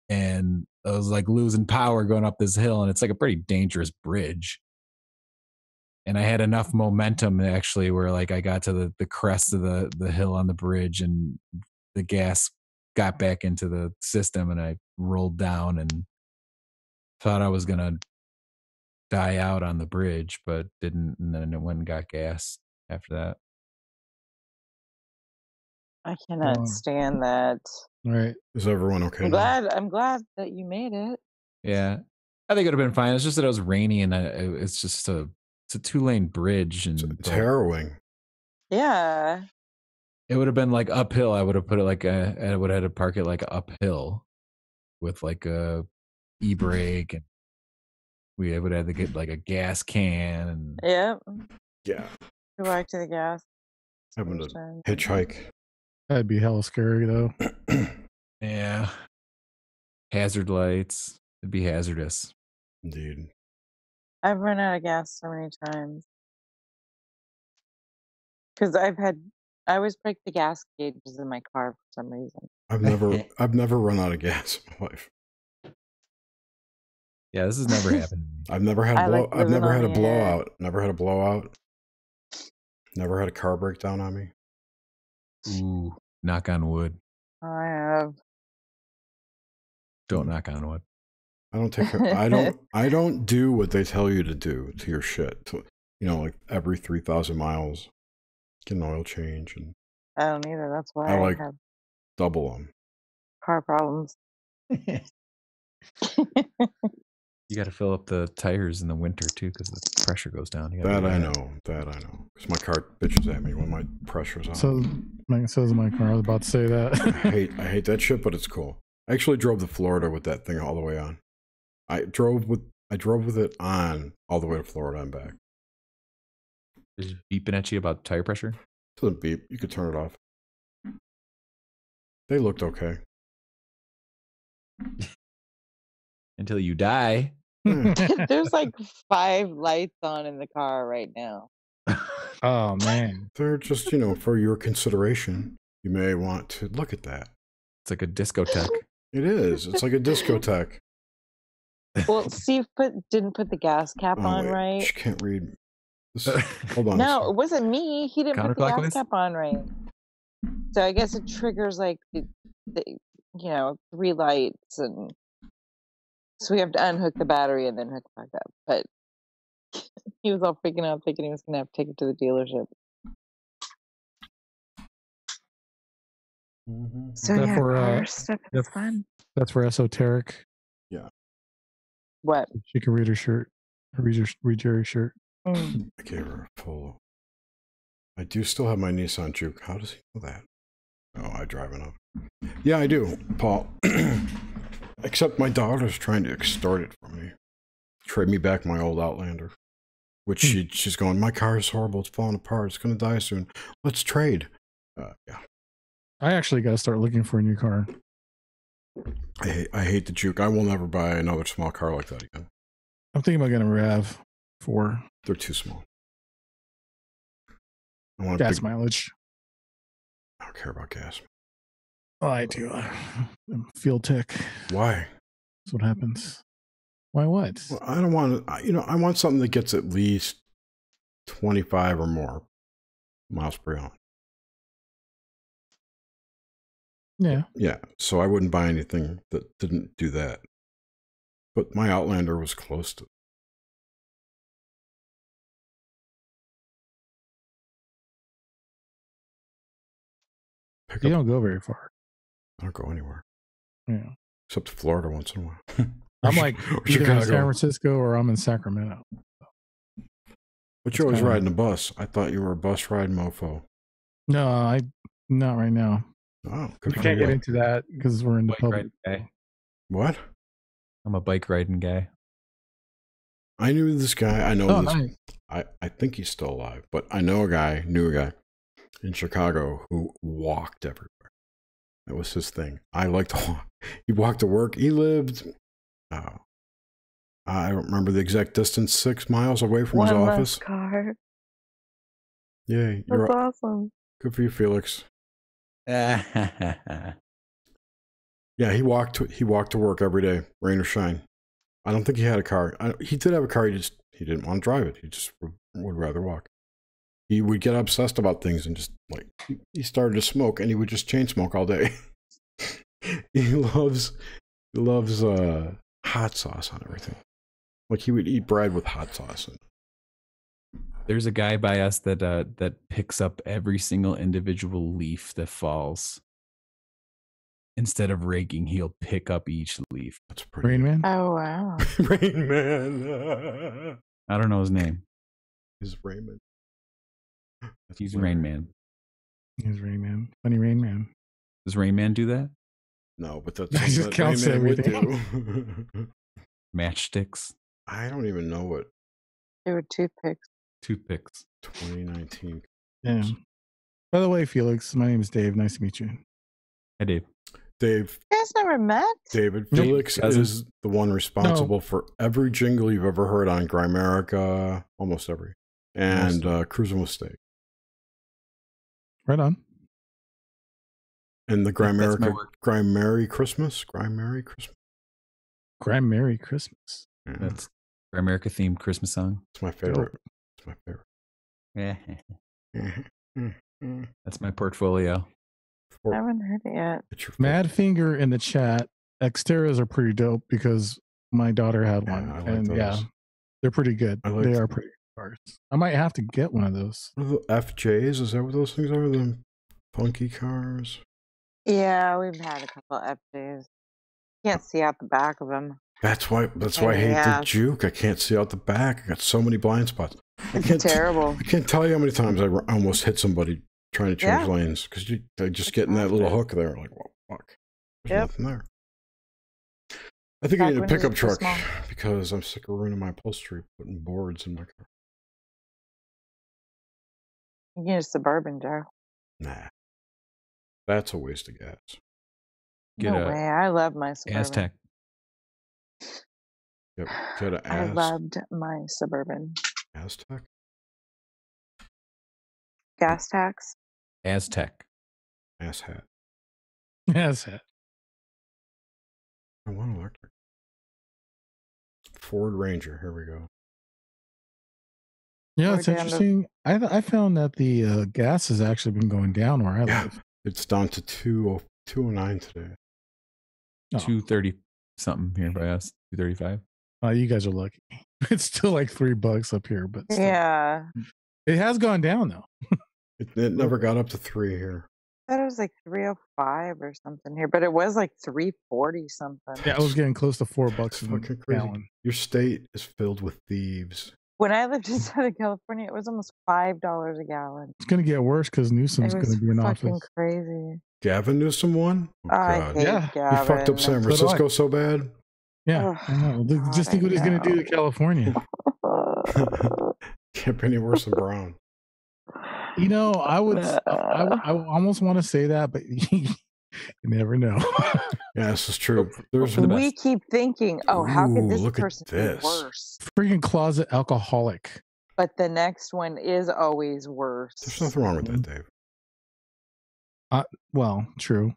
and I was like losing power going up this hill, and it's like a pretty dangerous bridge. And I had enough momentum actually where like I got to the crest of the hill on the bridge, and the gas got back into the system, and I rolled down and thought I was going to die out on the bridge, but didn't. And then it went and got gas after that. I cannot stand that. Right. Is everyone okay? I'm glad that you made it. Yeah. I think it would have been fine. It's just that it was rainy, and it's just it's a 2-lane bridge, and it's harrowing. Yeah. It would have been like uphill. I would have put it like I would have had to park it like uphill with like a e-brake, and we would have to get like a gas can. And yep. Yeah. Go back to the gas. Having to hitchhike. That'd be hella scary though. Yeah. Hazard lights. It'd be hazardous. Indeed. I've run out of gas so many times. Because I always break the gas gauges in my car for some reason. I've never run out of gas in my life. Yeah, this has never happened. I've never had a blowout. Never had a blowout. Never had a car breakdown on me. Ooh, knock on wood. I have. Don't knock on wood. I don't take care. I don't do what they tell you to do to your shit. Like every 3,000 miles, get an oil change, and I don't either. That's why I like have double them. car problems. You got to fill up the tires in the winter too, because the pressure goes down. That I know. Because my car bitches at me when my pressure's on. So is my car. I was about to say that. I hate that shit, but it's cool. I actually drove to Florida with that thing all the way on. I drove with it on all the way to Florida and back. Is it beeping at you about tire pressure? It doesn't beep. You could turn it off. They looked okay. Until you die. There's like 5 lights on in the car right now. Oh man. They're just, for your consideration. You may want to look at that. It's like a discotheque. It is. It's like a discotheque. Well, Steve didn't put the gas cap on right. She can't read. Hold on. No, it wasn't me. He didn't put the gas cap on right. So I guess it triggers like the 3 lights, and so we have to unhook the battery and then hook it back up. But he was all freaking out, thinking he was going to have to take it to the dealership. Mm-hmm. So yeah, car stuff is fun. That's for esoteric. Yeah. What? She can read her shirt. Read Jerry's shirt. I gave her a polo. I do still have my Nissan Juke. How does he know that? Oh, I drive enough. Yeah, I do, Paul. Except my daughter's trying to extort it from me. Trade me back my old Outlander. Which she's going, my car is horrible. It's falling apart. It's going to die soon. Let's trade. Yeah. I actually got to start looking for a new car. I hate the Juke. I will never buy another small car like that again. I'm thinking about getting a RAV4. They're too small. I want gas mileage. I don't care about gas. Oh, I do. I'm field tech. Why? That's what happens. Why what? Well, I don't want to, I want something that gets at least 25 or more miles per gallon. Yeah. Yeah. So I wouldn't buy anything that didn't do that. But my Outlander was close to. You don't go very far. I don't go anywhere. Yeah. Except to Florida once in a while. I'm like either in San Francisco or I'm in Sacramento. But you're always riding a bus. I thought you were a bus ride mofo. No, not right now. Oh, we can't get into that because we're in the public. Guy. What? I'm a bike riding guy. I knew this guy. I know this. Nice. I think he's still alive, but I know knew a guy in Chicago who walked everywhere. That was his thing. I like to walk. He walked to work. He lived, I don't remember the exact distance, 6 miles away from his office. Car. Yeah, That's awesome. Good for you, Felix. Yeah, he walked to work every day, rain or shine. I don't think he had a car. He did have a car. He didn't want to drive it. He just would rather walk. He would get obsessed about things and just like he started to smoke, and he would just chain smoke all day. He loves hot sauce on everything. Like he would eat bread with hot sauce. There's a guy by us that picks up every single individual leaf that falls. Instead of raking, he'll pick up each leaf. That's pretty. Rain Man? Oh, wow. Rain Man. I don't know his name. He's Raymond. He's Rain Man. He's Rain Man. Funny Rain Man. Does Rain Man do that? No, but that's He just counts everything. Matchsticks. I don't even know what. They were toothpicks. Toothpicks. 2019. Yeah. By the way, Felix, my name is Dave. Nice to meet you. Hi, Dave. Dave. You guys never met? David Felix is the one responsible for every jingle you've ever heard on Grimerica, almost every, and Cruising with Steak. Right on. And the Merry Christmas. Merry Christmas. Yeah. That's Grimerica themed Christmas song. It's my favorite. It's my favorite. That's my portfolio. I haven't heard it yet. Mad Finger in the chat. Xteras are pretty dope because my daughter had one, and they're pretty good. They are pretty good cars. I might have to get one of those. The FJs, is that what those things are? The funky cars. Yeah, we've had a couple FJs. Can't see out the back of them. That's why I hate the Juke. I can't see out the back. I got so many blind spots. It's terrible. I can't tell you how many times I almost hit somebody trying to change lanes because they just get in that little hook there. Like, well, fuck. There's nothing there. I think I need a pickup truck because I'm sick of ruining my upholstery, putting boards in my car. You get a Suburban, Joe. Nah. That's a waste of gas. No way. I love my Suburban. Aztec. Yep. I loved my Suburban. Aztec? Gas tax? Aztec. Asshat. Asshat. I want electric. Ford Ranger. Here we go. Yeah, it's interesting. I found that the gas has actually been going down where I live. It's down to 209 today. 230 something here by us. 235. You guys are lucky. It's still like $3 up here, but still. Yeah, it has gone down though. It never got up to 3 here. I thought it was like 305 or something here, but it was like 340 something. Yeah, I was getting close to $4 fucking crazy. Gallon. Your state is filled with thieves. When I lived in Southern California, it was almost $5 a gallon. It's going to get worse because Newsom's going to be in office. Fucking crazy. Gavin Newsom won? Oh, I hate Gavin. He fucked up San Francisco so bad. Yeah, I know. Just think what he's going to do to California. Can't be any worse than Brown. You know, I almost want to say that, but you never know. Yeah, this is true. We keep thinking, how could this look person at this. be worse? Freaking closet alcoholic. But the next one is always worse. There's nothing wrong with that, Dave. Well, true.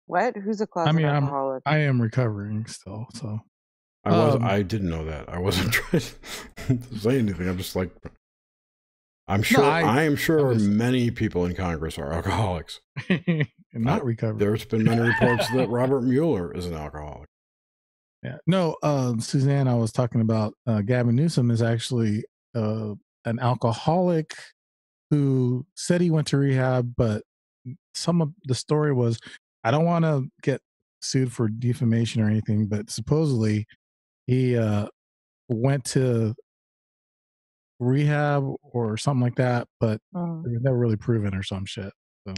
What? Who's a closet alcoholic? I am recovering still, so. I didn't know that. I wasn't trying to say anything. I'm just like, I'm sure. I am sure many people in Congress are alcoholics. And not recovering. There's been many reports that Robert Mueller is an alcoholic. Yeah. No, Suzanne, I was talking about Gavin Newsom is actually an alcoholic who said he went to rehab, but some of the story was, I don't want to get sued for defamation or anything, but supposedly he went to rehab or something like that, but it was never really proven or some shit. So.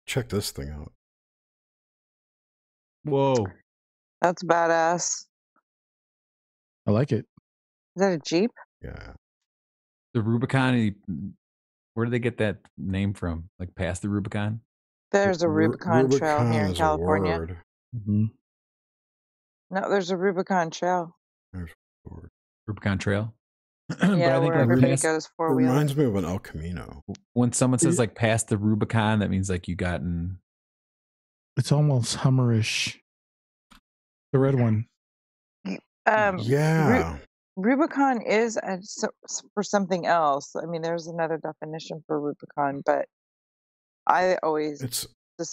Check this thing out. Whoa. That's badass. I like it. that a Jeep? Yeah. The Rubicon. Where do they get that name from? Like past the Rubicon? There's a Rubicon Trail here in is California. a word. Mm-hmm. No, there's a Rubicon Trail. There's a word. Rubicon Trail. Yeah, I think where like everybody past, goes It 4-wheeler. reminds me of an El Camino. when someone says like past the Rubicon, that means like you gotten. It's almost Hummerish. The red one. Yeah. Rubicon is for something else. I mean, there's another definition for Rubicon, but I always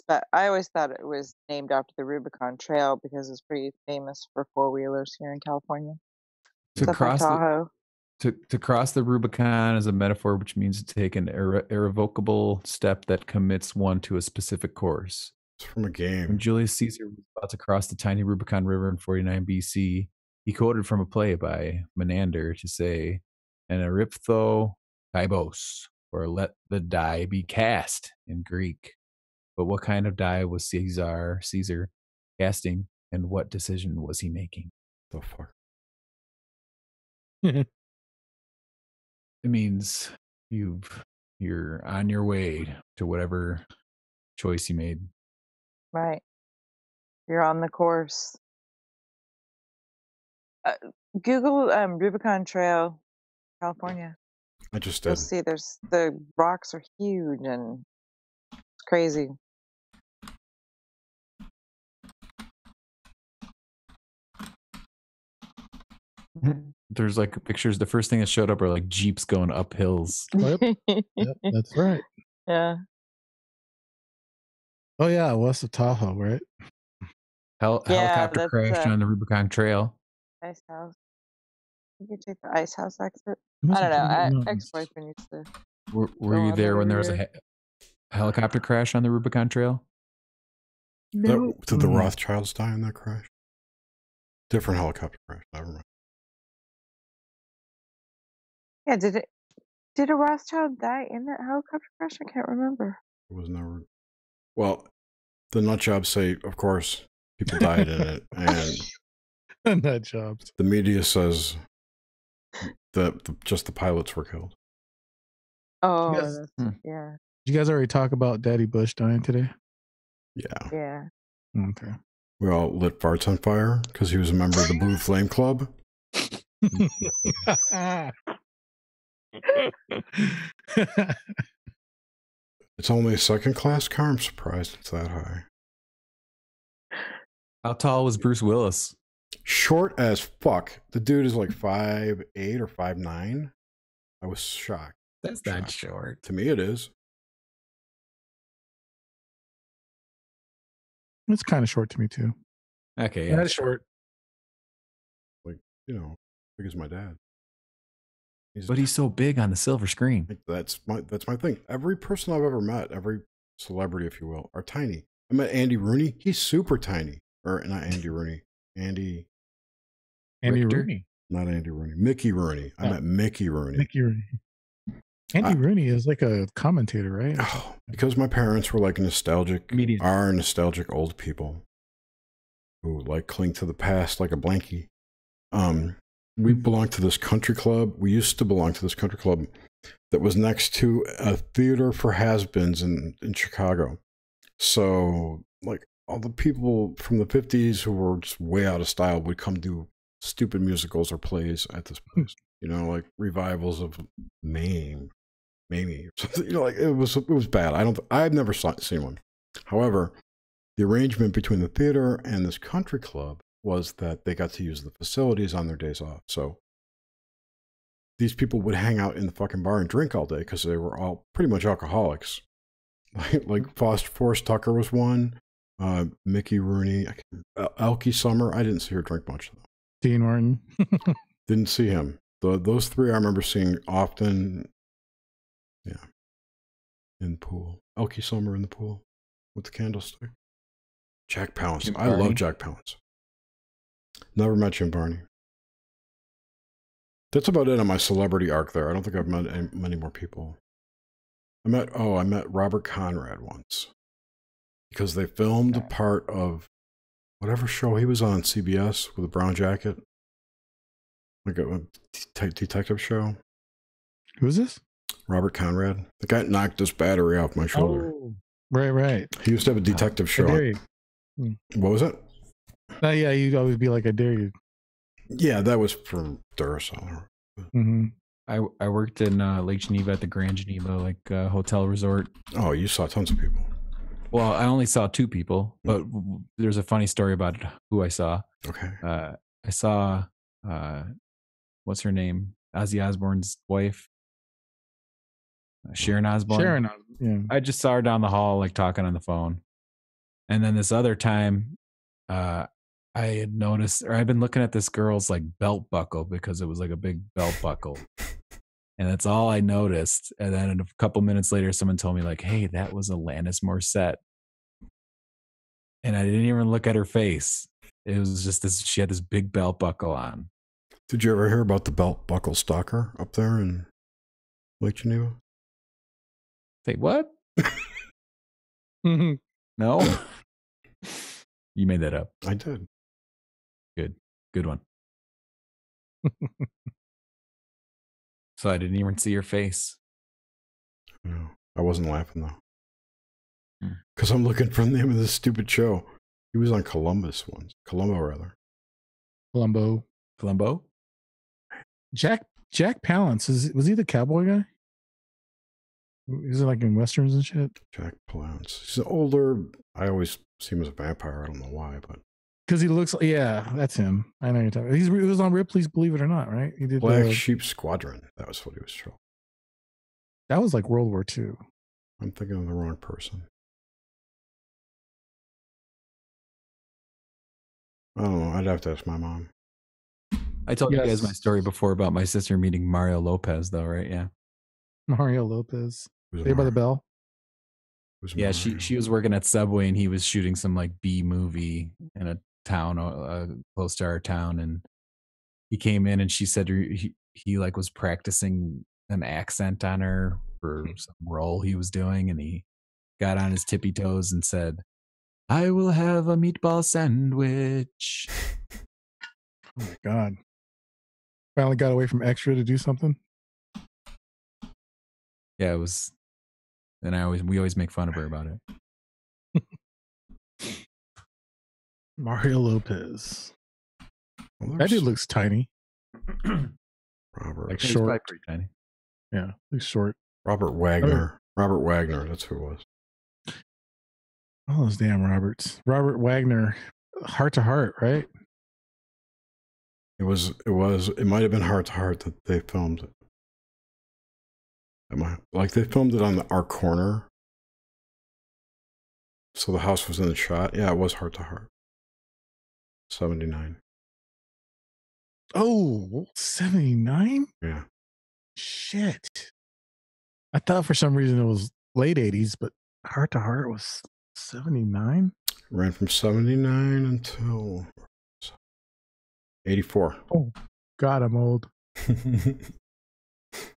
thought it was named after the Rubicon Trail because it's pretty famous for 4-wheelers here in California. To Stuff like Tahoe. To cross the Rubicon is a metaphor which means to take an irrevocable step that commits one to a specific course. It's from a game. When Julius Caesar was about to cross the tiny Rubicon River in 49 BC, he quoted from a play by Menander to say, "An eriptho kaibos," or "let the die be cast" in Greek. But what kind of die was Caesar casting, and what decision was he making? The fuck? It means you're on your way to whatever choice you made. Right. You're on the course. Google Rubicon Trail, California. I just You'll did. see the rocks are huge and it's crazy. There's like pictures. The first thing that showed up are like Jeeps going up hills. Yep, that's right. Yeah. Oh yeah, west of Tahoe, right? Helicopter that's, crashed on the Rubicon Trail. Ice house. You could take the ice house exit. Must I don't have been know. mountains. Ex-boyfriend used to. Were go you on there over when there was a here. helicopter crash on the Rubicon Trail? Did the Rothschilds die in that crash? Different helicopter crash. Never mind. Yeah, did a Rothschild die in that helicopter crash? I can't remember. It was never. Well, the nut jobs say, of course, people died in it, and nut jobs. the media says that just the pilots were killed. Oh, Yes. yeah. Did you guys already talk about Daddy Bush dying today? Yeah. Yeah. Okay. We all lit farts on fire because he was a member of the Blue Flame Club. It's only a second class car. I'm surprised it's that high. How tall was Bruce Willis? Short as fuck. The dude is like 5'8" or 5'9". I was shocked. That's not short. To me, it is. It's kind of short to me too. Okay, Yeah, it's short. Like, you know, big as my dad. But he's so big on the silver screen. That's my thing. Every person I've ever met, every celebrity, if you will, are tiny. I met Andy Rooney. He's super tiny. Or not Andy Rooney. Andy Richter? Rooney. Not Andy Rooney. Mickey Rooney. I met Mickey Rooney. Mickey Rooney. Andy Rooney is like a commentator, right? Oh, because my parents were like nostalgic old people who like cling to the past like a blankie. We belonged to this country club. We used to belong to this country club that was next to a theater for has-beens in Chicago. So like all the people from the 50s who were just way out of style would come do stupid musicals or plays at this place. You know, like revivals of Mamie. You know, like it was bad. I've never seen one. However, the arrangement between the theater and this country club was that they got to use the facilities on their days off. So these people would hang out in the fucking bar and drink all day because they were all pretty much alcoholics. Like Forrest Tucker was one. Mickey Rooney, Elkie Summer. I didn't see her drink much though. Dean Martin. Didn't see him. Those three I remember seeing often. Yeah. In the pool. Elkie Summer in the pool with the candlestick. Jack Palance. I love Jack Palance. Never met Jim Barney. That's about it on my celebrity arc there. I don't think I've met many more people. I met Robert Conrad once. Because they filmed a part of whatever show he was on CBS with a brown jacket. Like a detective show. Who's this? Robert Conrad. The guy knocked this battery off my shoulder. Oh, right. He used to have a detective show. I dare you. What was it? Yeah, you'd always be like, I dare you. Yeah, that was from Duracell. Mm-hmm. I worked in Lake Geneva at the Grand Geneva hotel resort. Oh, you saw tons of people. Well, I only saw 2 people, but there's a funny story about who I saw. Okay. I saw what's her name? Ozzy Osbourne's wife, Sharon Osbourne. Sharon, yeah. I just saw her down the hall, like talking on the phone. And then this other time, I had noticed, or I've been looking at this girl's like belt buckle because it was like a big belt buckle. And that's all I noticed. And then a couple minutes later, someone told me like, hey, that was Alanis Morissette. And I didn't even look at her face. It was just this, she had this big belt buckle on. Did you ever hear about the belt buckle stalker up there in Lake Geneva? Say what? No? You made that up. I did. Good one. So I didn't even see your face. No, I wasn't laughing though. Because I'm looking for the name of this stupid show. He was on Columbo, rather. Columbo? Jack Palance, was he the cowboy guy? Is it like in westerns and shit? Jack Palance. He's older. I always see him as a vampire. I don't know why, but because he looks like, yeah, that's him. I know you're talking. He was on Ripley's Believe It or Not, right? He did Black Sheep Squadron. That was what he was showing. That was like World War II. I'm thinking of the wrong person. I don't know. I'd have to ask my mom. I told you guys my story before about my sister meeting Mario Lopez, though, right? Yeah. Mario Lopez. Saved by the Bell. Yeah, she was working at Subway and he was shooting some like B movie in a town close to our town, and he came in and she said he like was practicing an accent on her for some role he was doing, and he got on his tippy toes and said, "I will have a meatball sandwich." Oh my God. Finally got away from Extra to do something. Yeah, it was. And we always make fun of her about it. Mario Lopez. Well, that dude looks tiny. Robert. Like He's short. probably pretty tiny. Yeah, he's short. Robert Wagner. Robert Wagner. That's who it was. All those damn Roberts. Robert Wagner. Heart to Heart, right? It might have been Heart to Heart that they filmed it. Like they filmed it on our corner. So the house was in the shot. Yeah, it was Heart to Heart. 79. Oh, 79? Yeah. Shit. I thought for some reason it was late 80s, but Heart to Heart was 79? Ran from 79 until 84. Oh, God, I'm old.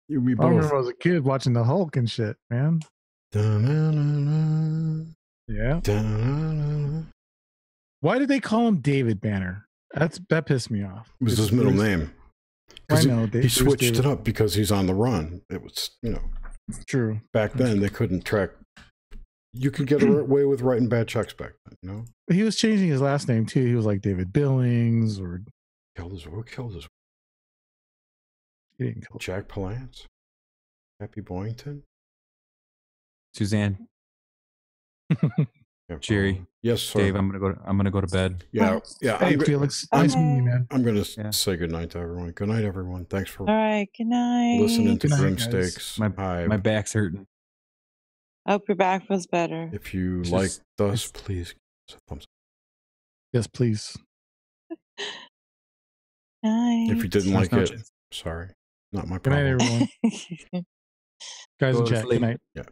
You be I both. remember I was a kid watching the Hulk and shit, man. Yeah. Why did they call him David Banner? That pissed me off. It was his middle name. I know. He switched it up because he's on the run. It was, True. Back then, they couldn't track. You could get away with writing bad checks back then, He was changing his last name too. He was like David Billings or. Who killed his? He didn't kill Jack Palance? Happy Boyington? Suzanne. Jerry. Yes, sir. Dave, I'm gonna go to bed. Yeah. Hey, Felix. Nice meeting you, man. I'm gonna say good night to everyone. Good night, everyone. Thanks for All right. Good night. listening to Good night, Grimstakes. My back's hurting. I hope your back feels better. If you liked us, please give us a thumbs up. Yes, please. Night. If you didn't like it, sorry. Not my Good night, problem. everyone. Guys in chat, good night. Yeah.